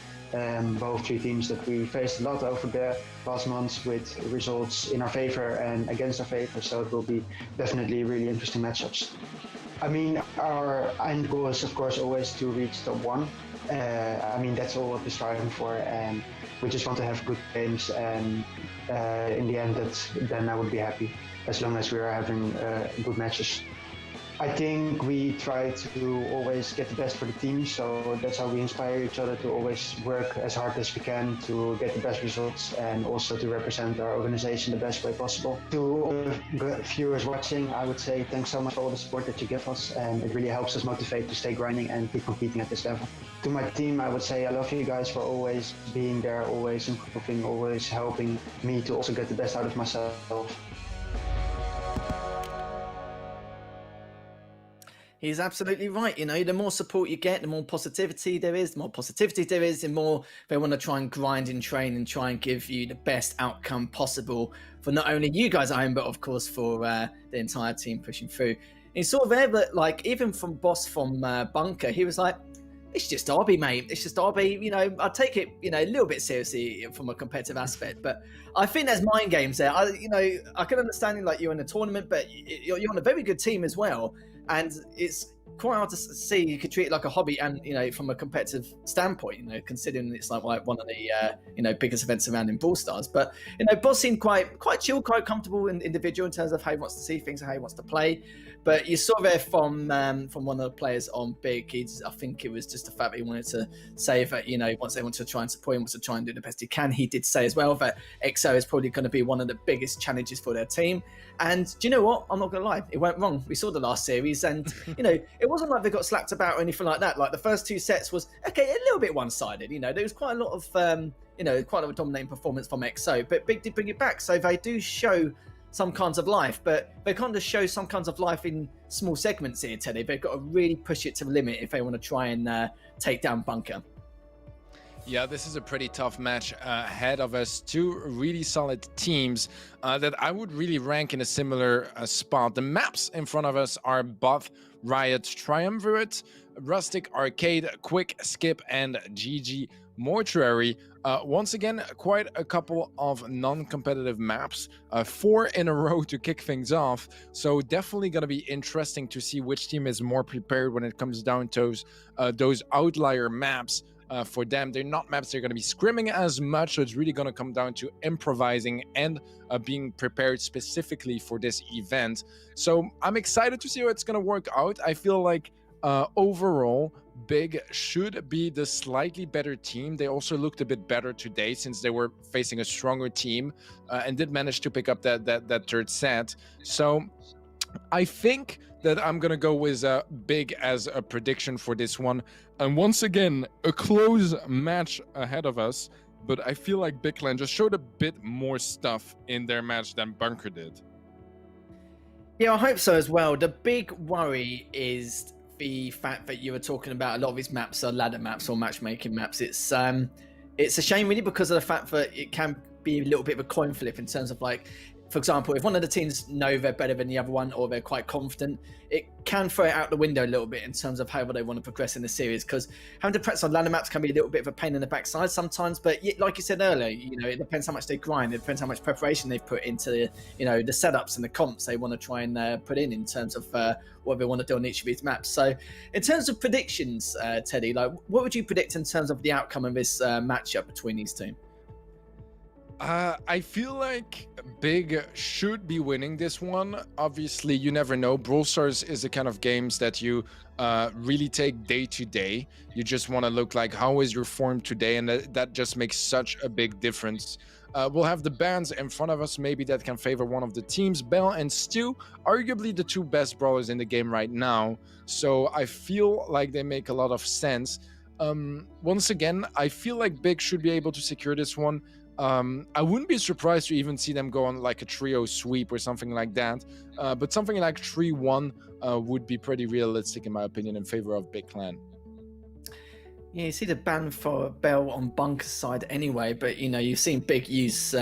Both 3 teams that we faced a lot over the past months with results in our favor and against our favor, so it will be definitely really interesting matchups. I mean, our end goal is of course always to reach top 1. I mean, that's all what we're striving for, and we just want to have good games, and in the end, then I would be happy as long as we are having good matches. I think we try to always get the best for the team, so that's how we inspire each other to always work as hard as we can to get the best results and also to represent our organization the best way possible. To all the viewers watching, I would say thanks so much for all the support that you give us, and it really helps us motivate to stay grinding and keep competing at this level. To my team, I would say I love you guys for always being there, always improving, always helping me to also get the best out of myself. He's absolutely right. You know, the more support you get, the more positivity there is. The more positivity there is, the more they want to try and grind and train and try and give you the best outcome possible for not only you guys at home, but of course for the entire team pushing through. And you saw there that, like, even from Boss from Bunker, he was like, it's just Derby, mate. It's just Derby. You know, I take it, you know, a little bit seriously from a competitive aspect, but I think there's mind games there. I can understand, like, you're in a tournament, but you're on a very good team as well. And it's quite hard to see you could treat it like a hobby and, you know, from a competitive standpoint, you know, considering it's like one of the, biggest events around in Brawl Stars. But, you know, Boss seemed quite chill, quite comfortable and individual in terms of how he wants to see things and how he wants to play. But you saw there from one of the players on Big, I think it was just the fact that he wanted to say that, you know, once they want to try and support him, wants to try and do the best he can. He did say as well that XO is probably going to be one of the biggest challenges for their team. And do you know what? I'm not going to lie. It went wrong. We saw the last series and, you know, it wasn't like they got slapped about or anything like that. Like the first two sets was, okay, a little bit one-sided. You know, there was quite a lot of, quite a lot of dominating performance from XO. But Big did bring it back. So they do show some kinds of life, but they can't just show some kinds of life in small segments here, Teddy. They've got to really push it to the limit if they want to try and take down Bunker. Yeah, this is a pretty tough match ahead of us. Two really solid teams that I would really rank in a similar spot. The maps in front of us are Both, Riot, Triumvirate, Rustic, Arcade, Quick, Skip, and GG Mortuary. Once again, quite a couple of non-competitive maps, 4 in a row to kick things off. So definitely going to be interesting to see which team is more prepared when it comes down to those outlier maps. For them, they're not maps they're going to be scrimming as much, so it's really going to come down to improvising and being prepared specifically for this event. So I'm excited to see how it's going to work out. I feel like overall, Big should be the slightly better team. They also looked a bit better today since they were facing a stronger team and did manage to pick up that third set. So I think that I'm going to go with Big as a prediction for this one. And once again, a close match ahead of us. But I feel like Big Clan just showed a bit more stuff in their match than Bunker did. Yeah, I hope so as well. The big worry is the fact that you were talking about a lot of these maps are ladder maps or matchmaking maps. It's a shame really because of the fact that it can be a little bit of a coin flip in terms of, like, for example, if one of the teams know they're better than the other one or they're quite confident, it can throw it out the window a little bit in terms of how they want to progress in the series, because having to practice on ladder maps can be a little bit of a pain in the backside sometimes. But like you said earlier, you know, it depends how much they grind. It depends how much preparation they've put into, you know, the setups and the comps they want to try and put in terms of what they want to do on each of these maps. So in terms of predictions, Teddy, like, what would you predict in terms of the outcome of this matchup between these two? I feel like Big should be winning this one. Obviously, you never know. Brawl Stars is the kind of games that you really take day to day. You just want to look like, how is your form today? And that just makes such a big difference. We'll have the bands in front of us, maybe that can favor one of the teams. Bell and Stu, arguably the two best brawlers in the game right now. So I feel like they make a lot of sense. Once again, I feel like Big should be able to secure this one. I wouldn't be surprised to even see them go on like a trio sweep or something like that. But something like 3-1 would be pretty realistic, in my opinion, in favor of Big Clan. Yeah, you see the ban for Bell on Bunker's side anyway, but, you know, you've seen Big use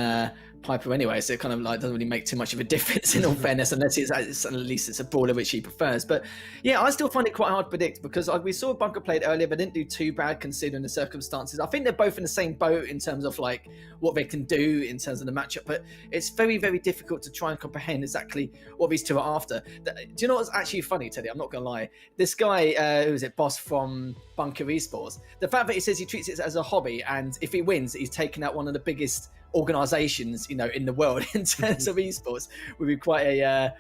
Piper anyway, so it kind of like doesn't really make too much of a difference in all fairness, unless at least it's a brawler which he prefers. But yeah, I still find it quite hard to predict because we saw Bunker played earlier, but didn't do too bad considering the circumstances. I think they're both in the same boat in terms of like what they can do in terms of the matchup, but it's very, very difficult to try and comprehend exactly what these two are after. Do you know what's actually funny, Teddy? I'm not gonna lie. This guy, who is it, Boss from Bunker Esports, the fact that he says he treats it as a hobby, and if he wins, he's taken out one of the biggest organizations, you know, in the world in terms of esports, would be quite a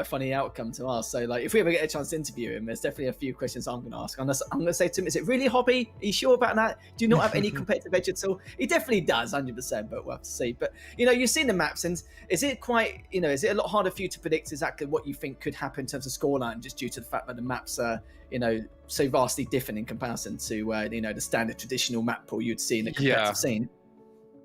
funny outcome to ask. So like, if we ever get a chance to interview him, there's definitely a few questions I'm going to ask. I'm going to say to him, is it really a hobby? Are you sure about that? Do you not have any competitive edge at all? He definitely does, 100%, but we'll have to see. But, you know, you've seen the maps, and is it quite, you know, is it a lot harder for you to predict exactly what you think could happen in terms of scoreline, just due to the fact that the maps are, you know, so vastly different in comparison to, you know, the standard traditional map pool you'd see in the competitive scene?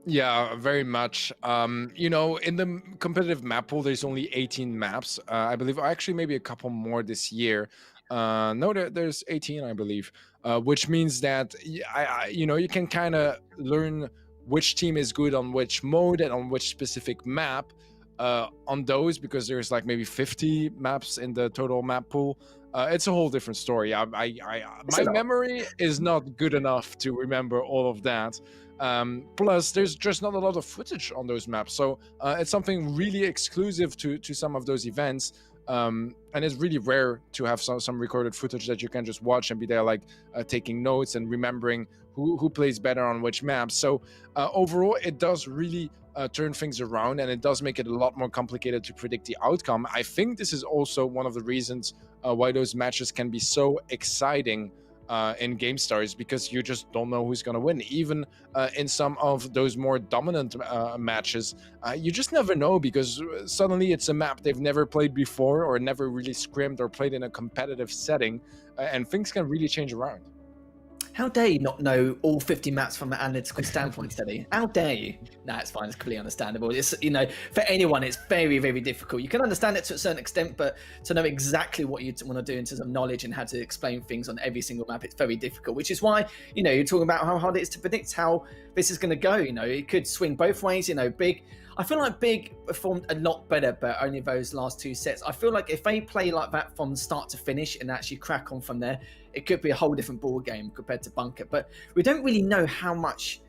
Yeah, very much. You know, in the competitive map pool, there's only 18 maps. I believe, actually, maybe a couple more this year. No, there's 18, I believe, which means that you can kind of learn which team is good on which mode and on which specific map on those, because there's like maybe 50 maps in the total map pool. It's a whole different story. My memory is not good enough to remember all of that. Plus, there's just not a lot of footage on those maps, so it's something really exclusive to some of those events. And it's really rare to have some recorded footage that you can just watch and be there like taking notes and remembering who plays better on which maps. So overall, it does really turn things around, and it does make it a lot more complicated to predict the outcome. I think this is also one of the reasons why those matches can be so exciting in Gamestars, because you just don't know who's going to win. Even in some of those more dominant matches, you just never know, because suddenly it's a map they've never played before or never really scrimmed or played in a competitive setting, and things can really change around. How dare you not know all 50 maps from an analytical standpoint, Steady? How dare you? No, it's fine. It's completely understandable. It's, for anyone, it's very, very difficult. You can understand it to a certain extent, but to know exactly what you want to do in terms of knowledge and how to explain things on every single map, it's very difficult, which is why, you're talking about how hard it is to predict how this is going to go. It could swing both ways. Big, I feel like Big performed a lot better, but only those last two sets. I feel like if they play like that from start to finish and actually crack on from there, it could be a whole different ball game compared to Bunker. But we don't really know how much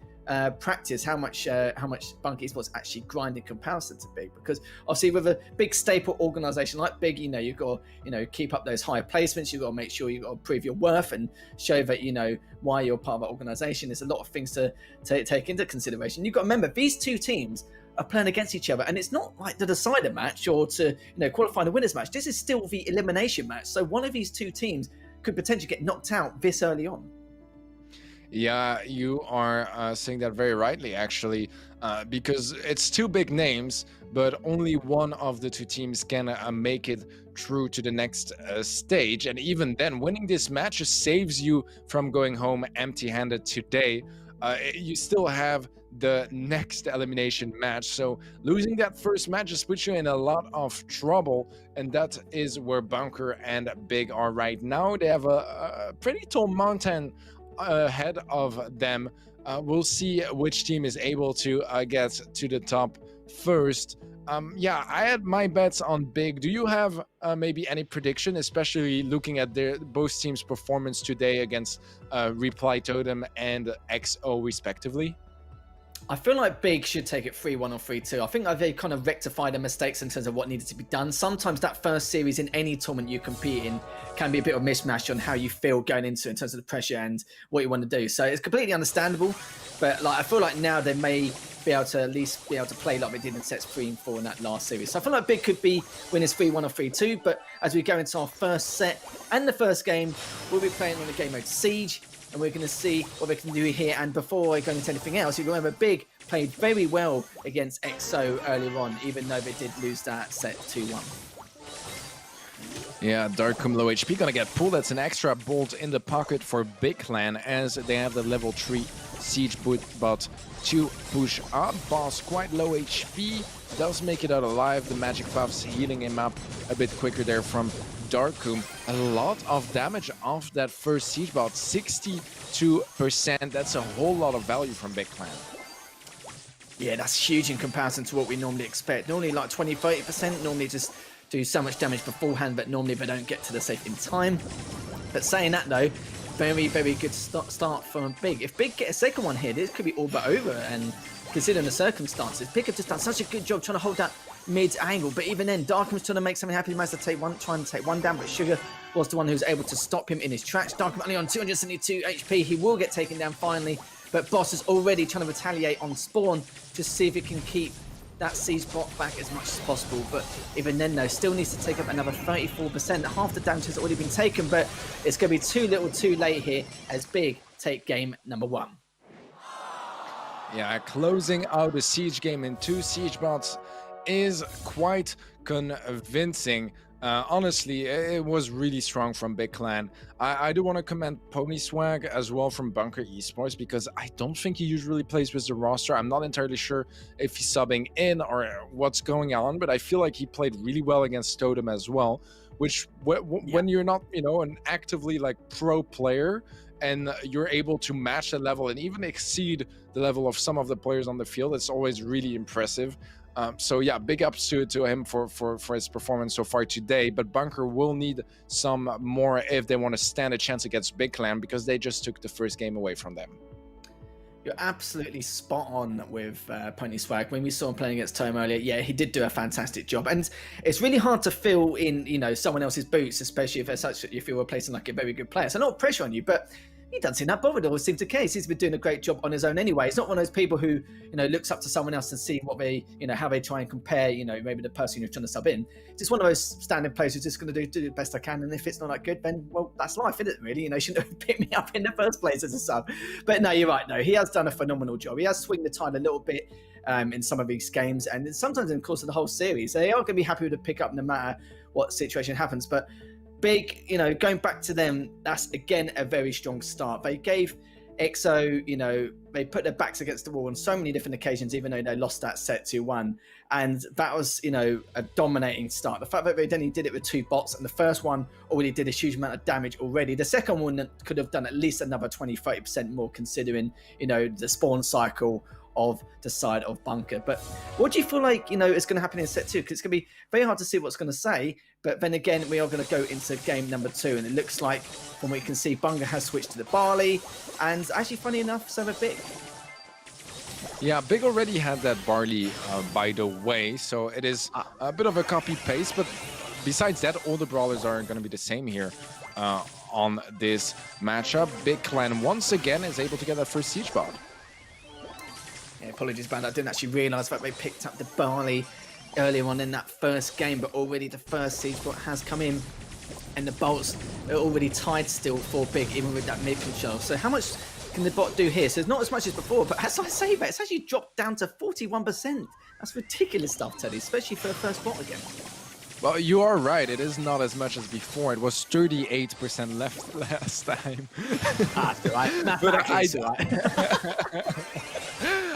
practice, how much Bunker Esports actually grind in comparison to Big, because obviously with a big staple organization like Big, you've got to keep up those high placements. You've got to make sure you've got to prove your worth and show that why you're part of that organization. There's a lot of things to take into consideration. You've got to remember, these two teams are playing against each other, and it's not like the decider match or to qualify the winners match. This is still the elimination match, so one of these two teams could potentially get knocked out this early on. Yeah, you are saying that very rightly, actually, because it's two big names, but only one of the two teams can make it through to the next stage. And even then, winning this match just saves you from going home empty-handed today. You still have the next elimination match, so losing that first match just puts you in a lot of trouble, and that is where Bunker and Big are right now. They have a pretty tall mountain ahead of them. We'll see which team is able to get to the top first. Yeah, I had my bets on Big. Do you have maybe any prediction, especially looking at both teams' performance today against Reply Totem and XO respectively? I feel like Big should take it 3-1 or 3-2. I think they kind of rectified their mistakes in terms of what needed to be done. Sometimes that first series in any tournament you compete in can be a bit of a mismatch on how you feel going into it in terms of the pressure and what you want to do. So it's completely understandable, but I feel like now they may be able to at least be able to play like they did in sets 3 and 4 in that last series. So I feel like Big could be winners 3-1 or 3-2, but as we go into our first set and the first game, we'll be playing on the game mode Siege, and we're going to see what they can do here. And before I go into anything else, you remember Big played very well against XO earlier on, even though they did lose that set 2-1. Yeah, Darkum low HP gonna get pulled. That's an extra bolt in the pocket for Big Clan, as they have the level 3 Siege bot to push up. Boss quite low HP, does make it out alive. The magic buffs healing him up a bit quicker there from Darkum. A lot of damage off that first Siege bot, 62%. That's a whole lot of value from Big Clan. Yeah, that's huge in comparison to what we normally expect. Normally like 20-30%, normally just do so much damage beforehand, but normally they don't get to the safe in time. But saying that though, very good start from Big. If Big get a second one here, this could be all but over, and considering the circumstances, Big have just done such a good job trying to hold that mid angle, but even then, Darkum's trying to make something happen. He managed to trying to take one down, but Sugar was the one who was able to stop him in his tracks. Darkum only on 272 HP, he will get taken down finally, but Boss is already trying to retaliate on Spawn to see if he can keep that Siege bot back as much as possible. But even then though, still needs to take up another 34%. Half the damage has already been taken, but it's going to be too little too late here as Big take game number 1. Yeah, closing out the Siege game in 2 Siege bots is quite convincing. Honestly, it was really strong from Big Clan. I do want to commend Pony Swag as well from Bunker Esports, because I don't think he usually plays with the roster. I'm not entirely sure if he's subbing in or what's going on, but I feel like he played really well against Totem as well. which when you're not, you know, an actively like pro player, and you're able to match the level and even exceed the level of some of the players on the field, it's always really impressive. So yeah, big ups to him for his performance so far today. But Bunker will need some more if they want to stand a chance against Big Clan, because they just took the first game away from them. You're absolutely spot on with Pony Swag. When we saw him playing against Tom earlier, yeah, he did do a fantastic job. And it's really hard to fill in, you know, someone else's boots, especially if you're replacing like a very good player. So not pressure on you, but he doesn't seem that bothered or seem to care. He's been doing a great job on his own anyway. He's not one of those people who, you know, looks up to someone else and see what they, you know, how they try and compare, you know, maybe the person you're trying to sub in. Just one of those standing players who's just going to do the best I can. And if it's not that good, then, well, that's life, isn't it, really? You know, you shouldn't have picked me up in the first place as a sub. But no, you're right. No, he has done a phenomenal job. He has swung the tide a little bit in some of these games. And sometimes in the course of the whole series, they are going to be happy with a pick up no matter what situation happens. But Big, you know, going back to them, that's again a very strong start. They gave EXO, you know, they put their backs against the wall on so many different occasions, even though they lost that set 2-1. And that was, you know, a dominating start. The fact that they only did it with 2 bots, and the first one already did a huge amount of damage already. The second one could have done at least another 20-30% more, considering, you know, the spawn cycle of the side of Bunker. But what do you feel like, you know, is going to happen in set 2? Because it's going to be very hard to see what's going to say. But then again, we are going to go into game number 2, and it looks like, from what you can see, Bunker has switched to the Barley, and actually, funny enough, so have Big. Yeah, Big already had that Barley, by the way, so it is a bit of a copy-paste, but besides that, all the Brawlers are going to be the same here on this matchup. Big Clan, once again, is able to get that first Siege bot. Yeah, apologies about that. I didn't actually realise that they picked up the Barley earlier on in that first game, but already the first Siege bot has come in, and the bolts are already tied still for Big, even with that mid-control. So how much can the bot do here? So it's not as much as before, but as I say that, it's actually dropped down to 41%. That's ridiculous stuff, Teddy, especially for the first bot again. Well, you are right. It is not as much as before. It was 38% left last time. That's right. But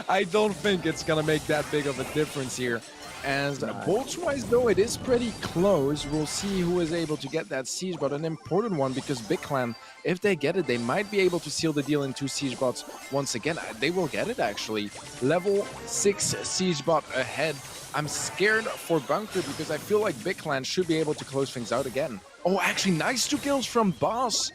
I don't think it's going to make that big of a difference here. And bolts-wise, though, it is pretty close. We'll see who is able to get that Siege bot, an important one, because Big Clan, if they get it, they might be able to seal the deal in 2 Siege bots once again. They will get it, actually. Level 6 Siege bot ahead. I'm scared for Bunker because I feel like Big Clan should be able to close things out again. Oh, actually, nice 2 kills from Boss.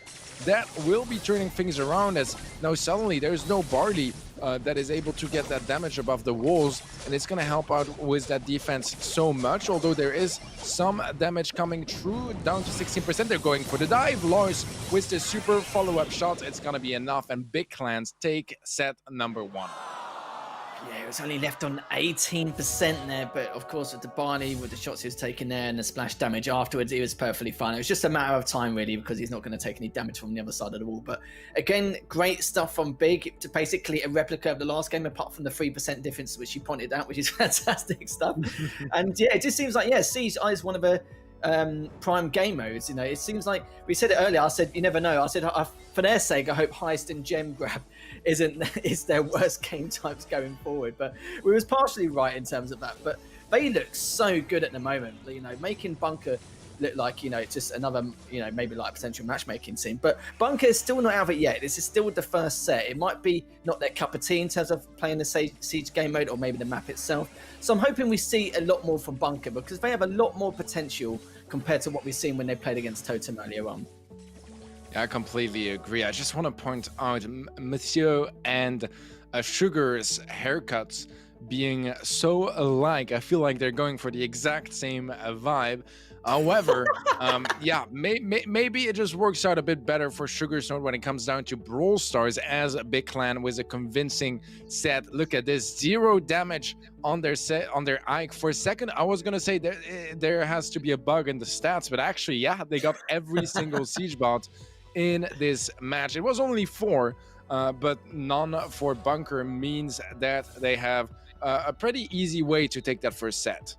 That will be turning things around, as now suddenly there's no Barley that is able to get that damage above the walls, and it's going to help out with that defense so much, although there is some damage coming through, down to 16%. They're going for the dive. Lars with the super follow-up shot. It's going to be enough, and Big Clans take set number 1. Yeah, it was only left on 18% there, but of course with the Barney, with the shots he was taking there and the splash damage afterwards, he was perfectly fine. It was just a matter of time, really, because he's not going to take any damage from the other side of the wall. But again, great stuff from Big, to basically a replica of the last game, apart from the 3% difference, which you pointed out, which is fantastic stuff. And yeah, it just seems like, yeah, Siege is one of the prime game modes. You know, it seems like, we said it earlier, I said, you never know. I said, for their sake, I hope Heist and Gem Grab is their worst game types going forward. But we was partially right in terms of that. But they look so good at the moment, you know, making Bunker look like, you know, it's just another, you know, maybe like a potential matchmaking scene. But Bunker is still not out of it yet. This is still the first set. It might be not their cup of tea in terms of playing the Siege game mode, or maybe the map itself. So I'm hoping we see a lot more from Bunker, because they have a lot more potential compared to what we've seen when they played against Totem earlier on. I completely agree. I just want to point out Monsieur and Sugar's haircuts being so alike. I feel like they're going for the exact same vibe. However, yeah, maybe it just works out a bit better for Sugar's Note when it comes down to Brawl Stars, as Big Clan with a convincing set. Look at this, 0 damage on their set, on their Ike. For a second, I was gonna say there has to be a bug in the stats, but actually, yeah, they got every single Siege bot in this match. It was only 4, but none for Bunker means that they have a pretty easy way to take that first set.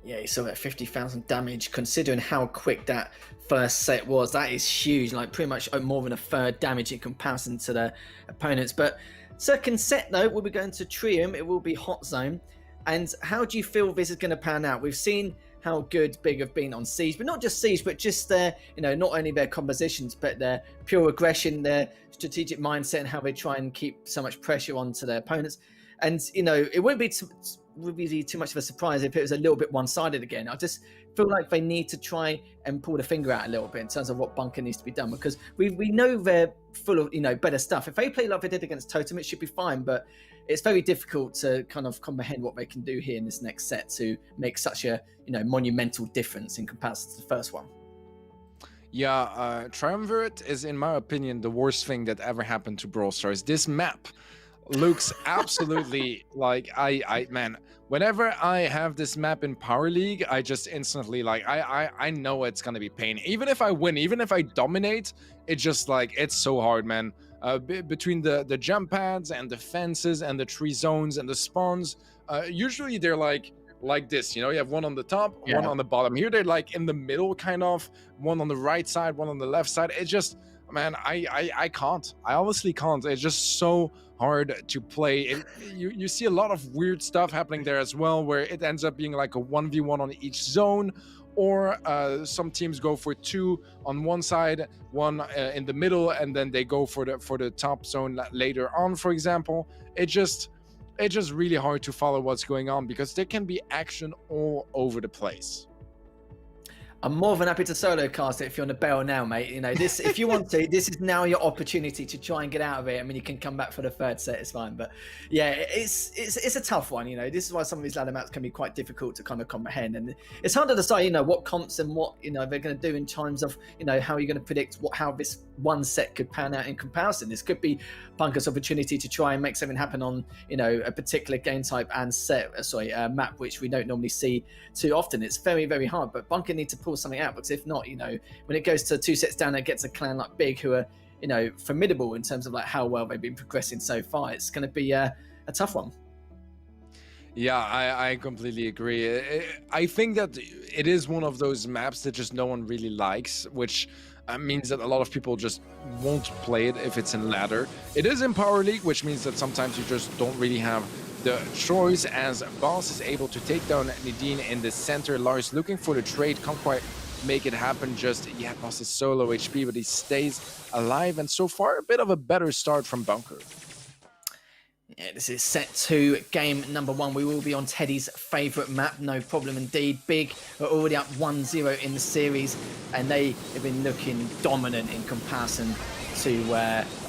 Yeah, you saw that 50,000 damage, considering how quick that first set was. That is huge, like pretty much more than a third damage in comparison to the opponents. But second set, though, we'll be going to Trium. It will be Hot Zone. And how do you feel this is going to pan out? We've seen how good Big have been on Siege, but not just Siege, but just their, not only their compositions, but their pure aggression, their strategic mindset, and how they try and keep so much pressure onto their opponents. And, it wouldn't be too much of a surprise if it was a little bit one-sided again. I just feel like they need to try and pull the finger out a little bit in terms of what Bunker needs to be done, because we know they're full of better stuff. If they play like they did against Totem, it should be fine, but it's very difficult to kind of comprehend what they can do here in this next set to make such a monumental difference in comparison to the first one. Yeah, Triumvirate is, in my opinion, the worst thing that ever happened to Brawl Stars. This map looks absolutely like man, whenever I have this map in Power League, I just instantly I know it's gonna be pain. Even if I win, even if I dominate, it's just it's so hard, man. Between the jump pads and the fences and the tree zones and the spawns, usually they're like this, you have one on the top, one on the bottom. Here they're in the middle, kind of, one on the right side, one on the left side. It's just, man, I can't. I honestly can't. It's just so hard to play. You see a lot of weird stuff happening there as well, where it ends up being like a 1v1 on each zone, or some teams go for 2 on one side, 1 in the middle, and then they go for the top zone later on, for example. It's just really hard to follow what's going on, because there can be action all over the place. I'm more than happy to solo cast it if you're on the bell now, mate. This, if you want to, this is now your opportunity to try and get out of it. I mean, you can come back for the third set, it's fine. But yeah, it's a tough one. This is why some of these ladder maps can be quite difficult to kind of comprehend, and it's hard to decide, what comps and what they're going to do in terms of how you're going to predict how this one set could pan out in comparison. This could be Bunker's opportunity to try and make something happen on a particular game type and map, which we don't normally see too often. It's very, very hard, but Bunker need to pull something out, because if not, when it goes to 2 sets down, it gets a clan like Big, who are formidable in terms of how well they've been progressing so far. It's going to be a tough one. Yeah, I completely agree. I think that it is one of those maps that just no one really likes, which means that a lot of people just won't play it if it's in ladder. It is in Power League, which means that sometimes you just don't really have the choice, as Boss is able to take down Nadine in the center. Lars looking for the trade, can't quite make it happen just yet. Boss is solo HP, but he stays alive, and so far a bit of a better start from Bunker. Yeah, this is set 2, game number 1. We will be on Teddy's favourite map, no problem indeed. Big are already up 1-0 in the series, and they have been looking dominant in comparison to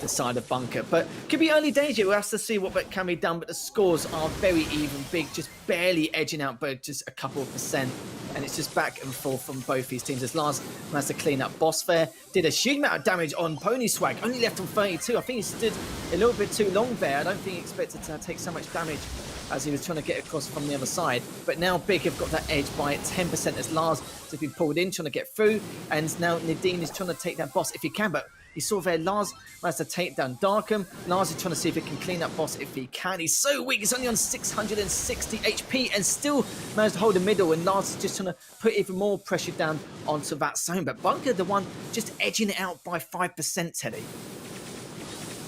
the side of Bunker. But could be early danger. We'll have to see what can be done, but the scores are very even. Big just barely edging out by just a couple of percent. And it's just back and forth from both these teams, as Lars managed to clean up Boss there. Did a huge amount of damage on Pony Swag, only left on 32. I think he stood a little bit too long there. I don't think he expected to take so much damage as he was trying to get across from the other side. But now Big have got that edge by 10%, as Lars has been pulled in, trying to get through. And now Nadine is trying to take that Boss if he can, but you saw there, Lars managed to take down Darkham. Lars is trying to see if he can clean up Boss if he can. He's so weak. He's only on 660 HP and still managed to hold the middle. And Lars is just trying to put even more pressure down onto that zone. But Bunker, the one just edging it out by 5%, Teddy.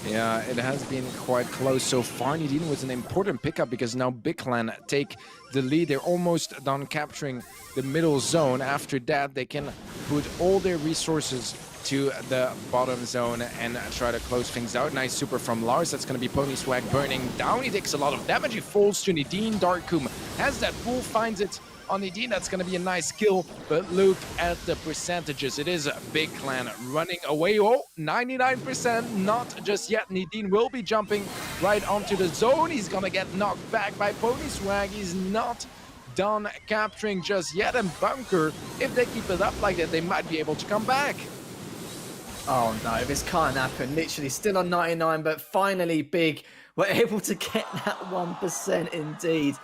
Yeah, it has been quite close so far. Nadine was an important pickup, because now Big Clan take the lead. They're almost done capturing the middle zone. After that, they can put all their resources to the bottom zone and try to close things out. Nice super from Lars. That's going to be Pony Swag burning down. He takes a lot of damage. He falls to Nadine. Darkum has that pull, finds it on Nadine. That's going to be a nice kill, but look at the percentages. It is a Big Clan running away. Oh, 99%, not just yet. Nadine will be jumping right onto the zone. He's going to get knocked back by Pony Swag. He's not done capturing just yet, and Bunker, if they keep it up like that, they might be able to come back. Oh no, this can't happen. Literally still on 99, but finally Big were able to get that 1% indeed.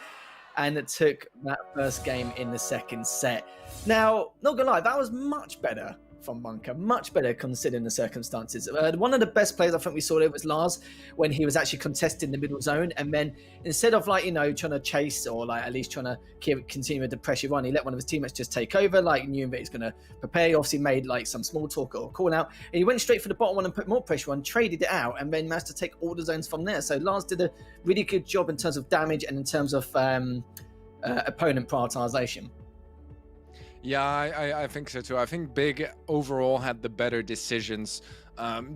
And it took that first game in the second set. Now, not gonna lie, that was much better from Bunker, much better considering the circumstances. One of the best plays I think we saw there was Lars, when he was actually contesting the middle zone, and then instead of trying to chase, or at least trying to continue with the pressure run, he let one of his teammates just take over, knew that he's going to prepare. He obviously made some small talk or call out, and he went straight for the bottom one and put more pressure on, traded it out, and then managed to take all the zones from there. So Lars did a really good job in terms of damage and in terms of opponent prioritization. Yeah, I think so too. I think Big overall had the better decisions.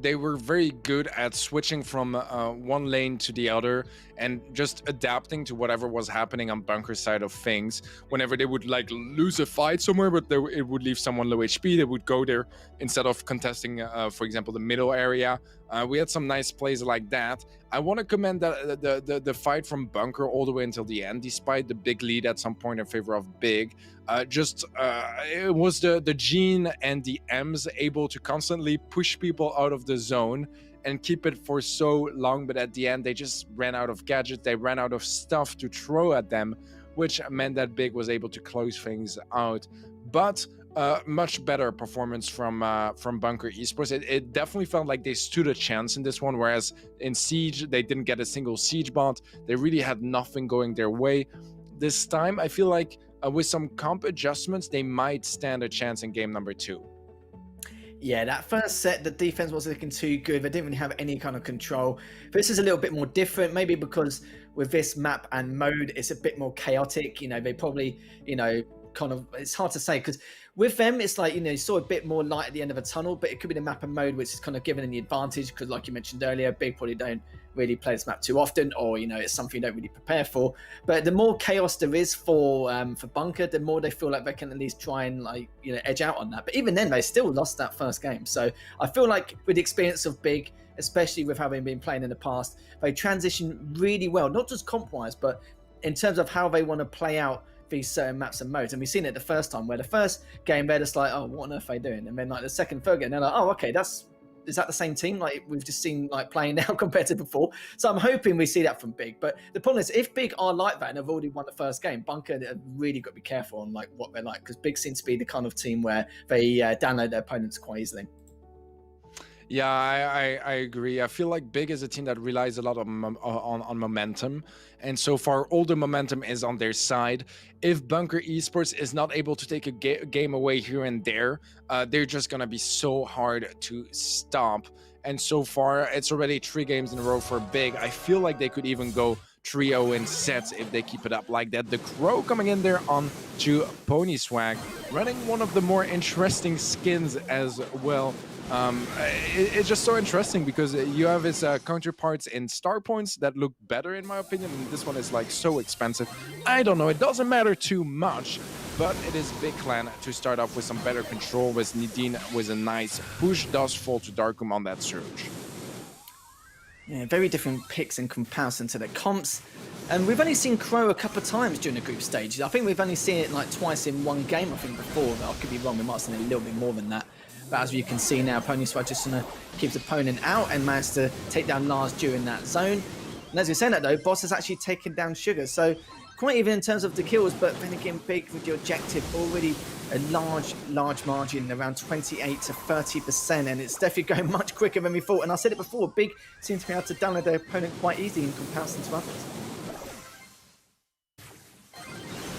They were very good at switching from one lane to the other and just adapting to whatever was happening on Bunker's side of things. Whenever they would like lose a fight somewhere, but it would leave someone low HP, they would go there instead of contesting, for example, the middle area. We had some nice plays like that. I want to commend that the fight from Bunker all the way until the end, despite the big lead at some point in favor of Big. It was the Gene and the M's able to constantly push people out of the zone and keep it for so long, but at the end they just ran out of gadgets, they ran out of stuff to throw at them, which meant that Big was able to close things out. But much better performance from Bunker Esports. It definitely felt like they stood a chance in this one, whereas in Siege they didn't get a single Siege bot. They really had nothing going their way. This time I feel like with some comp adjustments, they might stand a chance in game number 2. Yeah, that first set, the defense wasn't looking too good. They didn't really have any kind of control. This is a little bit more different, maybe because with this map and mode, it's a bit more chaotic. You know, they probably, kind of, it's hard to say because with them, it's like, you saw a bit more light at the end of a tunnel, but it could be the map and mode which is kind of giving them the advantage because, like you mentioned earlier, Big probably don't really play this map too often, or it's something you don't really prepare for. But the more chaos there is for Bunker, the more they feel like they can at least try and edge out on that. But even then, they still lost that first game. So I feel like with the experience of Big, especially with having been playing in the past, they transition really well, not just comp-wise, but in terms of how they want to play out these certain maps and modes. And we've seen it the first time where the first game they're just like, oh, what on earth are they doing? And then like the second, third game, they're like, oh, okay, is that the same team like we've just seen like playing now compared to before? So I'm hoping we see that from Big. But the problem is if Big are like that and have already won the first game, Bunker have really got to be careful on like what they're like, because Big seems to be the kind of team where they download their opponents quite easily. Yeah, I agree. I feel like Big is a team that relies a lot on momentum. And so far, all the momentum is on their side. If Bunker Esports is not able to take a game away here and there, they're just going to be so hard to stop. And so far, it's already 3 games in a row for Big. I feel like they could even go 3-0 in sets if they keep it up like that. The Crow coming in there on to Pony Swag, running one of the more interesting skins as well. It's just so interesting because you have his counterparts in star points that look better in my opinion, and this one is like so expensive. I don't know, it doesn't matter too much, but it is Big Clan to start off with some better control, with Nadine with a nice push, does fall to Darkum on that surge. Yeah, very different picks in comparison to the comps. And we've only seen Crow a couple of times during the group stages. I think we've only seen it like twice in one game, I think, before. I could be wrong, we might have seen it a little bit more than that. But as you can see now, Pony Swag just going to keep the opponent out and managed to take down Lars during that zone. And as you're saying that though, Boss has actually taken down Sugar. So quite even in terms of the kills, but then again, Big with your objective already a large margin, around 28 to 30%. And it's definitely going much quicker than we thought. And I said it before, Big seems to be able to download their opponent quite easily in comparison to others.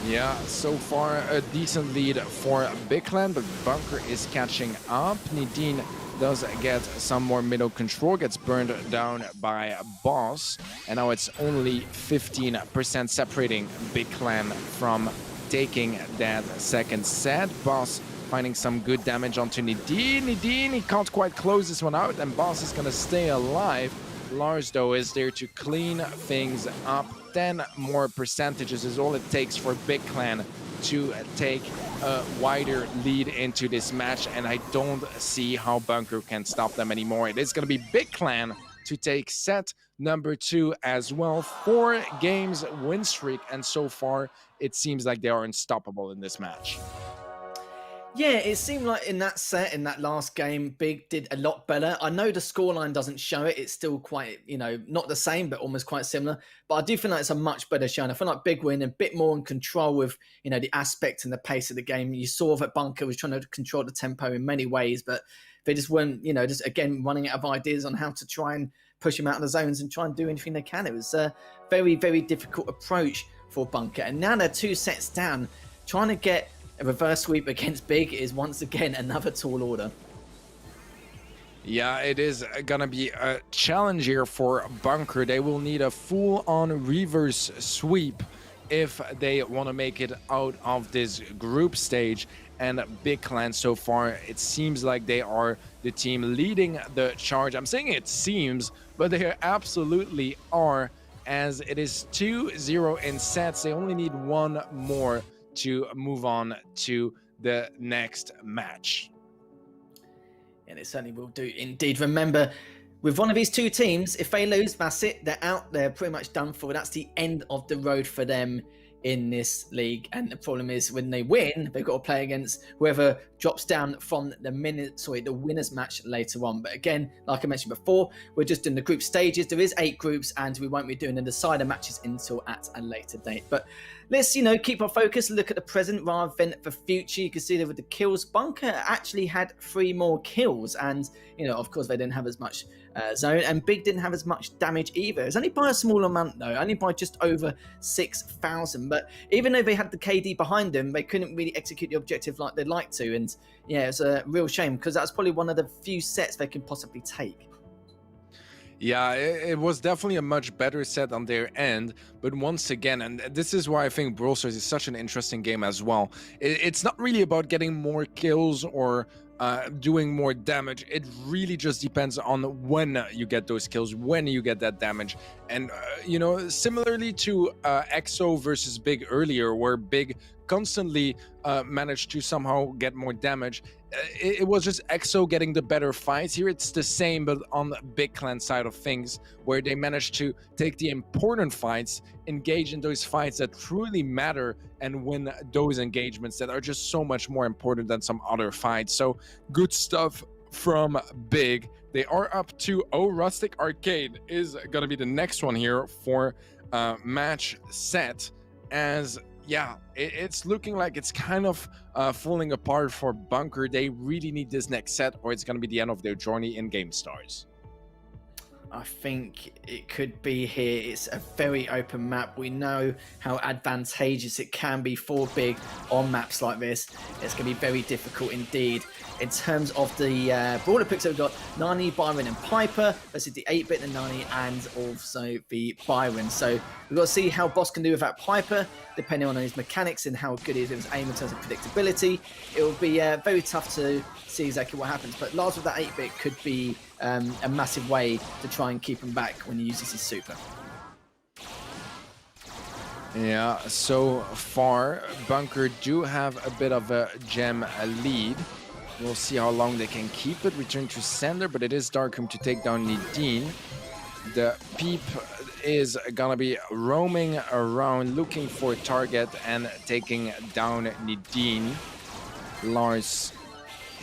Yeah, so far a decent lead for Big Clan, but Bunker is catching up. Nadine does get some more middle control, gets burned down by Boss, and now it's only 15% separating Big Clan from taking that second set. Boss finding some good damage onto Nadine. Nadine, he can't quite close this one out, and Boss is gonna stay alive. Lars, though, is there to clean things up. 10 more percentages is all it takes for Big Clan to take a wider lead into this match, and I don't see how Bunker can stop them anymore. It is going to be Big Clan to take set number 2 as well. 4 games win streak, and so far it seems like they are unstoppable in this match. Yeah, it seemed like in that set, in that last game, Big did a lot better. I know the scoreline doesn't show it. It's still quite, not the same, but almost quite similar. But I do feel like it's a much better show. And I feel like Big win a bit more in control with, the aspect and the pace of the game. You saw that Bunker was trying to control the tempo in many ways, but they just weren't, just again, running out of ideas on how to try and push him out of the zones and try and do anything they can. It was a very, very difficult approach for Bunker. And now they're 2 sets down, trying to get a reverse sweep against Big is once again another tall order. Yeah, it is gonna be a challenge here for Bunker. They will need a full-on reverse sweep if they want to make it out of this group stage. And Big Clan, so far, it seems like they are the team leading the charge. I'm saying it seems, but they absolutely are, as it is 2-0 in sets. They only need one more to move on to the next match. And it certainly will do indeed. Remember, with one of these two teams, if they lose, that's it. They're out. They're pretty much done for. That's the end of the road for them in this league. And the problem is when they win, they've got to play against whoever drops down from the winners match later on. But again, like I mentioned before, we're just doing the group stages. There is 8 groups, and we won't be doing the decider matches until at a later date. But let's, keep our focus, look at the present rather than the future. You can see that with the kills, Bunker actually had 3 more kills, and of course they didn't have as much zone, and Big didn't have as much damage either. It's only by a small amount though, only by just over 6,000. But even though they had the KD behind them, they couldn't really execute the objective like they'd like to. And yeah, it's a real shame, because that's probably one of the few sets they can possibly take. Yeah, it was definitely a much better set on their end, but once again, and this is why I think Brawl Stars is such an interesting game as well, it's not really about getting more kills or doing more damage. It really just depends on when you get those kills, when you get that damage. And similarly to EXO versus Big earlier, where Big constantly managed to somehow get more damage, it was just EXO getting the better fights. Here it's the same, but on the Big Clan side of things, where they managed to take the important fights, engage in those fights that truly matter, and win those engagements that are just so much more important than some other fights. So good stuff from Big. They are up 2-0. Rustic Arcade is going to be the next one here for match set, as yeah, it's looking like it's kind of falling apart for Bunker. They really need this next set, or it's going to be the end of their journey in Gamestars. I think it could be here. It's a very open map. We know how advantageous it can be for Big on maps like this. It's going to be very difficult indeed. In terms of the Brawler picks, we've got Nani, Byron and Piper versus the 8-bit and Nani, and also the Byron. So we've got to see how Boss can do without Piper, depending on his mechanics and how good he is with his aim in terms of predictability. It will be very tough to see exactly what happens, but Lars with that 8-bit could be a massive way to try and keep him back when he uses his super. Yeah, so far Bunker do have a bit of a gem lead. We'll see how long they can keep it. Return to sender, but it is Darkham to take down Nidine. The Peep is gonna be roaming around looking for a target and taking down Nidine. Lars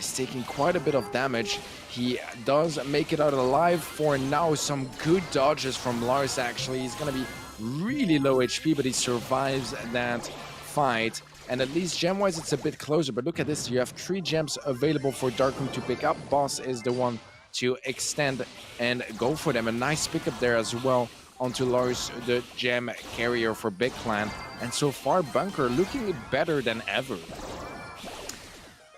is taking quite a bit of damage. He does make it out alive for now. Some good dodges from Lars, actually. He's going to be really low HP, but he survives that fight. And at least gem-wise, it's a bit closer. But look at this. You have 3 gems available for Darkroom to pick up. Boss is the one to extend and go for them. A nice pickup there as well onto Lars, the gem carrier for Big Clan. And so far, Bunker looking better than ever.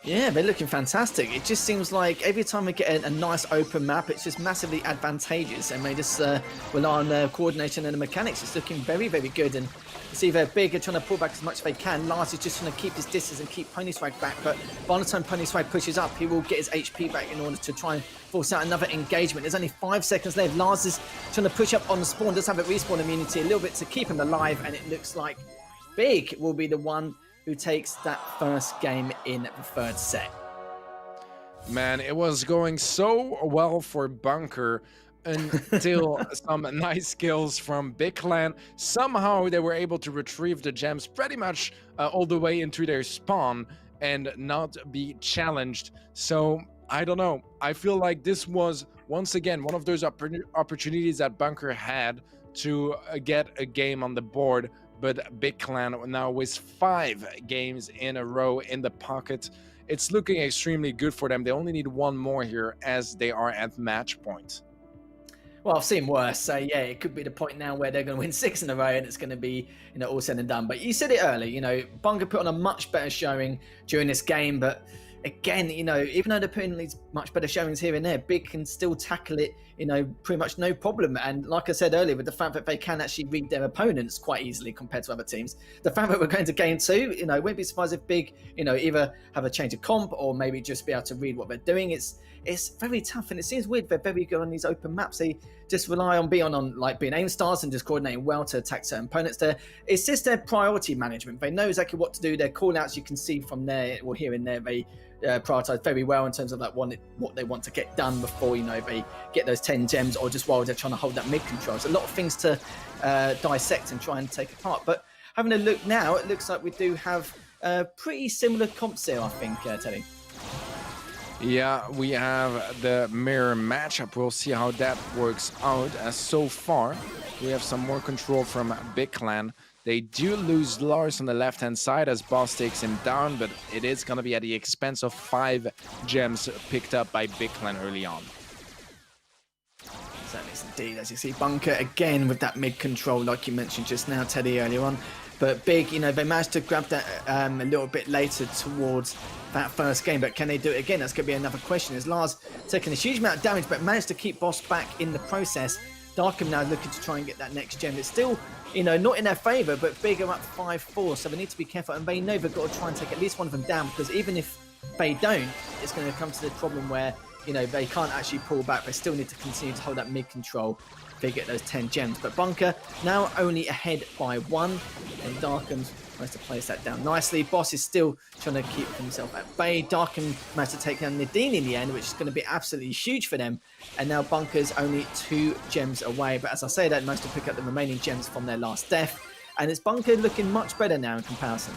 Yeah, they're looking fantastic. It just seems like every time we get a nice open map, it's just massively advantageous, and they just rely on the coordination and the mechanics. It's looking very, very good, and you see they're big and trying to pull back as much as they can. Lars is just trying to keep his distance and keep Pony Swag back, but by the time Pony Swag pushes up, he will get his HP back in order to try and force out another engagement. There's only 5 seconds left. Lars is trying to push up on the spawn, does have a respawn immunity a little bit to keep him alive, and it looks like Big will be the one who takes that first game in the 3rd set. Man, it was going so well for Bunker until some nice kills from Big Clan. Somehow they were able to retrieve the gems pretty much all the way into their spawn and not be challenged. So I don't know. I feel like this was once again one of those opportunities that Bunker had to get a game on the board. But Big Clan now with 5 games in a row in the pocket. It's looking extremely good for them. They only need 1 more here as they are at match point. Well, I've seen worse, so yeah, it could be the point now where they're going to win 6 in a row and it's going to be, all said and done. But you said it earlier, Bunker put on a much better showing during this game, but again, even though they're putting these much better showings here and there, Big can still tackle it pretty much no problem. And like I said earlier, with the fact that they can actually read their opponents quite easily compared to other teams, the fact that we're going to game 2, wouldn't be surprised if Big, either have a change of comp or maybe just be able to read what they're doing. It's very tough, and it seems weird they're very good on these open maps. They just rely on being Gamestars and just coordinating well to attack certain opponents there. It's just their priority management. They know exactly what to do. Their call-outs, you can see from there or here and there, they prioritize very well in terms of what they want to get done before they get those 10 gems, or just while they're trying to hold that mid control. There's a lot of things to dissect and try and take apart. But having a look now, it looks like we do have pretty similar comps here, I think, Teddy. Yeah, we have the mirror matchup. We'll see how that works out. As so far, we have some more control from Big Clan. They do lose Lars on the left-hand side as Boss takes him down, but it is going to be at the expense of 5 gems picked up by Big Clan early on. Certainly indeed, as you see, Bunker again with that mid control, like you mentioned just now, Teddy, earlier on. But Big, they managed to grab that a little bit later towards that first game, but can they do it again? That's going to be another question. As Lars taking a huge amount of damage, but managed to keep Boss back in the process. Darkham now looking to try and get that next gem. It's still, not in their favour, but Big are up 5-4, so they need to be careful, and they know they've got to try and take at least one of them down, because even if they don't, it's going to come to the problem where, they can't actually pull back. They still need to continue to hold that mid control. They get those 10 gems, but Bunker now only ahead by 1, and Darkham's managed to place that down nicely. Boss is still trying to keep himself at bay. Darkham managed to take down Nadine in the end, which is going to be absolutely huge for them. And now Bunker's only 2 gems away, but as I say that, managed to pick up the remaining gems from their last death, and it's Bunker looking much better now in comparison.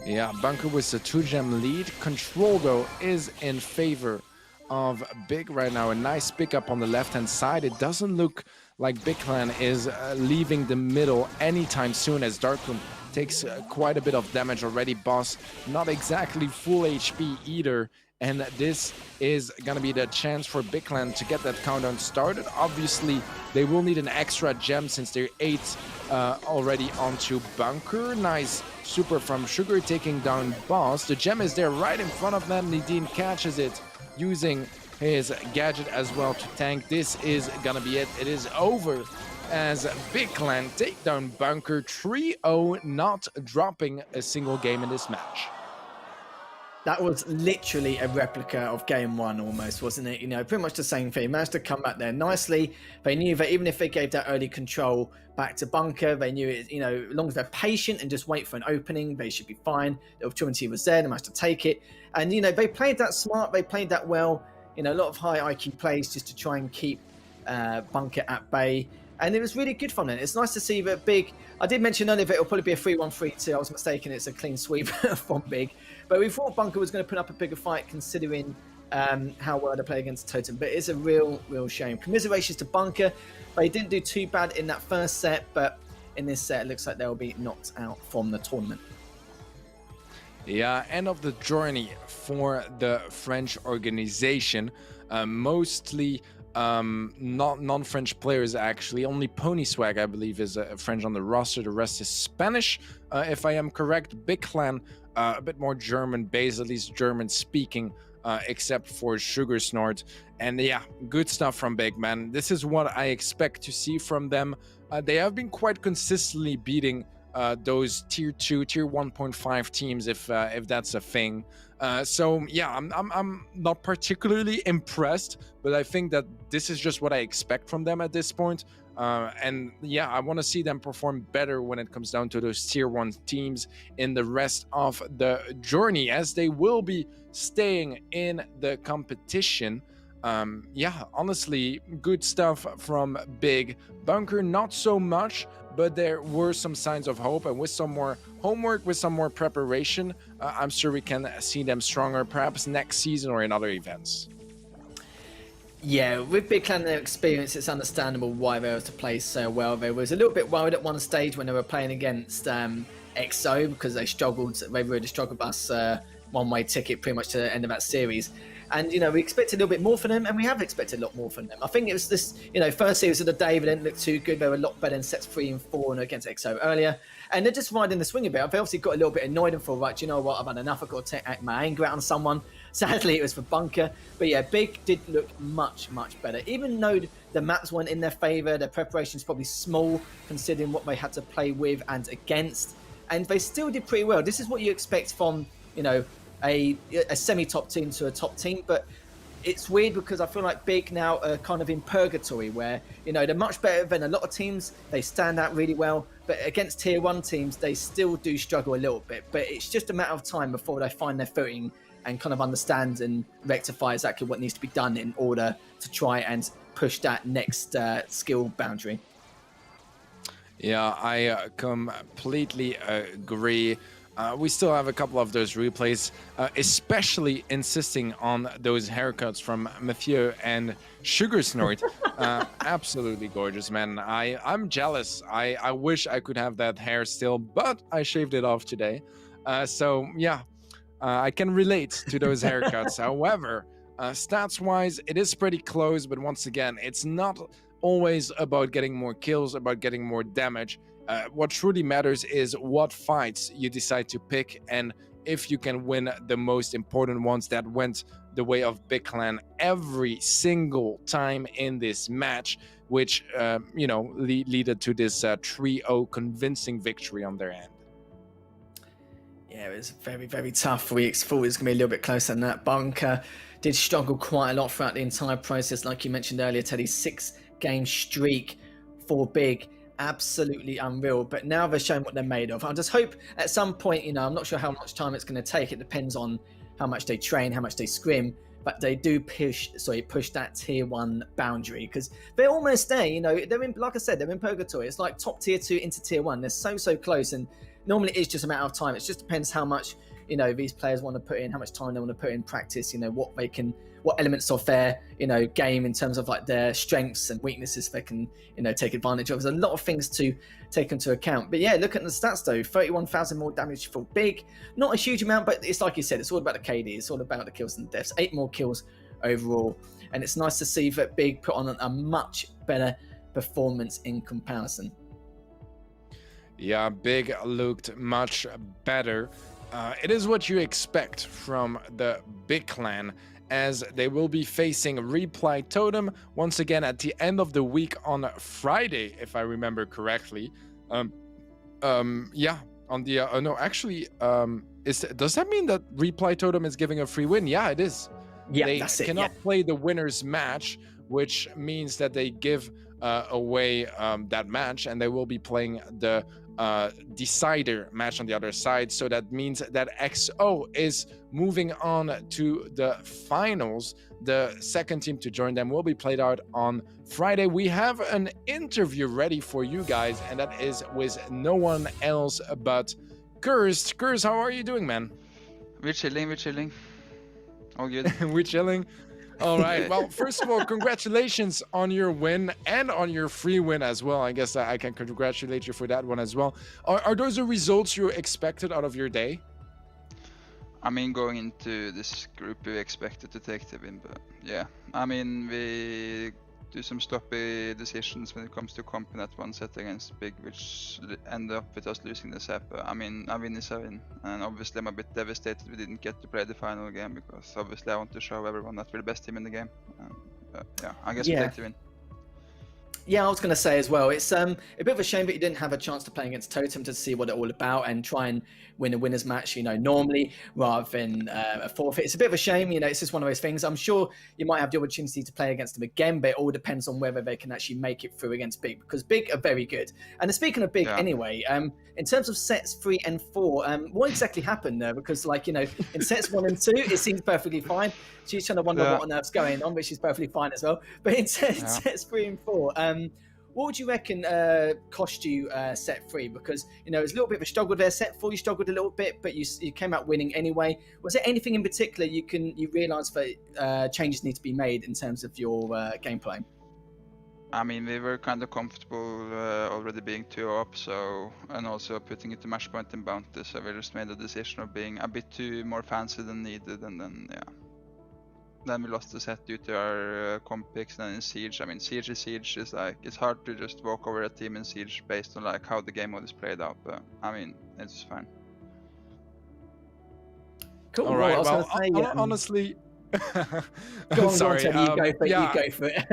Yeah, Bunker with a 2-gem lead. Control, though, is in favor of Big right now. A nice pickup on the left-hand side. It doesn't look like Big Clan is leaving the middle anytime soon, as Darkroom takes quite a bit of damage already. Boss not exactly full HP either, and this is gonna be the chance for Big Clan to get that countdown started. Obviously, they will need an extra gem since they're 8 already onto Bunker. Nice super from Sugar taking down Boss. The gem is there right in front of them. Nadine catches it, using his gadget as well to tank. This is gonna be it. It is over as Big Clan take down Bunker 3-0, not dropping a single game in this match. That was literally a replica of game 1 almost, wasn't it? Pretty much the same thing. Managed to come back there nicely. They knew that even if they gave that early control back to Bunker, they knew it, as long as they're patient and just wait for an opening, they should be fine. The opportunity was there, they managed to take it. And, they played that smart, they played that well. A lot of high IQ plays just to try and keep Bunker at bay. And it was really good fun. It's nice to see that Big, I did mention earlier that it'll probably be a 3-1, 3-2. I was mistaken, it's a clean sweep from Big. But we thought Bunker was going to put up a bigger fight considering how well they play against Totem. But it's a real shame. Commiserations to Bunker. They didn't do too bad in that first set, but in this set, it looks like they'll be knocked out from the tournament. Yeah, end of the journey for the French organization. Mostly non-French players, actually. Only Pony Swag, I believe, is French on the roster. The rest is Spanish, if I am correct. Big Clan, a bit more German-based, at least German-speaking, except for Sugar Snort. And yeah, good stuff from Big, man. This is what I expect to see from them. They have been quite consistently beating those tier 2, tier 1.5 teams, if that's a thing. So yeah, I'm not particularly impressed, but I think that this is just what I expect from them at this point. And yeah, I want to see them perform better when it comes down to those tier 1 teams in the rest of the journey, as they will be staying in the competition. Yeah, honestly, good stuff from Big. Bunker, not so much, but there were some signs of hope, and with some more homework, with some more preparation, I'm sure we can see them stronger, perhaps next season or in other events. Yeah, with Big Clan and their experience, it's understandable why they were to play so well. They was a little bit worried at one stage when they were playing against XO, because they really struggled with us one-way ticket pretty much to the end of that series. And, we expected a little bit more from them, and we have expected a lot more from them. I think it was this, first series of the day, they didn't look too good. They were a lot better in sets 3 and 4 and against XO earlier. and they're just riding the swing a bit. I've obviously got a little bit annoyed and thought, right, you know what, I've had enough. I've got to take my anger out on someone. Sadly, it was for Bunker. But yeah, Big did look much, much better. Even though the maps weren't in their favor, their preparation's probably small considering what they had to play with and against. And they still did pretty well. This is what you expect from, you know, a semi-top team to a top team. But it's weird because I feel like Big now are kind of in purgatory where, you know, they're much better than a lot of teams. They stand out really well. But against tier 1 teams, they still do struggle a little bit. But it's just a matter of time before they find their footing and kind of understand and rectify exactly what needs to be done in order to try and push that next skill boundary. Yeah, I completely agree. We still have a couple of those replays, especially insisting on those haircuts from Mathieu and Sugar Snort. Absolutely gorgeous, man. I'm jealous. I wish I could have that hair still, but I shaved it off today. So yeah, I can relate to those haircuts. However, stats-wise, it is pretty close, but once again, it's not always about getting more kills, about getting more damage. What truly matters is what fights you decide to pick, and if you can win the most important ones. That went the way of Big Clan every single time in this match, which you know, led to this 3-0 convincing victory on their end. Yeah, it was very, very tough. We thought it was going to be a little bit closer than that. Bunker did struggle quite a lot throughout the entire process. Like you mentioned earlier, Teddy, 6-game streak for Big. Absolutely unreal. But now they're showing what they're made of. I just hope at some point, you know, I'm not sure how much time it's going to take. It depends on how much they train, how much they scrim. But they do push that tier 1 boundary because they're almost there. You know, they're in, like I said, they're in purgatory. It's like top tier 2 into tier 1. They're so close, and normally it is just a matter of time. It just depends how much, you know, these players want to put in, how much time they want to put in practice. You know, what elements of their, you know, game in terms of like their strengths and weaknesses they can, you know, take advantage of. There's a lot of things to take into account. But yeah, look at the stats though. 31,000 more damage for Big. Not a huge amount, but it's like you said, it's all about the KD. It's all about the kills and deaths. 8 more kills overall. And it's nice to see that Big put on a much better performance in comparison. Yeah, Big looked much better. It is what you expect from the Big Clan, as they will be facing Reply Totem once again at the end of the week on Friday, if I remember correctly. Yeah, on the no, actually, does that mean that Reply Totem is giving a free win? Yeah, it is. Yeah, they that's it. Cannot play the winner's match, which means that they give away that match, and they will be playing the decider match on the other side. So that means that XO is moving on to the finals. The second team to join them will be played out on Friday. We have an interview ready for you guys, and that is with no one else but Cursed. Cursed, how are you doing, man? We're chilling. All good. We're chilling. All right. Well, first of all, congratulations on your win and on your free win as well. I guess I can congratulate you for that one as well. Are those the results you expected out of your day? I mean, going into this group, we expected to take the win, but yeah. I mean, we do some sloppy decisions when it comes to comp in that one set against Big, which ended up with us losing the set. But I mean, a win is a win, and obviously I'm a bit devastated we didn't get to play the final game, because obviously I want to show everyone that we're the best team in the game. Yeah, I guess we take the win. Yeah, I was going to say as well, it's a bit of a shame that you didn't have a chance to play against Totem to see what it's all about and try and win a winner's match, you know, normally rather than a forfeit. It's a bit of a shame, you know, it's just one of those things. I'm sure you might have the opportunity to play against them again, but it all depends on whether they can actually make it through against Big, because Big are very good. And speaking of Big anyway, in terms of sets 3 and 4, what exactly happened there? Because, like, you know, in sets 1 and 2, it seems perfectly fine. She's trying to wonder what on earth's going on, which is perfectly fine as well. But in sets 3 and 4, what would you reckon cost you set 3? Because, you know, it was a little bit of a struggle there. Set 4, you struggled a little bit, but you came out winning anyway. Was there anything in particular you realised that changes need to be made in terms of your gameplay? I mean, we were kind of comfortable already being 2 up, so, and also putting it to match point and bounty, so we just made the decision of being a bit too more fancy than needed, and then, yeah. then we lost the set due to our comp picks. And then in Siege, I mean, Siege is like, it's hard to just walk over a team in Siege based on like how the game mode is played out, but I mean, it's fine. Cool. All right. I was Well, gonna say, honestly, go on, sorry. Teddy, you go for it. yeah, You go for it.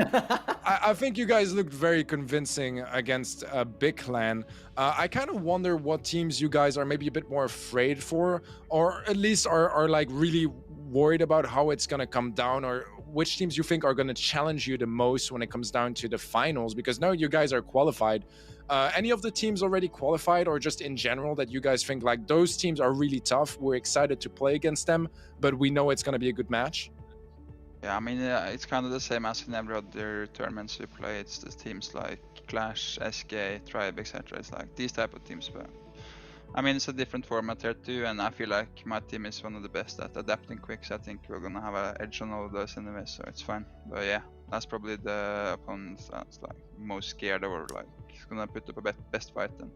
I think you guys looked very convincing against Big Clan. I kind of wonder what teams you guys are maybe a bit more afraid for, or at least are like really worried about how it's going to come down, or which teams you think are going to challenge you the most when it comes down to the finals, because now you guys are qualified. Any of the teams already qualified, or just in general that you guys think like those teams are really tough, we're excited to play against them, but we know it's going to be a good match? Yeah, I mean, it's kind of the same as in every other tournaments we play. It's the teams like Clash, SK, Tribe, etc. It's like these type of teams, but I mean, it's a different format here too, and I feel like my team is one of the best at adapting quick, so I think we're gonna have an edge on all of those anyway, so it's fine. But yeah, that's probably the opponent that's like most scared of, or like gonna put up a best fight then.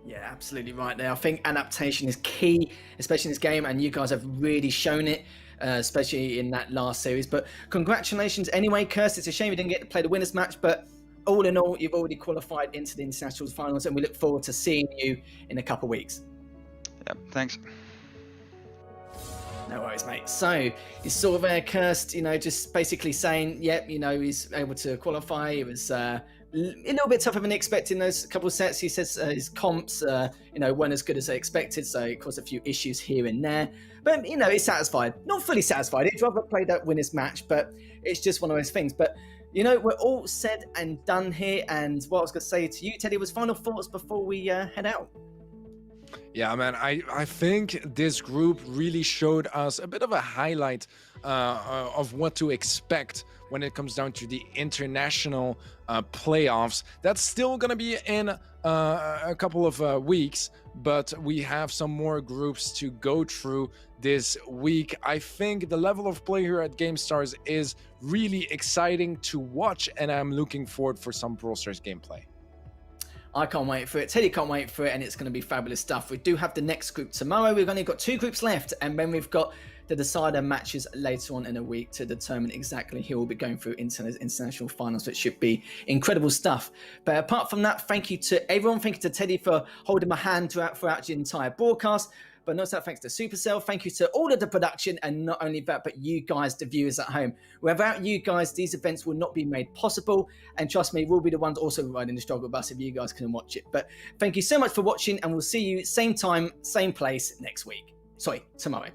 Yeah, absolutely right there. I think adaptation is key, especially in this game, and you guys have really shown it, especially in that last series. But congratulations anyway, Kirst. It's a shame you didn't get to play the winners match, but all in all, you've already qualified into the internationals finals, and we look forward to seeing you in a couple of weeks. Yeah, thanks. No worries, mate. So you saw there, Kirst, you know, just basically saying, yep, you know, he's able to qualify. It was a little bit tougher than expected in those couple of sets. He says his comps, you know, weren't as good as they expected, so it caused a few issues here and there. But, you know, he's satisfied. Not fully satisfied. He'd rather play that winners match, but it's just one of those things. But, you know, we're all said and done here. And what I was going to say to you, Teddy, was final thoughts before we head out. Yeah, man, I think this group really showed us a bit of a highlight of what to expect when it comes down to the international playoffs. That's still going to be in a couple of weeks, but we have some more groups to go through this week. I think the level of play here at Gamestars is really exciting to watch, and I'm looking forward for some Brawl Stars gameplay. I can't wait for it. Teddy can't wait for it, and it's going to be fabulous stuff. We do have the next group tomorrow. We've only got 2 groups left, and then we've got the decider matches later on in a week to determine exactly who will be going through international finals. So it should be incredible stuff. But apart from that, thank you to everyone. Thank you to Teddy for holding my hand throughout the entire broadcast. But not so thanks to Supercell. Thank you to all of the production, and not only that, but you guys, the viewers at home. Without you guys, these events will not be made possible. And trust me, we'll be the ones also riding the struggle bus if you guys can watch it. But thank you so much for watching, and we'll see you same time, same place next week. Sorry, tomorrow.